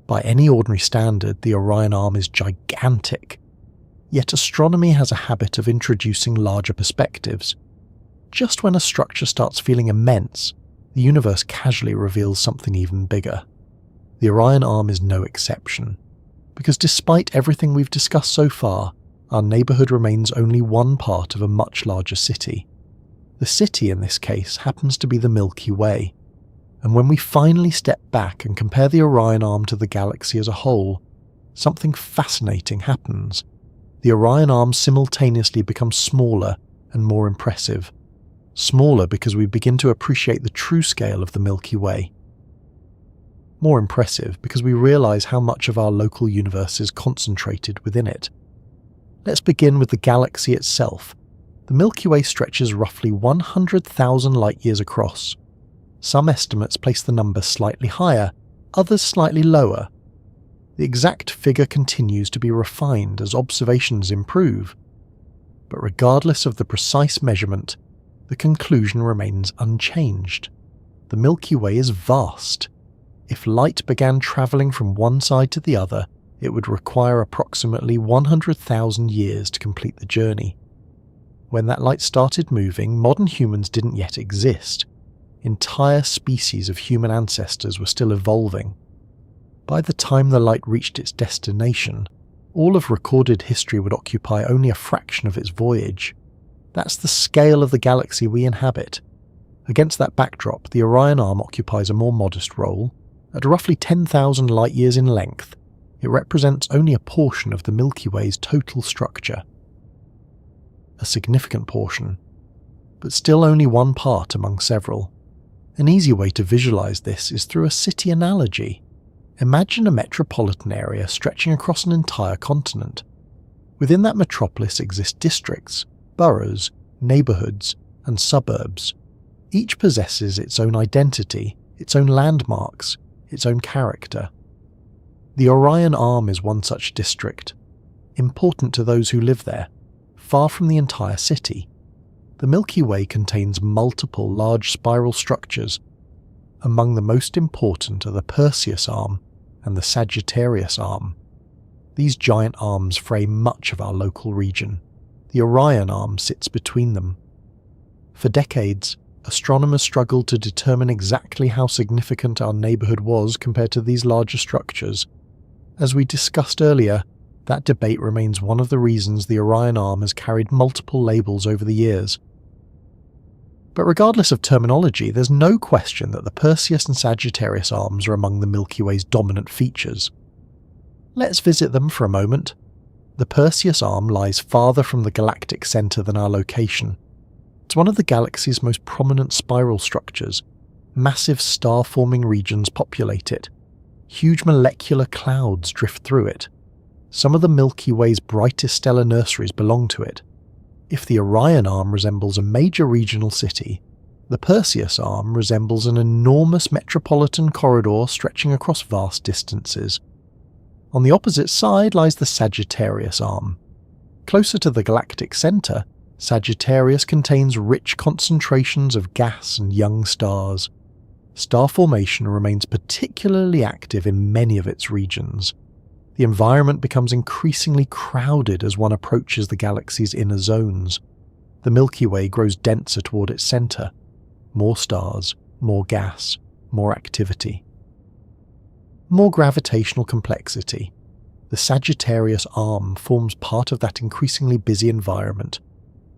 By any ordinary standard, the Orion Arm is gigantic. Yet astronomy has a habit of introducing larger perspectives. Just when a structure starts feeling immense, the universe casually reveals something even bigger. The Orion Arm is no exception, because despite everything we've discussed so far, our neighbourhood remains only one part of a much larger city. The city in this case happens to be the Milky Way, and when we finally step back and compare the Orion Arm to the galaxy as a whole, something fascinating happens. The Orion Arm simultaneously becomes smaller and more impressive. Smaller because we begin to appreciate the true scale of the Milky Way. More impressive because we realise how much of our local universe is concentrated within it. Let's begin with the galaxy itself. The Milky Way stretches roughly 100,000 light-years across. Some estimates place the number slightly higher, others slightly lower. The exact figure continues to be refined as observations improve, but regardless of the precise measurement, the conclusion remains unchanged. The Milky Way is vast. If light began travelling from one side to the other, it would require approximately 100,000 years to complete the journey. When that light started moving, modern humans didn't yet exist. Entire species of human ancestors were still evolving. By the time the light reached its destination, all of recorded history would occupy only a fraction of its voyage. That's the scale of the galaxy we inhabit. Against that backdrop, the Orion Arm occupies a more modest role. At roughly 10,000 light-years in length, it represents only a portion of the Milky Way's total structure. A significant portion, but still only one part among several. An easy way to visualize this is through a city analogy. Imagine a metropolitan area stretching across an entire continent. Within that metropolis exist districts, boroughs, neighborhoods, and suburbs. Each possesses its own identity, its own landmarks, its own character. The Orion Arm is one such district, important to those who live there, far from the entire city. The Milky Way contains multiple large spiral structures. Among the most important are the Perseus Arm and the Sagittarius Arm. These giant arms frame much of our local region. The Orion Arm sits between them. For decades, astronomers struggled to determine exactly how significant our neighbourhood was compared to these larger structures. As we discussed earlier, that debate remains one of the reasons the Orion Arm has carried multiple labels over the years. But regardless of terminology, there's no question that the Perseus and Sagittarius arms are among the Milky Way's dominant features. Let's visit them for a moment. The Perseus Arm lies farther from the galactic centre than our location. It's one of the galaxy's most prominent spiral structures. Massive star-forming regions populate it. Huge molecular clouds drift through it. Some of the Milky Way's brightest stellar nurseries belong to it. If the Orion Arm resembles a major regional city, the Perseus Arm resembles an enormous metropolitan corridor stretching across vast distances. On the opposite side lies the Sagittarius Arm. Closer to the galactic centre, Sagittarius contains rich concentrations of gas and young stars. Star formation remains particularly active in many of its regions. The environment becomes increasingly crowded as one approaches the galaxy's inner zones. The Milky Way grows denser toward its centre. More stars, more gas, more activity. More gravitational complexity. The Sagittarius Arm forms part of that increasingly busy environment.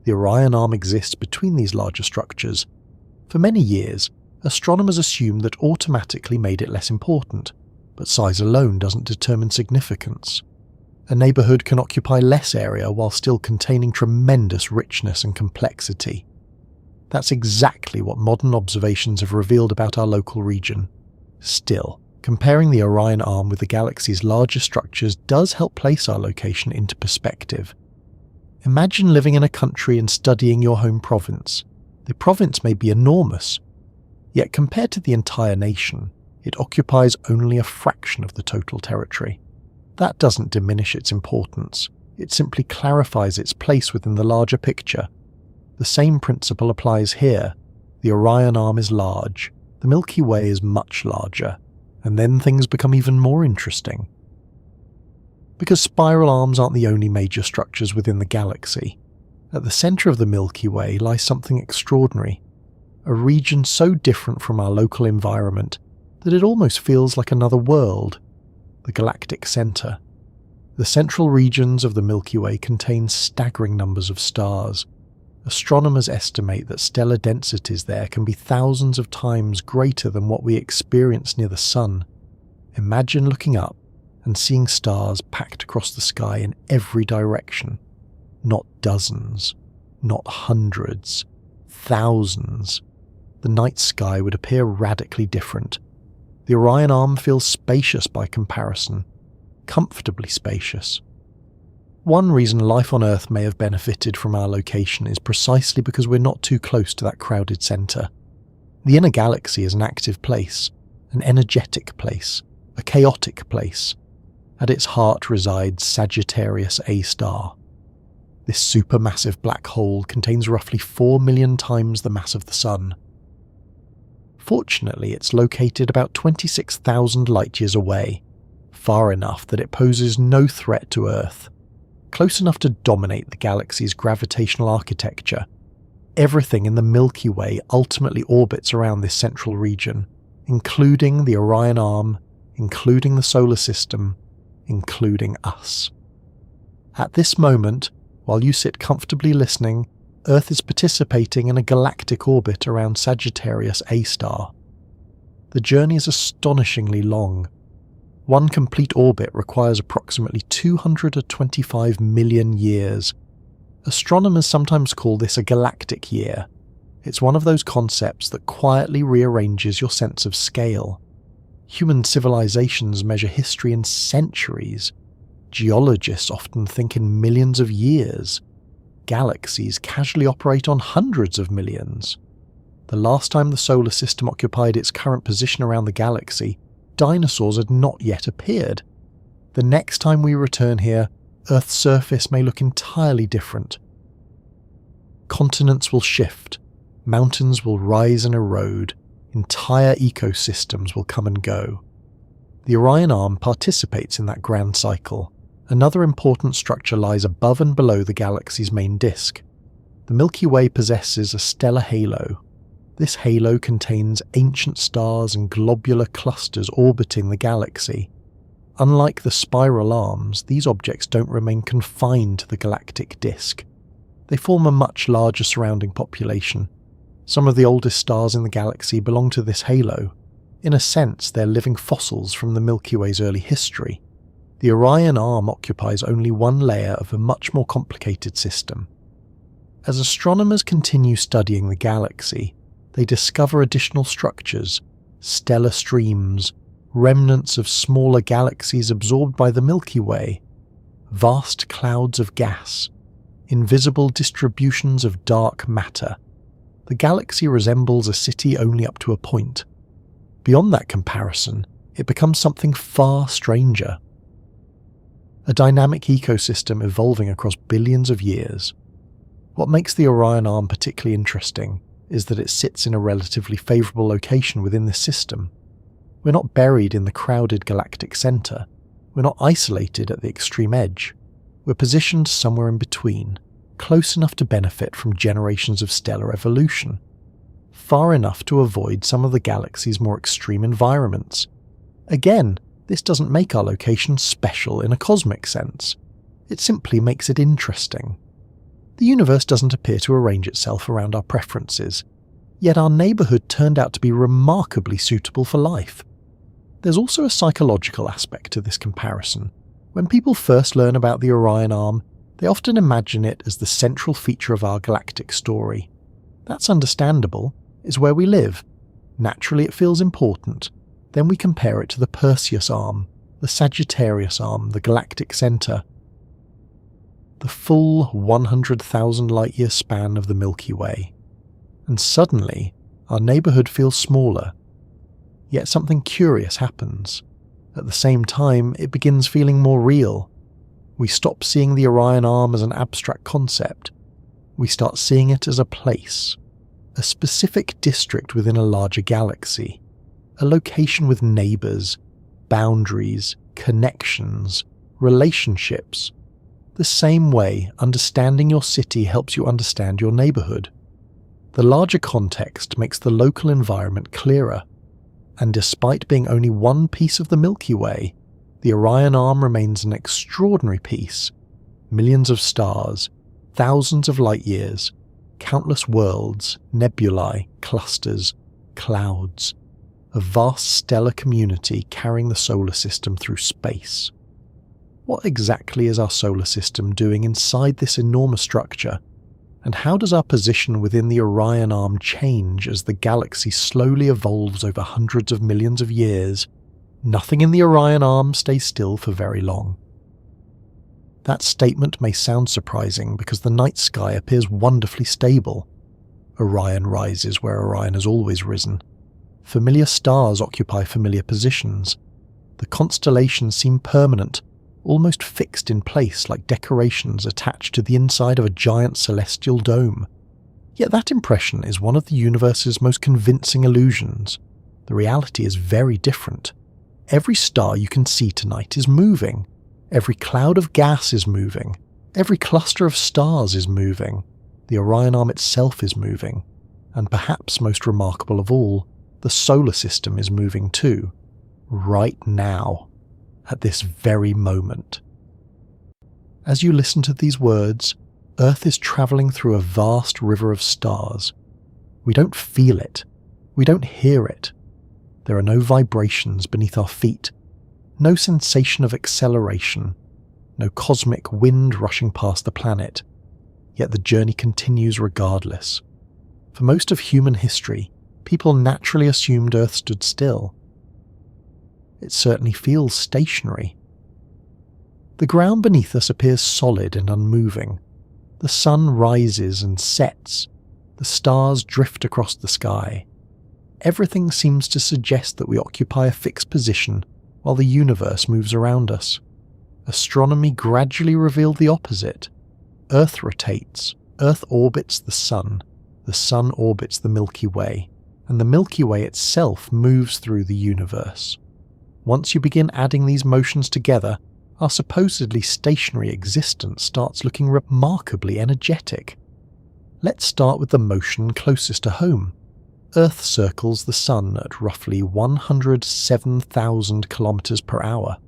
The Orion Arm exists between these larger structures. For many years, astronomers assumed that automatically made it less important, but size alone doesn't determine significance. A neighbourhood can occupy less area while still containing tremendous richness and complexity. That's exactly what modern observations have revealed about our local region. Still, comparing the Orion Arm with the galaxy's larger structures does help place our location into perspective. Imagine living in a country and studying your home province. The province may be enormous, yet compared to the entire nation, it occupies only a fraction of the total territory. That doesn't diminish its importance, it simply clarifies its place within the larger picture. The same principle applies here. The Orion Arm is large, the Milky Way is much larger, and then things become even more interesting. Because spiral arms aren't the only major structures within the galaxy. At the centre of the Milky Way lies something extraordinary, a region so different from our local environment that it almost feels like another world, the galactic centre. The central regions of the Milky Way contain staggering numbers of stars. Astronomers estimate that stellar densities there can be thousands of times greater than what we experience near the Sun. Imagine looking up and seeing stars packed across the sky in every direction. Not dozens, not hundreds, thousands. The night sky would appear radically different. The Orion Arm feels spacious by comparison, comfortably spacious. One reason life on Earth may have benefited from our location is precisely because we're not too close to that crowded centre. The inner galaxy is an active place, an energetic place, a chaotic place. At its heart resides Sagittarius A star. This supermassive black hole contains roughly 4 million times the mass of the Sun. Fortunately, it's located about 26,000 light-years away, far enough that it poses no threat to Earth, close enough to dominate the galaxy's gravitational architecture. Everything in the Milky Way ultimately orbits around this central region, including the Orion Arm, including the solar system, including us. At this moment, while you sit comfortably listening, Earth is participating in a galactic orbit around Sagittarius A star. The journey is astonishingly long. One complete orbit requires approximately 225 million years. Astronomers sometimes call this a galactic year. It's one of those concepts that quietly rearranges your sense of scale. Human civilizations measure history in centuries. Geologists often think in millions of years. Galaxies casually operate on hundreds of millions. The last time the solar system occupied its current position around the galaxy, dinosaurs had not yet appeared. The next time we return here, Earth's surface may look entirely different. Continents will shift, mountains will rise and erode, entire ecosystems will come and go. The Orion Arm participates in that grand cycle. Another important structure lies above and below the galaxy's main disk. The Milky Way possesses a stellar halo. This halo contains ancient stars and globular clusters orbiting the galaxy. Unlike the spiral arms, these objects don't remain confined to the galactic disk. They form a much larger surrounding population. Some of the oldest stars in the galaxy belong to this halo. In a sense, they're living fossils from the Milky Way's early history. The Orion Arm occupies only one layer of a much more complicated system. As astronomers continue studying the galaxy, they discover additional structures, stellar streams, remnants of smaller galaxies absorbed by the Milky Way, vast clouds of gas, invisible distributions of dark matter. The galaxy resembles a city only up to a point. Beyond that comparison, it becomes something far stranger. A dynamic ecosystem evolving across billions of years. What makes the Orion Arm particularly interesting is that it sits in a relatively favourable location within this system. We're not buried in the crowded galactic centre. We're not isolated at the extreme edge. We're positioned somewhere in between, close enough to benefit from generations of stellar evolution, far enough to avoid some of the galaxy's more extreme environments. Again, this doesn't make our location special in a cosmic sense. It simply makes it interesting. The universe doesn't appear to arrange itself around our preferences, yet our neighbourhood turned out to be remarkably suitable for life. There's also a psychological aspect to this comparison. When people first learn about the Orion Arm, they often imagine it as the central feature of our galactic story. That's understandable. It's where we live. Naturally, it feels important. Then we compare it to the Perseus Arm, the Sagittarius Arm, the galactic centre. The full 100,000 light-year span of the Milky Way. And suddenly, our neighbourhood feels smaller. Yet something curious happens. At the same time, it begins feeling more real. We stop seeing the Orion Arm as an abstract concept. We start seeing it as a place, a specific district within a larger galaxy. A location with neighbours, boundaries, connections, relationships. The same way understanding your city helps you understand your neighbourhood. The larger context makes the local environment clearer. And despite being only one piece of the Milky Way, the Orion Arm remains an extraordinary piece. Millions of stars, thousands of light years, countless worlds, nebulae, clusters, clouds. A vast stellar community carrying the solar system through space. What exactly is our solar system doing inside this enormous structure? And how does our position within the Orion Arm change as the galaxy slowly evolves over hundreds of millions of years? Nothing in the Orion Arm stays still for very long. That statement may sound surprising because the night sky appears wonderfully stable. Orion rises where Orion has always risen. Familiar stars occupy familiar positions. The constellations seem permanent, almost fixed in place like decorations attached to the inside of a giant celestial dome. Yet that impression is one of the universe's most convincing illusions. The reality is very different. Every star you can see tonight is moving. Every cloud of gas is moving. Every cluster of stars is moving. The Orion Arm itself is moving. And perhaps most remarkable of all, the solar system is moving too. Right now. At this very moment. As you listen to these words, Earth is travelling through a vast river of stars. We don't feel it. We don't hear it. There are no vibrations beneath our feet, no sensation of acceleration, no cosmic wind rushing past the planet, yet the journey continues regardless. For most of human history, people naturally assumed Earth stood still. It certainly feels stationary. The ground beneath us appears solid and unmoving. The sun rises and sets. The stars drift across the sky. Everything seems to suggest that we occupy a fixed position while the universe moves around us. Astronomy gradually revealed the opposite. Earth rotates. Earth orbits the sun orbits the Milky Way, and the Milky Way itself moves through the universe. Once you begin adding these motions together, our supposedly stationary existence starts looking remarkably energetic. Let's start with the motion closest to home. Earth circles the sun at roughly 107,000 kilometers per hour.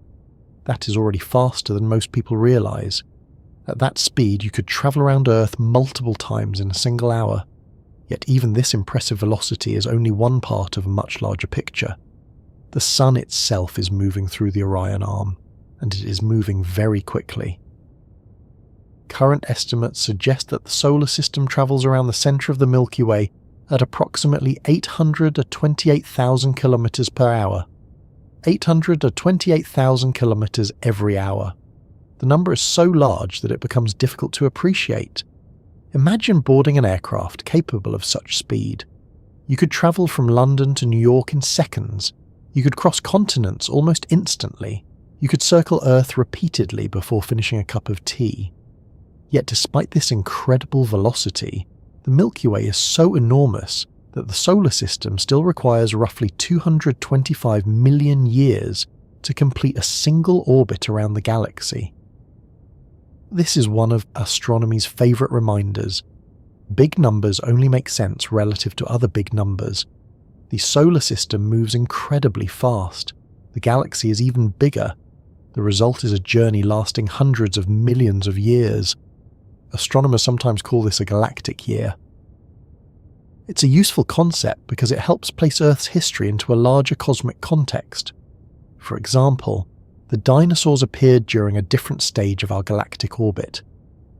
That is already faster than most people realize. At that speed, you could travel around Earth multiple times in a single hour. Yet even this impressive velocity is only one part of a much larger picture. The sun itself is moving through the Orion Arm, and it is moving very quickly. Current estimates suggest that the solar system travels around the center of the Milky Way at approximately 828,000 kilometers per hour. 828,000 kilometers every hour. The number is so large that it becomes difficult to appreciate. Imagine boarding an aircraft capable of such speed. You could travel from London to New York in seconds. You could cross continents almost instantly. You could circle Earth repeatedly before finishing a cup of tea. Yet despite this incredible velocity, the Milky Way is so enormous that the solar system still requires roughly 225 million years to complete a single orbit around the galaxy. This is one of astronomy's favourite reminders. Big numbers only make sense relative to other big numbers. The solar system moves incredibly fast. The galaxy is even bigger. The result is a journey lasting hundreds of millions of years. Astronomers sometimes call this a galactic year. It's a useful concept because it helps place Earth's history into a larger cosmic context. For example, the dinosaurs appeared during a different stage of our galactic orbit.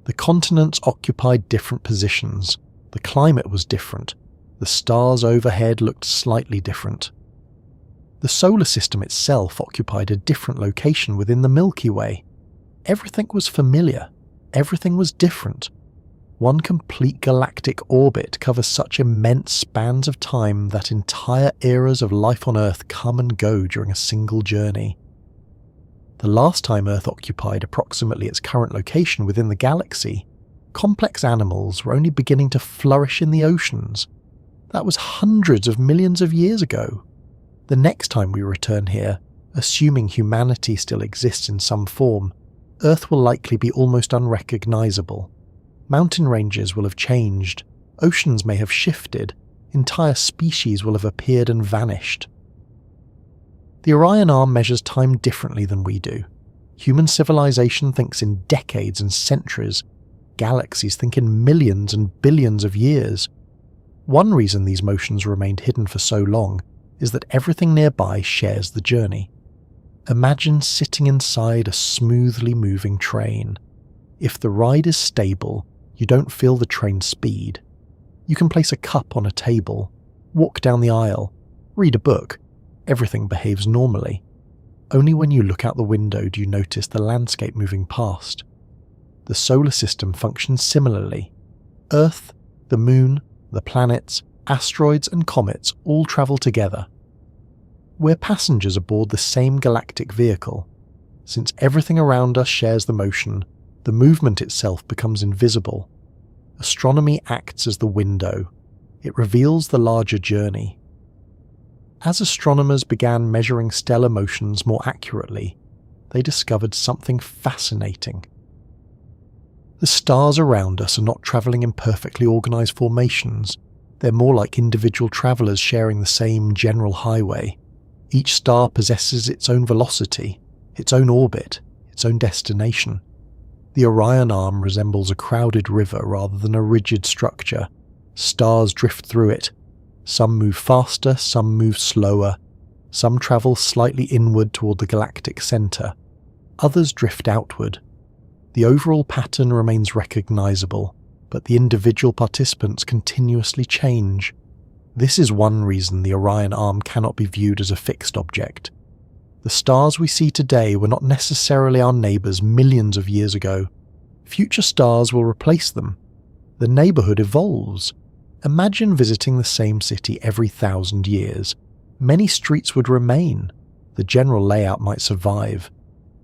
The continents occupied different positions. The climate was different. The stars overhead looked slightly different. The solar system itself occupied a different location within the Milky Way. Everything was familiar. Everything was different. One complete galactic orbit covers such immense spans of time that entire eras of life on Earth come and go during a single journey. The last time Earth occupied approximately its current location within the galaxy, complex animals were only beginning to flourish in the oceans. That was hundreds of millions of years ago. The next time we return here, assuming humanity still exists in some form, Earth will likely be almost unrecognizable. Mountain ranges will have changed, oceans may have shifted, entire species will have appeared and vanished. The Orion Arm measures time differently than we do. Human civilization thinks in decades and centuries. Galaxies think in millions and billions of years. One reason these motions remained hidden for so long is that everything nearby shares the journey. Imagine sitting inside a smoothly moving train. If the ride is stable, you don't feel the train's speed. You can place a cup on a table, walk down the aisle, read a book. Everything behaves normally. Only when you look out the window do you notice the landscape moving past. The solar system functions similarly. Earth, the Moon, the planets, asteroids and comets all travel together. We're passengers aboard the same galactic vehicle. Since everything around us shares the motion, the movement itself becomes invisible. Astronomy acts as the window. It reveals the larger journey. As astronomers began measuring stellar motions more accurately, they discovered something fascinating. The stars around us are not travelling in perfectly organised formations. They're more like individual travellers sharing the same general highway. Each star possesses its own velocity, its own orbit, its own destination. The Orion Arm resembles a crowded river rather than a rigid structure. Stars drift through it. Some move faster, some move slower. Some travel slightly inward toward the galactic centre. Others drift outward. The overall pattern remains recognisable, but the individual participants continuously change. This is one reason the Orion Arm cannot be viewed as a fixed object. The stars we see today were not necessarily our neighbours millions of years ago. Future stars will replace them. The neighbourhood evolves. Imagine visiting the same city every 1,000 years. Many streets would remain. The general layout might survive.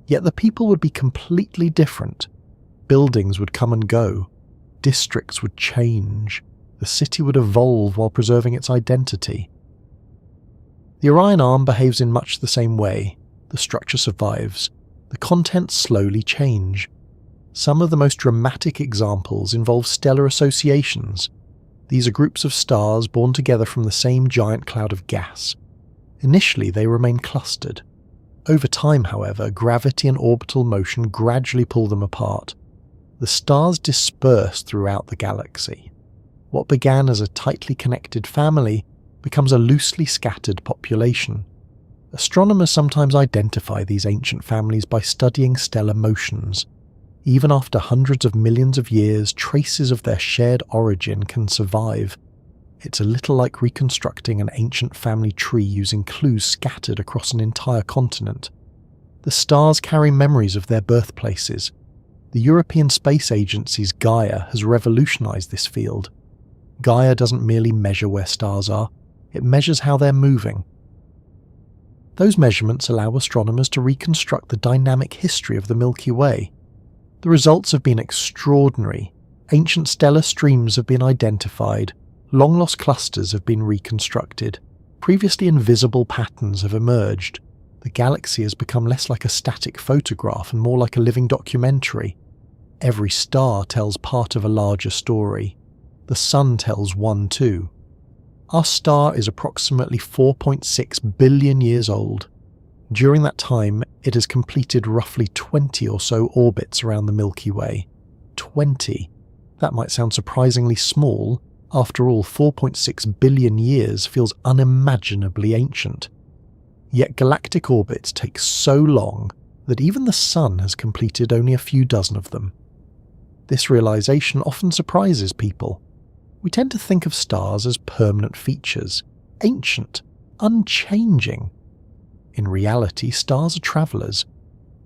Yet the people would be completely different. Buildings would come and go. Districts would change. The city would evolve while preserving its identity. The Orion Arm behaves in much the same way. The structure survives. The contents slowly change. Some of the most dramatic examples involve stellar associations. These are groups of stars born together from the same giant cloud of gas. Initially, they remain clustered. Over time, however, gravity and orbital motion gradually pull them apart. The stars disperse throughout the galaxy. What began as a tightly connected family becomes a loosely scattered population. Astronomers sometimes identify these ancient families by studying stellar motions. Even after hundreds of millions of years, traces of their shared origin can survive. It's a little like reconstructing an ancient family tree using clues scattered across an entire continent. The stars carry memories of their birthplaces. The European Space Agency's Gaia has revolutionized this field. Gaia doesn't merely measure where stars are, it measures how they're moving. Those measurements allow astronomers to reconstruct the dynamic history of the Milky Way. The results have been extraordinary. Ancient stellar streams have been identified. Long-lost clusters have been reconstructed. Previously invisible patterns have emerged. The galaxy has become less like a static photograph and more like a living documentary. Every star tells part of a larger story. The Sun tells one too. Our star is approximately 4.6 billion years old. During that time, it has completed roughly 20 or so orbits around the Milky Way. 20. That might sound surprisingly small. After all, 4.6 billion years feels unimaginably ancient. Yet galactic orbits take so long that even the Sun has completed only a few dozen of them. This realization often surprises people. We tend to think of stars as permanent features, ancient, unchanging. In reality, stars are travelers.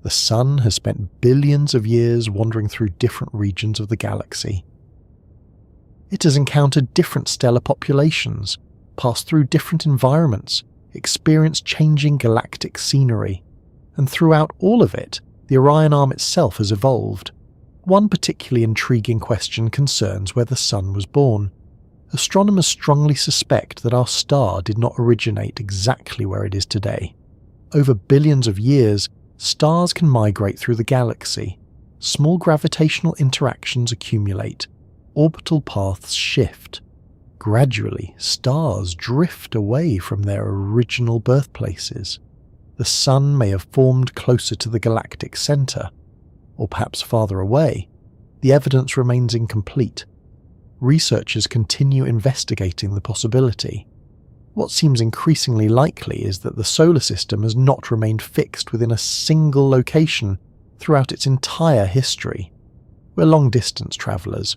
The Sun has spent billions of years wandering through different regions of the galaxy. It has encountered different stellar populations, passed through different environments, experienced changing galactic scenery, and throughout all of it, the Orion Arm itself has evolved. One particularly intriguing question concerns where the Sun was born. Astronomers strongly suspect that our star did not originate exactly where it is today. Over billions of years, stars can migrate through the galaxy. Small gravitational interactions accumulate. Orbital paths shift. Gradually, stars drift away from their original birthplaces. The Sun may have formed closer to the galactic centre, or perhaps farther away. The evidence remains incomplete. Researchers continue investigating the possibility. What seems increasingly likely is that the solar system has not remained fixed within a single location throughout its entire history. We're long-distance travellers.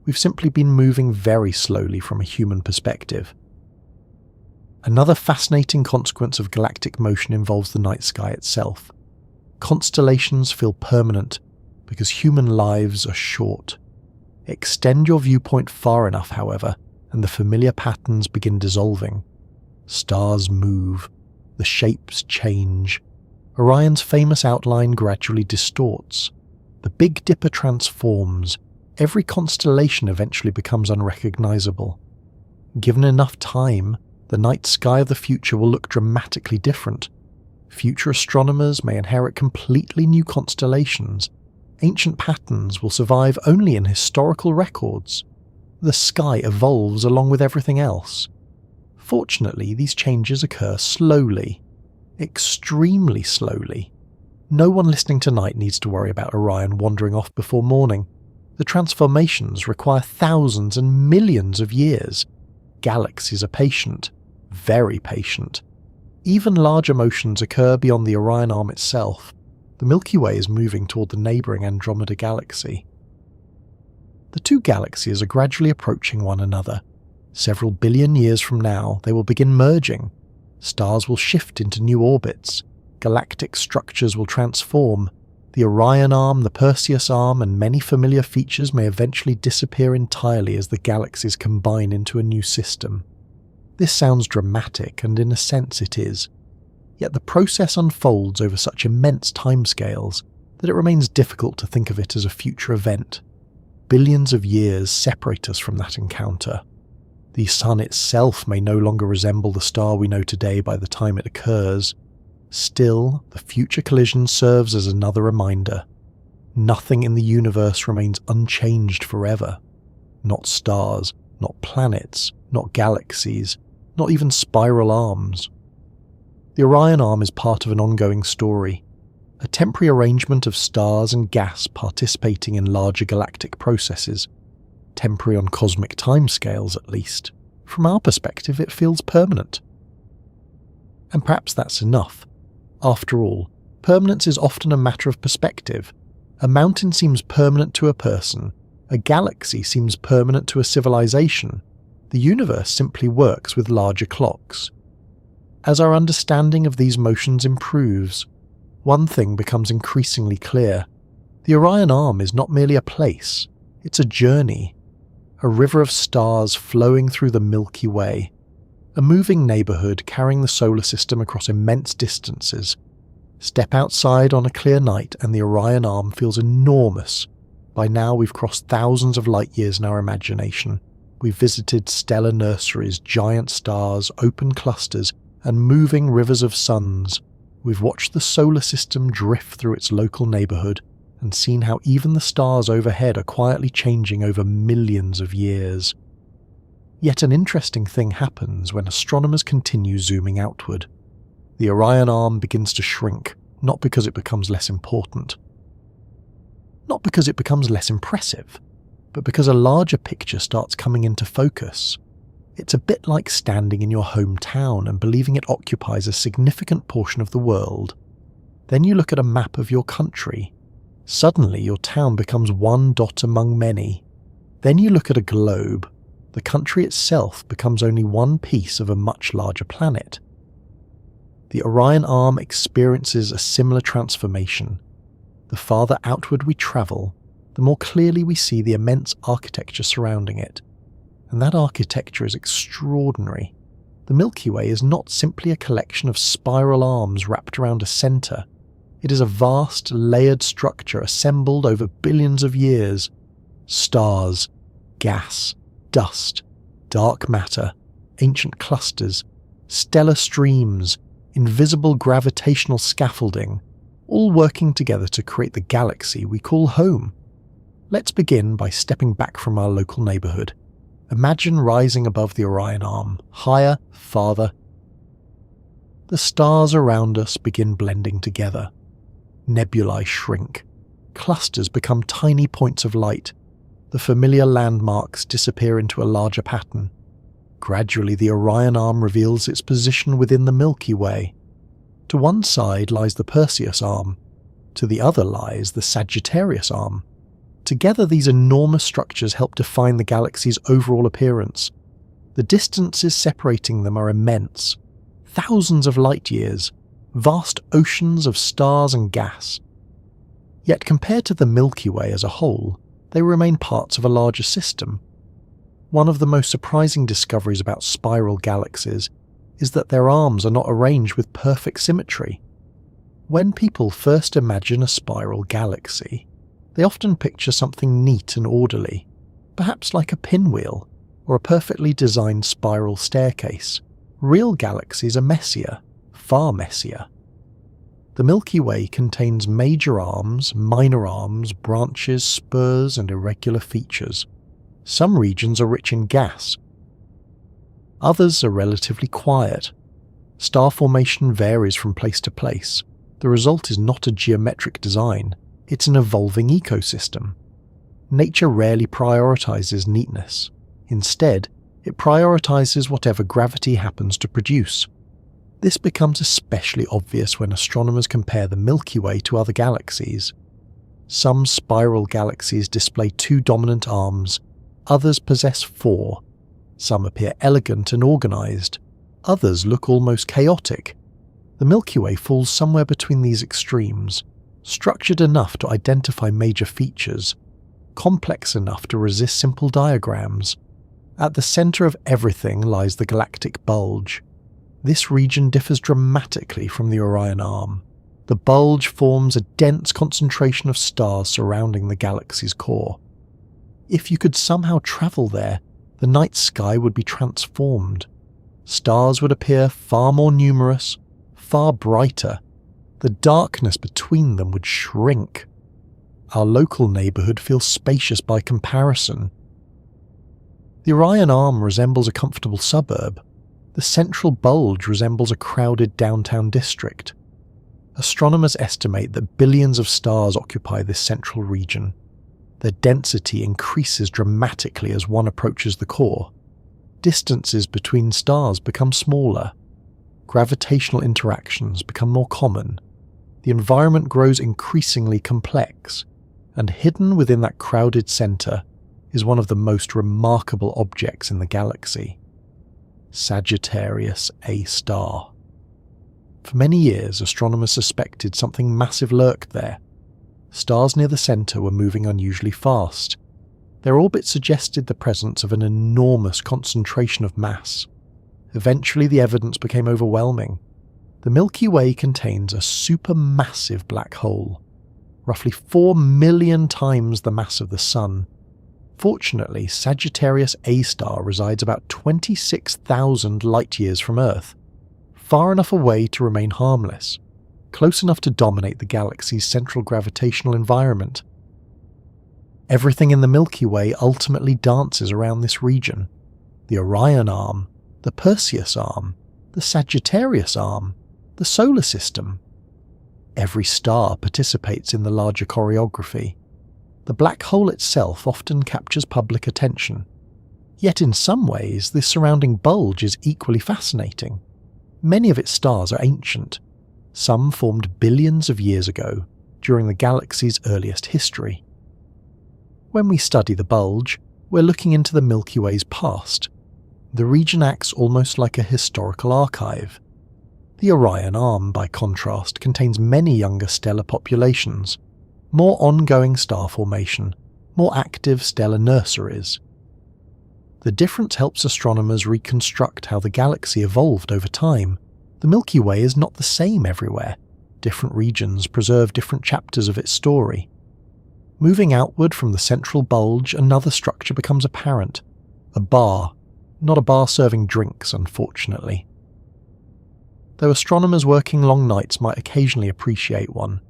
We've simply been moving very slowly from a human perspective. Another fascinating consequence of galactic motion involves the night sky itself. Constellations feel permanent because human lives are short. Extend your viewpoint far enough, however, and the familiar patterns begin dissolving. Stars move. The shapes change. Orion's famous outline gradually distorts. The Big Dipper transforms. Every constellation eventually becomes unrecognizable. Given enough time, the night sky of the future will look dramatically different. Future astronomers may inherit completely new constellations. Ancient patterns will survive only in historical records. The sky evolves along with everything else. Fortunately, these changes occur slowly. Extremely slowly. No one listening tonight needs to worry about Orion wandering off before morning. The transformations require thousands and millions of years. Galaxies are patient. Very patient. Even larger motions occur beyond the Orion Arm itself. The Milky Way is moving toward the neighbouring Andromeda Galaxy. The two galaxies are gradually approaching one another. Several billion years from now, they will begin merging. Stars will shift into new orbits. Galactic structures will transform. The Orion Arm, the Perseus Arm, and many familiar features may eventually disappear entirely as the galaxies combine into a new system. This sounds dramatic, and in a sense it is. Yet the process unfolds over such immense timescales that it remains difficult to think of it as a future event. Billions of years separate us from that encounter. The Sun itself may no longer resemble the star we know today by the time it occurs. Still, the future collision serves as another reminder. Nothing in the universe remains unchanged forever. Not stars, not planets, not galaxies, not even spiral arms. The Orion Arm is part of an ongoing story, a temporary arrangement of stars and gas participating in larger galactic processes. Temporary on cosmic timescales, at least. From our perspective, it feels permanent. And perhaps that's enough. After all, permanence is often a matter of perspective. A mountain seems permanent to a person. A galaxy seems permanent to a civilization. The universe simply works with larger clocks. As our understanding of these motions improves, one thing becomes increasingly clear. The Orion Arm is not merely a place, it's a journey. A river of stars flowing through the Milky Way. A moving neighbourhood carrying the solar system across immense distances. Step outside on a clear night and the Orion Arm feels enormous. By now we've crossed thousands of light years in our imagination. We've visited stellar nurseries, giant stars, open clusters, and moving rivers of suns. We've watched the solar system drift through its local neighbourhood and seen how even the stars overhead are quietly changing over millions of years. Yet an interesting thing happens when astronomers continue zooming outward. The Orion Arm begins to shrink, not because it becomes less important. Not because it becomes less impressive, but because a larger picture starts coming into focus. It's a bit like standing in your hometown and believing it occupies a significant portion of the world. Then you look at a map of your country. Suddenly your town becomes one dot among many. Then you look at a globe. The country itself becomes only one piece of a much larger planet. The Orion Arm experiences a similar transformation. The farther outward we travel, the more clearly we see the immense architecture surrounding it. And that architecture is extraordinary. The Milky Way is not simply a collection of spiral arms wrapped around a centre. It is a vast, layered structure assembled over billions of years. Stars, gas, dust, dark matter, ancient clusters, stellar streams, invisible gravitational scaffolding, all working together to create the galaxy we call home. Let's begin by stepping back from our local neighbourhood. Imagine rising above the Orion Arm, higher, farther. The stars around us begin blending together. Nebulae shrink. Clusters become tiny points of light. The familiar landmarks disappear into a larger pattern. Gradually, the Orion Arm reveals its position within the Milky Way. To one side lies the Perseus Arm. To the other lies the Sagittarius Arm. Together, these enormous structures help define the galaxy's overall appearance. The distances separating them are immense. Thousands of light years. Vast oceans of stars and gas. Yet compared to the Milky Way as a whole, they remain parts of a larger system. One of the most surprising discoveries about spiral galaxies is that their arms are not arranged with perfect symmetry. When people first imagine a spiral galaxy, they often picture something neat and orderly, perhaps like a pinwheel or a perfectly designed spiral staircase. Real galaxies are messier, far messier. The Milky Way contains major arms, minor arms, branches, spurs, and irregular features. Some regions are rich in gas. Others are relatively quiet. Star formation varies from place to place. The result is not a geometric design, it's an evolving ecosystem. Nature rarely prioritizes neatness. Instead, it prioritizes whatever gravity happens to produce. This becomes especially obvious when astronomers compare the Milky Way to other galaxies. Some spiral galaxies display 2 dominant arms, others possess 4. Some appear elegant and organized, others look almost chaotic. The Milky Way falls somewhere between these extremes, structured enough to identify major features, complex enough to resist simple diagrams. At the center of everything lies the galactic bulge. This region differs dramatically from the Orion Arm. The bulge forms a dense concentration of stars surrounding the galaxy's core. If you could somehow travel there, the night sky would be transformed. Stars would appear far more numerous, far brighter. The darkness between them would shrink. Our local neighborhood feels spacious by comparison. The Orion Arm resembles a comfortable suburb. The central bulge resembles a crowded downtown district. Astronomers estimate that billions of stars occupy this central region. Their density increases dramatically as one approaches the core. Distances between stars become smaller. Gravitational interactions become more common. The environment grows increasingly complex, and hidden within that crowded center is one of the most remarkable objects in the galaxy: Sagittarius A star. For many years, astronomers suspected something massive lurked there. Stars near the center were moving unusually fast. Their orbit suggested the presence of an enormous concentration of mass. Eventually, the evidence became overwhelming. The Milky Way contains a supermassive black hole, roughly 4 million times the mass of the Sun. Fortunately, Sagittarius A star resides about 26,000 light-years from Earth, far enough away to remain harmless, close enough to dominate the galaxy's central gravitational environment. Everything in the Milky Way ultimately dances around this region: the Orion Arm, the Perseus Arm, the Sagittarius Arm, the Solar System. Every star participates in the larger choreography. The black hole itself often captures public attention. Yet in some ways, this surrounding bulge is equally fascinating. Many of its stars are ancient. Some formed billions of years ago, during the galaxy's earliest history. When we study the bulge, we're looking into the Milky Way's past. The region acts almost like a historical archive. The Orion Arm, by contrast, contains many younger stellar populations, more ongoing star formation, more active stellar nurseries. The difference helps astronomers reconstruct how the galaxy evolved over time. The Milky Way is not the same everywhere. Different regions preserve different chapters of its story. Moving outward from the central bulge, another structure becomes apparent: a bar. Not a bar serving drinks, unfortunately. Though astronomers working long nights might occasionally appreciate one.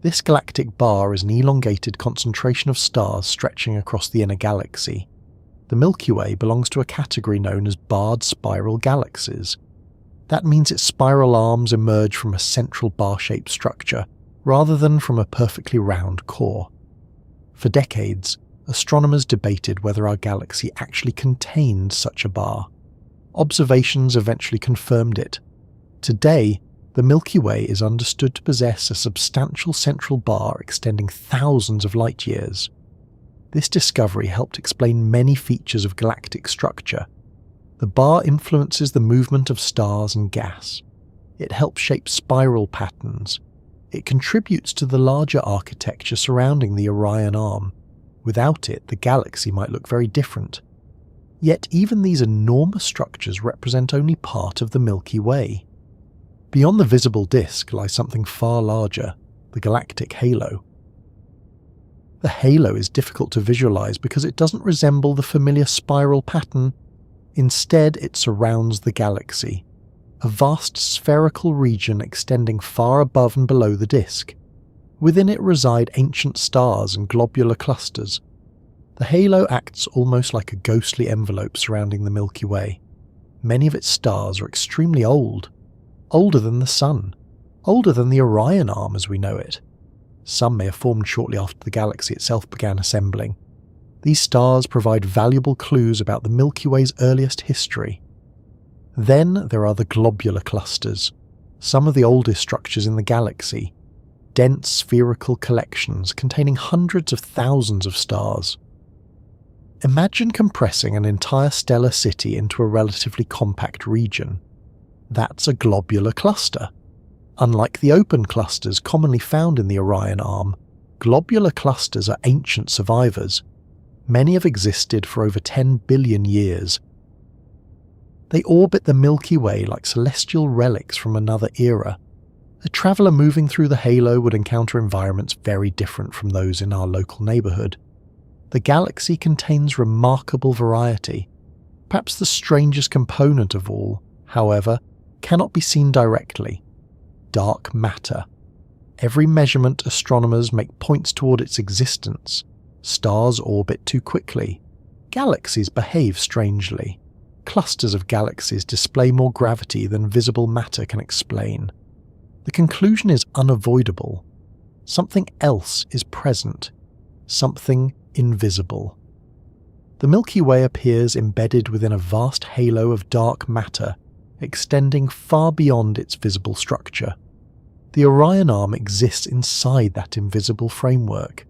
This galactic bar is an elongated concentration of stars stretching across the inner galaxy. The Milky Way belongs to a category known as barred spiral galaxies. That means its spiral arms emerge from a central bar-shaped structure, rather than from a perfectly round core. For decades, astronomers debated whether our galaxy actually contained such a bar. Observations eventually confirmed it. Today, the Milky Way is understood to possess a substantial central bar extending thousands of light-years. This discovery helped explain many features of galactic structure. The bar influences the movement of stars and gas. It helps shape spiral patterns. It contributes to the larger architecture surrounding the Orion Arm. Without it, the galaxy might look very different. Yet even these enormous structures represent only part of the Milky Way. Beyond the visible disk lies something far larger, the galactic halo. The halo is difficult to visualize because it doesn't resemble the familiar spiral pattern. Instead, it surrounds the galaxy, a vast spherical region extending far above and below the disk. Within it reside ancient stars and globular clusters. The halo acts almost like a ghostly envelope surrounding the Milky Way. Many of its stars are extremely old, older than the Sun, older than the Orion Arm as we know it. Some may have formed shortly after the galaxy itself began assembling. These stars provide valuable clues about the Milky Way's earliest history. Then there are the globular clusters, some of the oldest structures in the galaxy, dense spherical collections containing hundreds of thousands of stars. Imagine compressing an entire stellar city into a relatively compact region. That's a globular cluster. Unlike the open clusters commonly found in the Orion Arm, globular clusters are ancient survivors. Many have existed for over 10 billion years. They orbit the Milky Way like celestial relics from another era. A traveller moving through the halo would encounter environments very different from those in our local neighbourhood. The galaxy contains remarkable variety. Perhaps the strangest component of all, however, cannot be seen directly: dark matter. Every measurement astronomers make points toward its existence. Stars orbit too quickly. Galaxies behave strangely. Clusters of galaxies display more gravity than visible matter can explain. The conclusion is unavoidable. Something else is present. Something invisible. The Milky Way appears embedded within a vast halo of dark matter, extending far beyond its visible structure. The Orion Arm exists inside that invisible framework.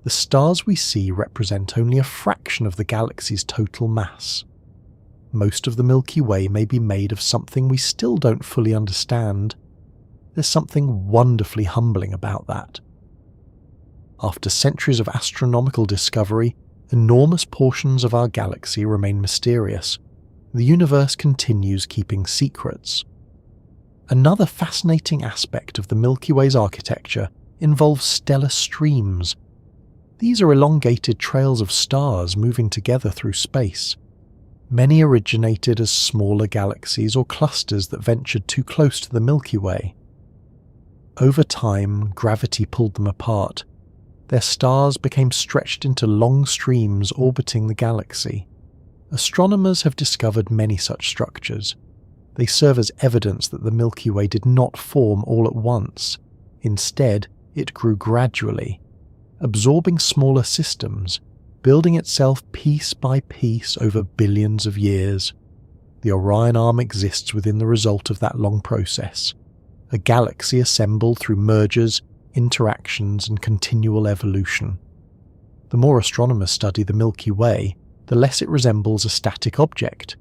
The stars we see represent only a fraction of the galaxy's total mass. Most of the Milky Way may be made of something we still don't fully understand. There's something wonderfully humbling about that. After centuries of astronomical discovery, enormous portions of our galaxy remain mysterious. The universe continues keeping secrets. Another fascinating aspect of the Milky Way's architecture involves stellar streams. These are elongated trails of stars moving together through space. Many originated as smaller galaxies or clusters that ventured too close to the Milky Way. Over time, gravity pulled them apart. Their stars became stretched into long streams orbiting the galaxy. Astronomers have discovered many such structures. They serve as evidence that the Milky Way did not form all at once. Instead, it grew gradually, absorbing smaller systems, building itself piece by piece over billions of years. The Orion Arm exists within the result of that long process, a galaxy assembled through mergers, interactions, and continual evolution. The more astronomers study the Milky Way, the less it resembles a static object.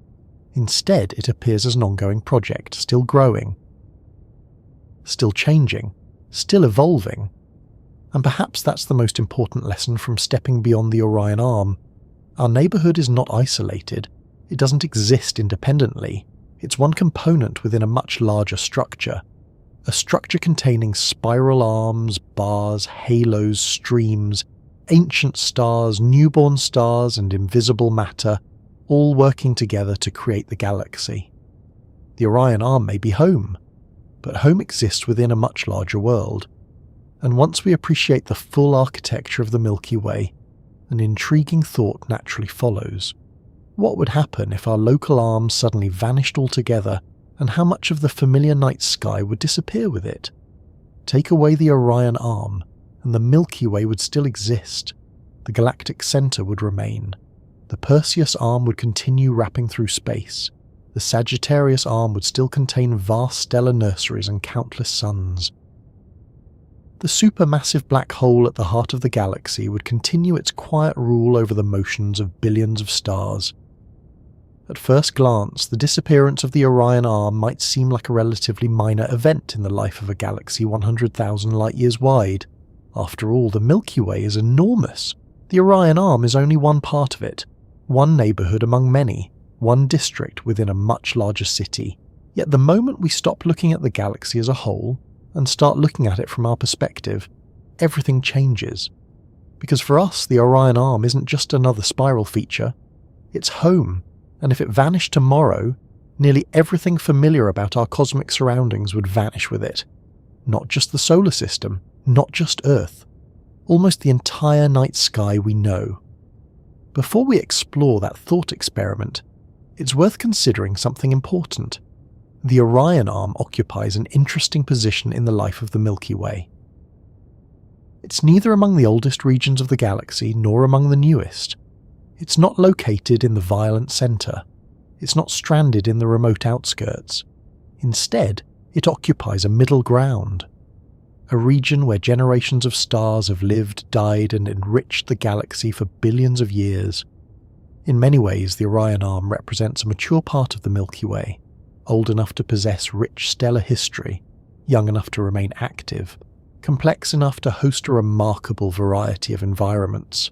Instead, it appears as an ongoing project, still growing, still changing, still evolving. And perhaps that's the most important lesson from stepping beyond the Orion Arm. Our neighbourhood is not isolated. It doesn't exist independently. It's one component within a much larger structure. A structure containing spiral arms, bars, halos, streams, ancient stars, newborn stars, and invisible matter, all working together to create the galaxy. The Orion Arm may be home, but home exists within a much larger world. And once we appreciate the full architecture of the Milky Way, an intriguing thought naturally follows. What would happen if our local arm suddenly vanished altogether, and how much of the familiar night sky would disappear with it? Take away the Orion Arm, and the Milky Way would still exist. The galactic centre would remain. The Perseus Arm would continue wrapping through space. The Sagittarius Arm would still contain vast stellar nurseries and countless suns. The supermassive black hole at the heart of the galaxy would continue its quiet rule over the motions of billions of stars. At first glance, the disappearance of the Orion Arm might seem like a relatively minor event in the life of a galaxy 100,000 light-years wide. After all, the Milky Way is enormous. The Orion Arm is only one part of it, one neighbourhood among many, one district within a much larger city. Yet the moment we stop looking at the galaxy as a whole and start looking at it from our perspective, everything changes. Because for us, the Orion Arm isn't just another spiral feature, it's home, and if it vanished tomorrow, nearly everything familiar about our cosmic surroundings would vanish with it. Not just the solar system, not just Earth, almost the entire night sky we know. Before we explore that thought experiment, it's worth considering something important. The Orion Arm occupies an interesting position in the life of the Milky Way. It's neither among the oldest regions of the galaxy nor among the newest. It's not located in the violent centre. It's not stranded in the remote outskirts. Instead, it occupies a middle ground, a region where generations of stars have lived, died, and enriched the galaxy for billions of years. In many ways, the Orion Arm represents a mature part of the Milky Way, old enough to possess rich stellar history, young enough to remain active, complex enough to host a remarkable variety of environments.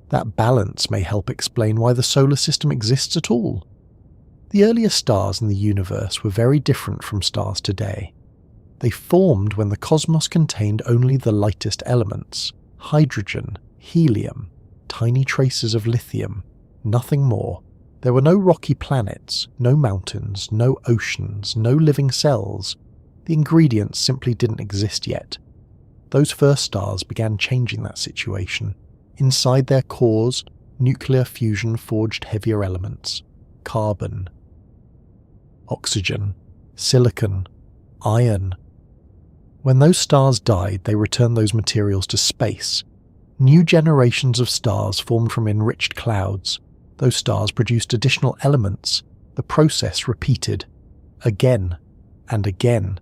That balance may help explain why the solar system exists at all. The earlier stars in the universe were very different from stars today. They formed when the cosmos contained only the lightest elements: hydrogen, helium, tiny traces of lithium, nothing more. There were no rocky planets, no mountains, no oceans, no living cells. The ingredients simply didn't exist yet. Those first stars began changing that situation. Inside their cores, nuclear fusion forged heavier elements: carbon, oxygen, silicon, iron. When those stars died, they returned those materials to space. New generations of stars formed from enriched clouds. Those stars produced additional elements. The process repeated, again, and again,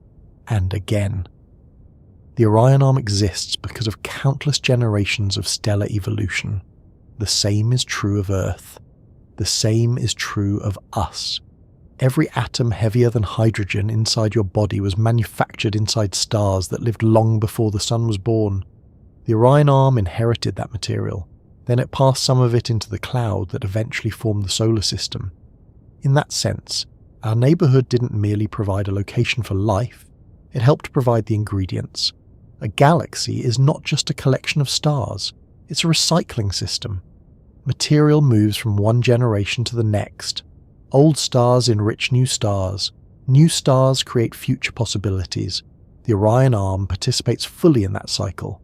and again. The Orion Arm exists because of countless generations of stellar evolution. The same is true of Earth. The same is true of us. Every atom heavier than hydrogen inside your body was manufactured inside stars that lived long before the sun was born. The Orion Arm inherited that material. Then it passed some of it into the cloud that eventually formed the solar system. In that sense, our neighbourhood didn't merely provide a location for life, it helped provide the ingredients. A galaxy is not just a collection of stars, it's a recycling system. Material moves from one generation to the next. Old stars enrich new stars. New stars create future possibilities. The Orion Arm participates fully in that cycle.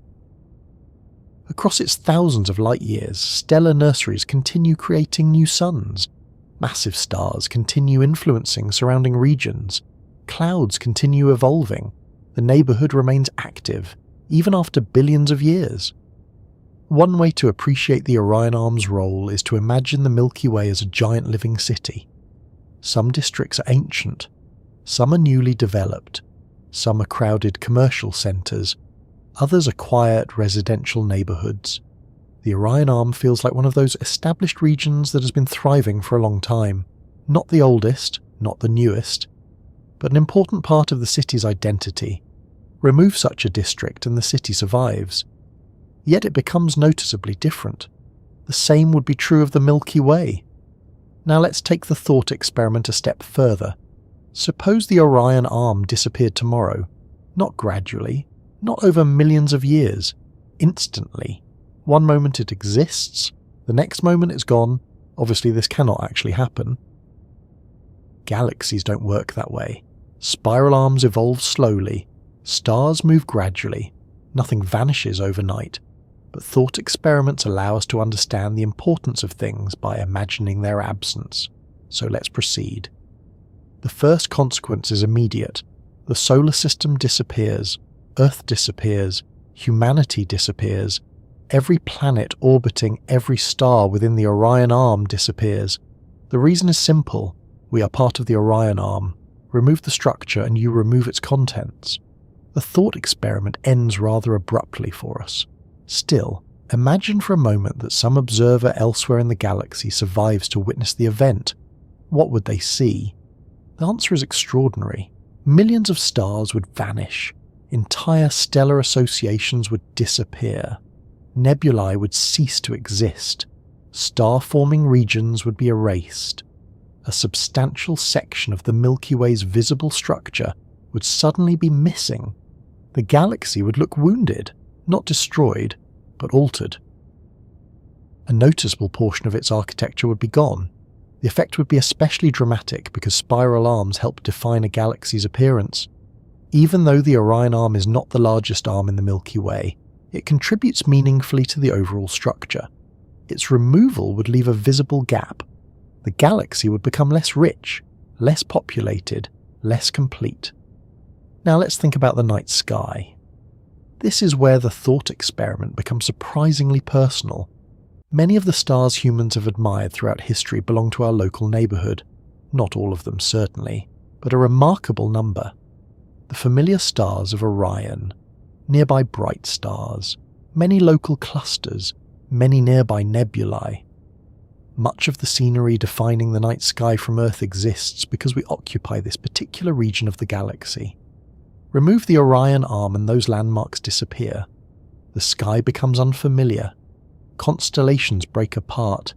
Across its thousands of light years, stellar nurseries continue creating new suns. Massive stars continue influencing surrounding regions. Clouds continue evolving. The neighbourhood remains active, even after billions of years. One way to appreciate the Orion Arm's role is to imagine the Milky Way as a giant living city. Some districts are ancient, some are newly developed, some are crowded commercial centres, others are quiet residential neighbourhoods. The Orion Arm feels like one of those established regions that has been thriving for a long time. Not the oldest, not the newest, but an important part of the city's identity. Remove such a district and the city survives. Yet it becomes noticeably different. The same would be true of the Milky Way. Now let's take the thought experiment a step further. Suppose the Orion Arm disappeared tomorrow. Not gradually, not over millions of years. Instantly. One moment it exists, the next moment it's gone. Obviously this cannot actually happen. Galaxies don't work that way. Spiral arms evolve slowly. Stars move gradually. Nothing vanishes overnight. But thought experiments allow us to understand the importance of things by imagining their absence. So let's proceed. The first consequence is immediate. The solar system disappears. Earth disappears. Humanity disappears. Every planet orbiting every star within the Orion Arm disappears. The reason is simple. We are part of the Orion Arm. Remove the structure and you remove its contents. The thought experiment ends rather abruptly for us. Still, imagine for a moment that some observer elsewhere in the galaxy survives to witness the event. What would they see? The answer is extraordinary. Millions of stars would vanish. Entire stellar associations would disappear. Nebulae would cease to exist. Star-forming regions would be erased. a substantial section of the Milky Way's visible structure would suddenly be missing. The galaxy would look wounded, not destroyed, but altered. A noticeable portion of its architecture would be gone. The effect would be especially dramatic because spiral arms help define a galaxy's appearance. Even though the Orion Arm is not the largest arm in the Milky Way, it contributes meaningfully to the overall structure. Its removal would leave a visible gap. The galaxy would become less rich, less populated, less complete. Now let's think about the night sky. This is where the thought experiment becomes surprisingly personal. Many of the stars humans have admired throughout history belong to our local neighbourhood. Not all of them, certainly, but a remarkable number. The familiar stars of Orion, nearby bright stars, many local clusters, many nearby nebulae. Much of the scenery defining the night sky from Earth exists because we occupy this particular region of the galaxy. Remove the Orion Arm and those landmarks disappear. The sky becomes unfamiliar. Constellations break apart.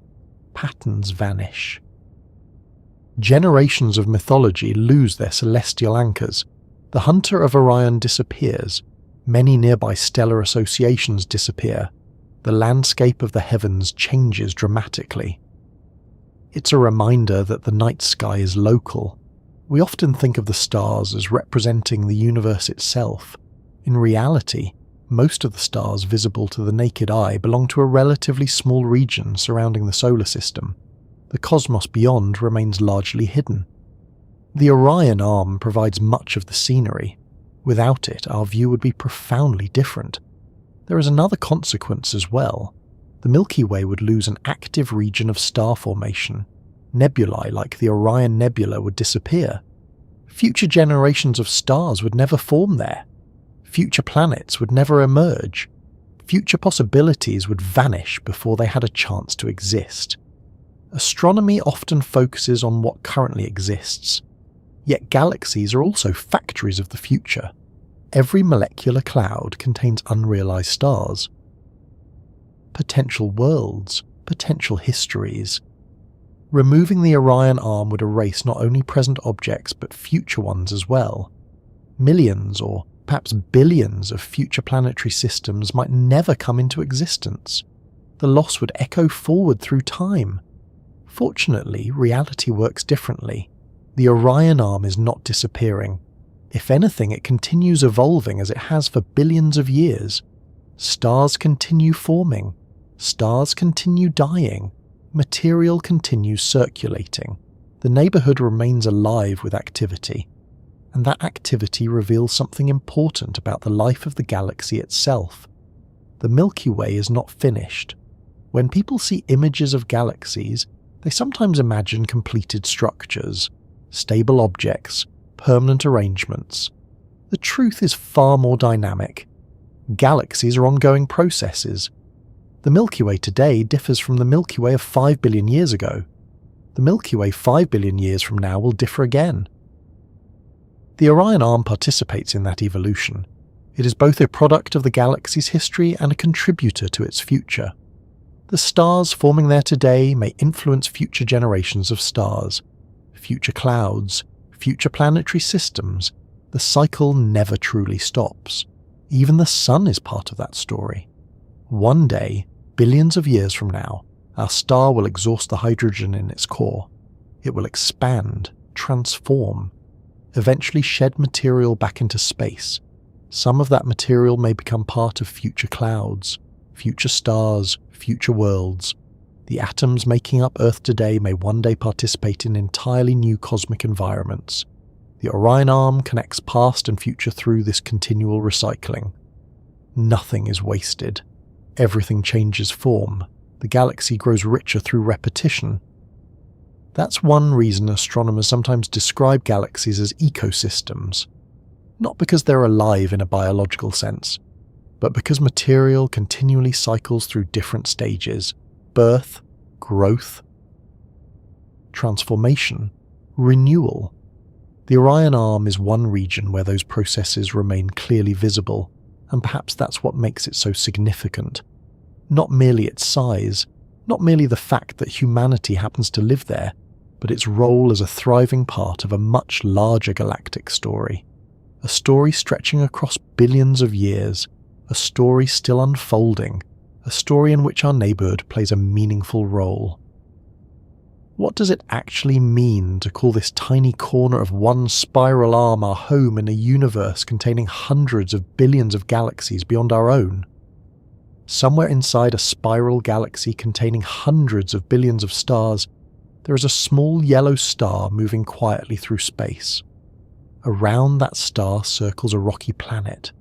Patterns vanish. Generations of mythology lose their celestial anchors. The hunter of Orion disappears. Many nearby stellar associations disappear. The landscape of the heavens changes dramatically. It's a reminder that the night sky is local. We often think of the stars as representing the universe itself. In reality, most of the stars visible to the naked eye belong to a relatively small region surrounding the solar system. The cosmos beyond remains largely hidden. The Orion Arm provides much of the scenery. Without it, our view would be profoundly different. There is another consequence as well. The Milky Way would lose an active region of star formation. Nebulae like the Orion Nebula would disappear. Future generations of stars would never form there. Future planets would never emerge. Future possibilities would vanish before they had a chance to exist. Astronomy often focuses on what currently exists. Yet galaxies are also factories of the future. Every molecular cloud contains unrealized stars. Potential worlds, potential histories. Removing the Orion Arm would erase not only present objects but future ones as well. Millions or perhaps billions of future planetary systems might never come into existence. The loss would echo forward through time. Fortunately, reality works differently. The Orion Arm is not disappearing. If anything, it continues evolving as it has for billions of years. Stars continue forming. Stars continue dying. Material continues circulating. The neighbourhood remains alive with activity. And that activity reveals something important about the life of the galaxy itself. The Milky Way is not finished. When people see images of galaxies, they sometimes imagine completed structures, stable objects, permanent arrangements. The truth is far more dynamic. Galaxies are ongoing processes. The Milky Way today differs from the Milky Way of 5 billion years ago. The Milky Way 5 billion years from now will differ again. The Orion Arm participates in that evolution. It is both a product of the galaxy's history and a contributor to its future. The stars forming there today may influence future generations of stars, future clouds, future planetary systems. The cycle never truly stops. Even the sun is part of that story. One day, billions of years from now, our star will exhaust the hydrogen in its core. It will expand, transform, eventually shed material back into space. Some of that material may become part of future clouds, future stars, future worlds. The atoms making up Earth today may one day participate in entirely new cosmic environments. The Orion Arm connects past and future through this continual recycling. Nothing is wasted. Everything changes form. The galaxy grows richer through repetition. That's one reason astronomers sometimes describe galaxies as ecosystems. Not because they're alive in a biological sense, but because material continually cycles through different stages: birth, growth, transformation, renewal. The Orion Arm is one region where those processes remain clearly visible, and perhaps that's what makes it so significant. Not merely its size, not merely the fact that humanity happens to live there, but its role as a thriving part of a much larger galactic story. A story stretching across billions of years, a story still unfolding, a story in which our neighbourhood plays a meaningful role. What does it actually mean to call this tiny corner of one spiral arm our home in a universe containing hundreds of billions of galaxies beyond our own? Somewhere inside a spiral galaxy containing hundreds of billions of stars, there is a small yellow star moving quietly through space. Around that star circles a rocky planet.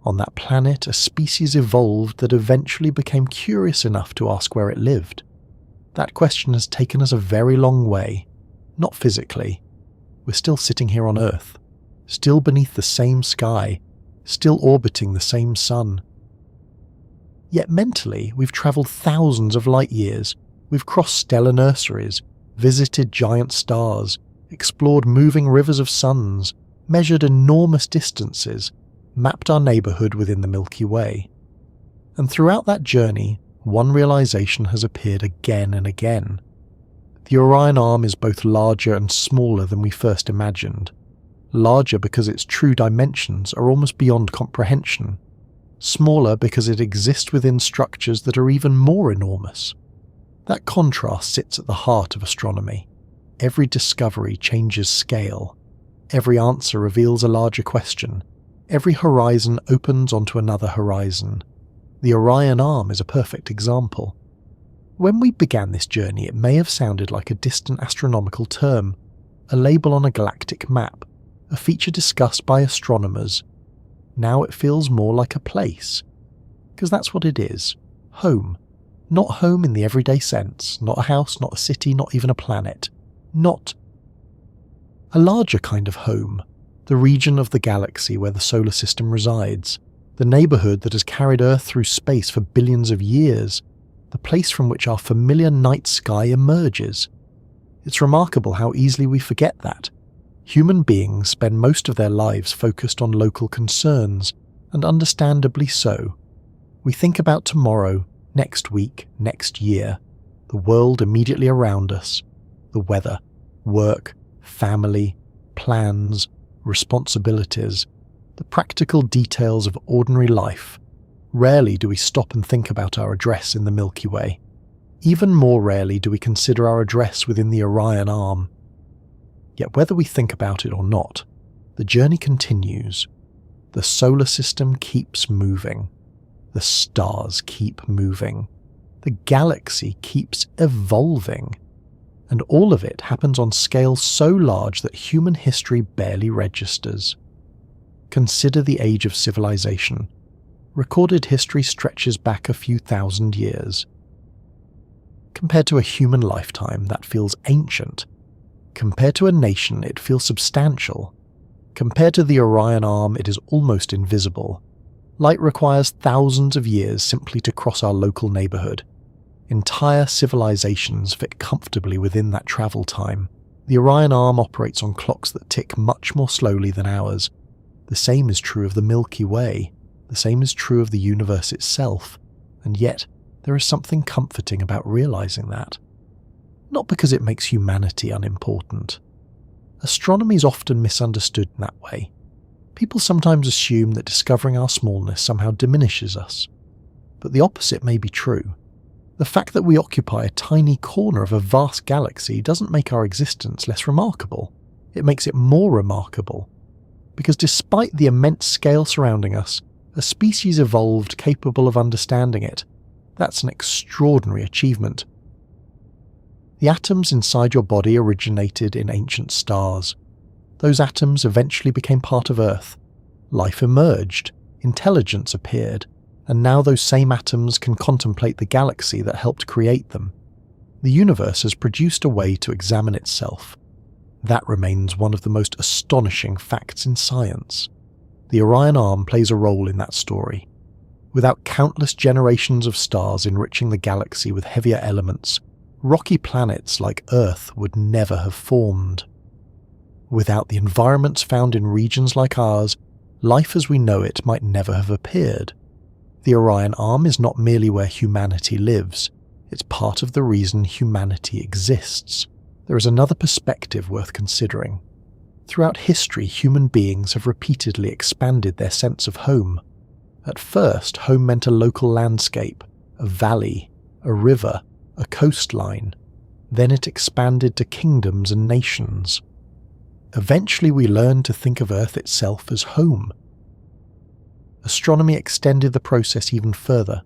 On that planet, a species evolved that eventually became curious enough to ask where it lived. That question has taken us a very long way, not physically. We're still sitting here on Earth, still beneath the same sky, still orbiting the same sun. Yet mentally, we've travelled thousands of light years, we've crossed stellar nurseries, visited giant stars, explored moving rivers of suns, measured enormous distances, mapped our neighbourhood within the Milky Way. And throughout that journey, one realization has appeared again and again. The Orion Arm is both larger and smaller than we first imagined. Larger because its true dimensions are almost beyond comprehension. Smaller because it exists within structures that are even more enormous. That contrast sits at the heart of astronomy. Every discovery changes scale. Every answer reveals a larger question. Every horizon opens onto another horizon. The Orion Arm is a perfect example. When we began this journey, it may have sounded like a distant astronomical term, a label on a galactic map, a feature discussed by astronomers. Now it feels more like a place. Because that's what it is. Home. Not home in the everyday sense, not a house, not a city, not even a planet. Not a larger kind of home. The region of the galaxy where the solar system resides. The neighbourhood that has carried Earth through space for billions of years. The place from which our familiar night sky emerges. It's remarkable how easily we forget that. Human beings spend most of their lives focused on local concerns, and understandably so. We think about tomorrow, next week, next year, the world immediately around us, the weather, work, family, plans, responsibilities, the practical details of ordinary life. Rarely do we stop and think about our address in the Milky Way. Even more rarely do we consider our address within the Orion Arm. Yet whether we think about it or not, the journey continues. The solar system keeps moving. The stars keep moving. The galaxy keeps evolving. And all of it happens on scales so large that human history barely registers. Consider the age of civilization. Recorded history stretches back a few thousand years. Compared to a human lifetime, that feels ancient. Compared to a nation, it feels substantial. Compared to the Orion Arm, it is almost invisible. Light requires thousands of years simply to cross our local neighbourhood. Entire civilizations fit comfortably within that travel time. The Orion Arm operates on clocks that tick much more slowly than ours. The same is true of the Milky Way. The same is true of the universe itself. And yet, there is something comforting about realizing that. Not because it makes humanity unimportant. Astronomy is often misunderstood in that way. People sometimes assume that discovering our smallness somehow diminishes us. But the opposite may be true. The fact that we occupy a tiny corner of a vast galaxy doesn't make our existence less remarkable. It makes it more remarkable. Because despite the immense scale surrounding us, a species evolved capable of understanding it. That's an extraordinary achievement. The atoms inside your body originated in ancient stars. Those atoms eventually became part of Earth. Life emerged, intelligence appeared, and now those same atoms can contemplate the galaxy that helped create them. The universe has produced a way to examine itself. That remains one of the most astonishing facts in science. The Orion Arm plays a role in that story. Without countless generations of stars enriching the galaxy with heavier elements, rocky planets like Earth would never have formed. Without the environments found in regions like ours, life as we know it might never have appeared. The Orion Arm is not merely where humanity lives, it's part of the reason humanity exists. there is another perspective worth considering. Throughout history, human beings have repeatedly expanded their sense of home. At first, home meant a local landscape, a valley, a river, a coastline. Then it expanded to kingdoms and nations. Eventually, we learned to think of Earth itself as home. Astronomy extended the process even further.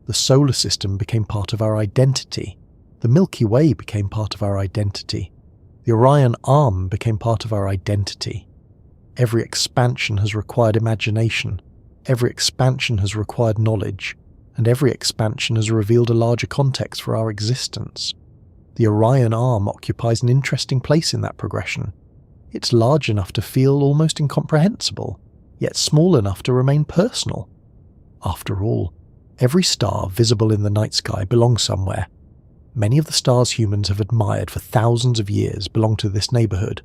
The solar system became part of our identity. The Milky Way became part of our identity. The Orion Arm became part of our identity. Every expansion has required imagination. Every expansion has required knowledge. And every expansion has revealed a larger context for our existence. The Orion Arm occupies an interesting place in that progression. It's large enough to feel almost incomprehensible, yet small enough to remain personal. After all, every star visible in the night sky belongs somewhere. Many of the stars humans have admired for thousands of years belong to this neighborhood.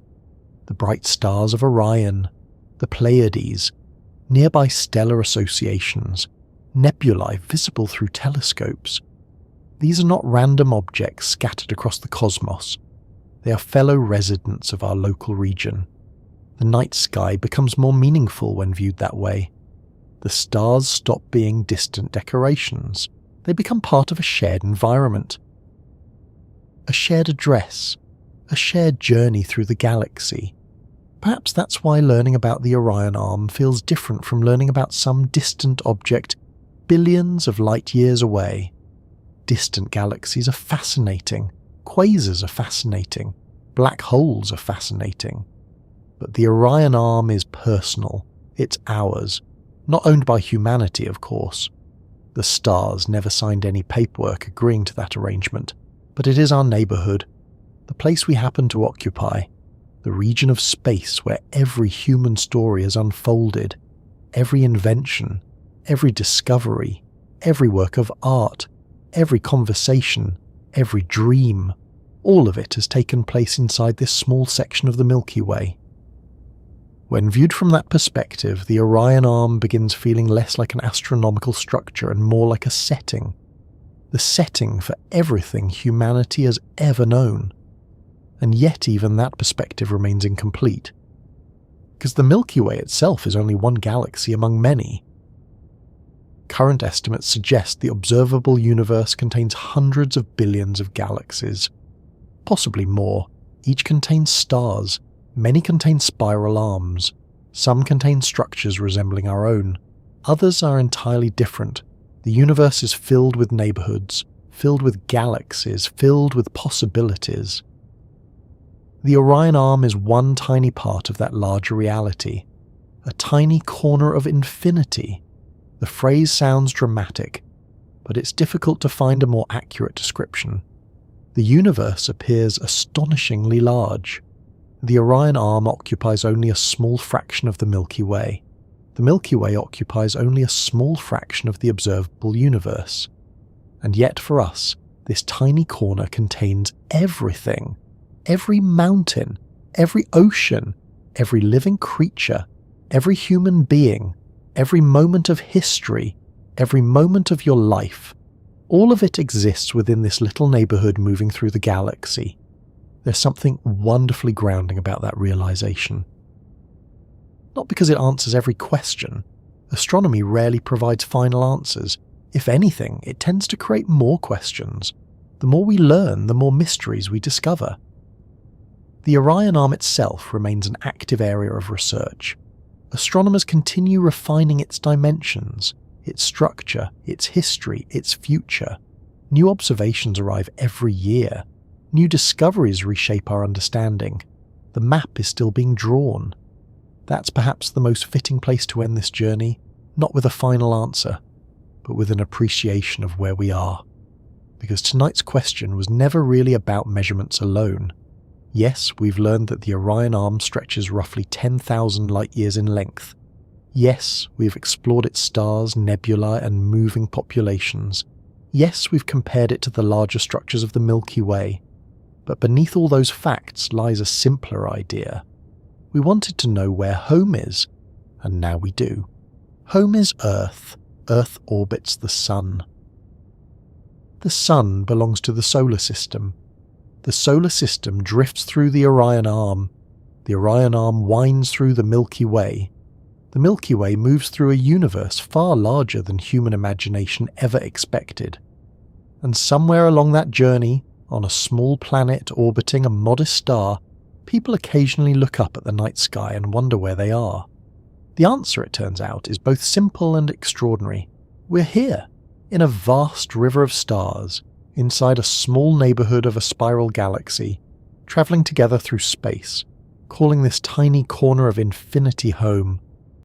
The bright stars of Orion, the Pleiades, nearby stellar associations, nebulae visible through telescopes. These are not random objects scattered across the cosmos. They are fellow residents of our local region. The night sky becomes more meaningful when viewed that way. The stars stop being distant decorations. They become part of a shared environment. A shared address, a shared journey through the galaxy. Perhaps that's why learning about the Orion Arm feels different from learning about some distant object billions of light years away. Distant galaxies are fascinating, quasars are fascinating, black holes are fascinating. But the Orion Arm is personal, it's ours, not owned by humanity, of course. The stars never signed any paperwork agreeing to that arrangement. But it is our neighborhood, the place we happen to occupy, the region of space where every human story is unfolded, every invention, every discovery, every work of art, every conversation, every dream, all of it has taken place inside this small section of the Milky Way. When viewed from that perspective, the Orion Arm begins feeling less like an astronomical structure and more like a setting. The setting for everything humanity has ever known. And yet even that perspective remains incomplete. Because the Milky Way itself is only one galaxy among many. Current estimates suggest the observable universe contains hundreds of billions of galaxies. Possibly more. Each contains stars. Many contain spiral arms. Some contain structures resembling our own. Others are entirely different. The universe is filled with neighborhoods, filled with galaxies, filled with possibilities. The Orion Arm is one tiny part of that larger reality, a tiny corner of infinity. The phrase sounds dramatic, but it's difficult to find a more accurate description. The universe appears astonishingly large. The Orion Arm occupies only a small fraction of the Milky Way. The Milky Way occupies only a small fraction of the observable universe. And yet for us, this tiny corner contains everything. Every mountain, every ocean, every living creature, every human being, every moment of history, every moment of your life. All of it exists within this little neighborhood moving through the galaxy. There's something wonderfully grounding about that realization. Not because it answers every question. Astronomy rarely provides final answers. If anything, it tends to create more questions. The more we learn, the more mysteries we discover. The Orion Arm itself remains an active area of research. Astronomers continue refining its dimensions, its structure, its history, its future. New observations arrive every year. New discoveries reshape our understanding. The map is still being drawn. That's perhaps the most fitting place to end this journey, not with a final answer, but with an appreciation of where we are. Because tonight's question was never really about measurements alone. Yes, we've learned that the Orion Arm stretches roughly 10,000 light-years in length. Yes, we've explored its stars, nebulae, and moving populations. Yes, we've compared it to the larger structures of the Milky Way. But beneath all those facts lies a simpler idea. We wanted to know where home is, and now we do. Home is Earth. Earth orbits the Sun. The Sun belongs to the solar system. The solar system drifts through the Orion Arm. The Orion Arm winds through the Milky Way. The Milky Way moves through a universe far larger than human imagination ever expected. And somewhere along that journey, on a small planet orbiting a modest star, people occasionally look up at the night sky and wonder where they are. The answer, it turns out, is both simple and extraordinary. We're here, in a vast river of stars, inside a small neighbourhood of a spiral galaxy, travelling together through space, calling this tiny corner of infinity home.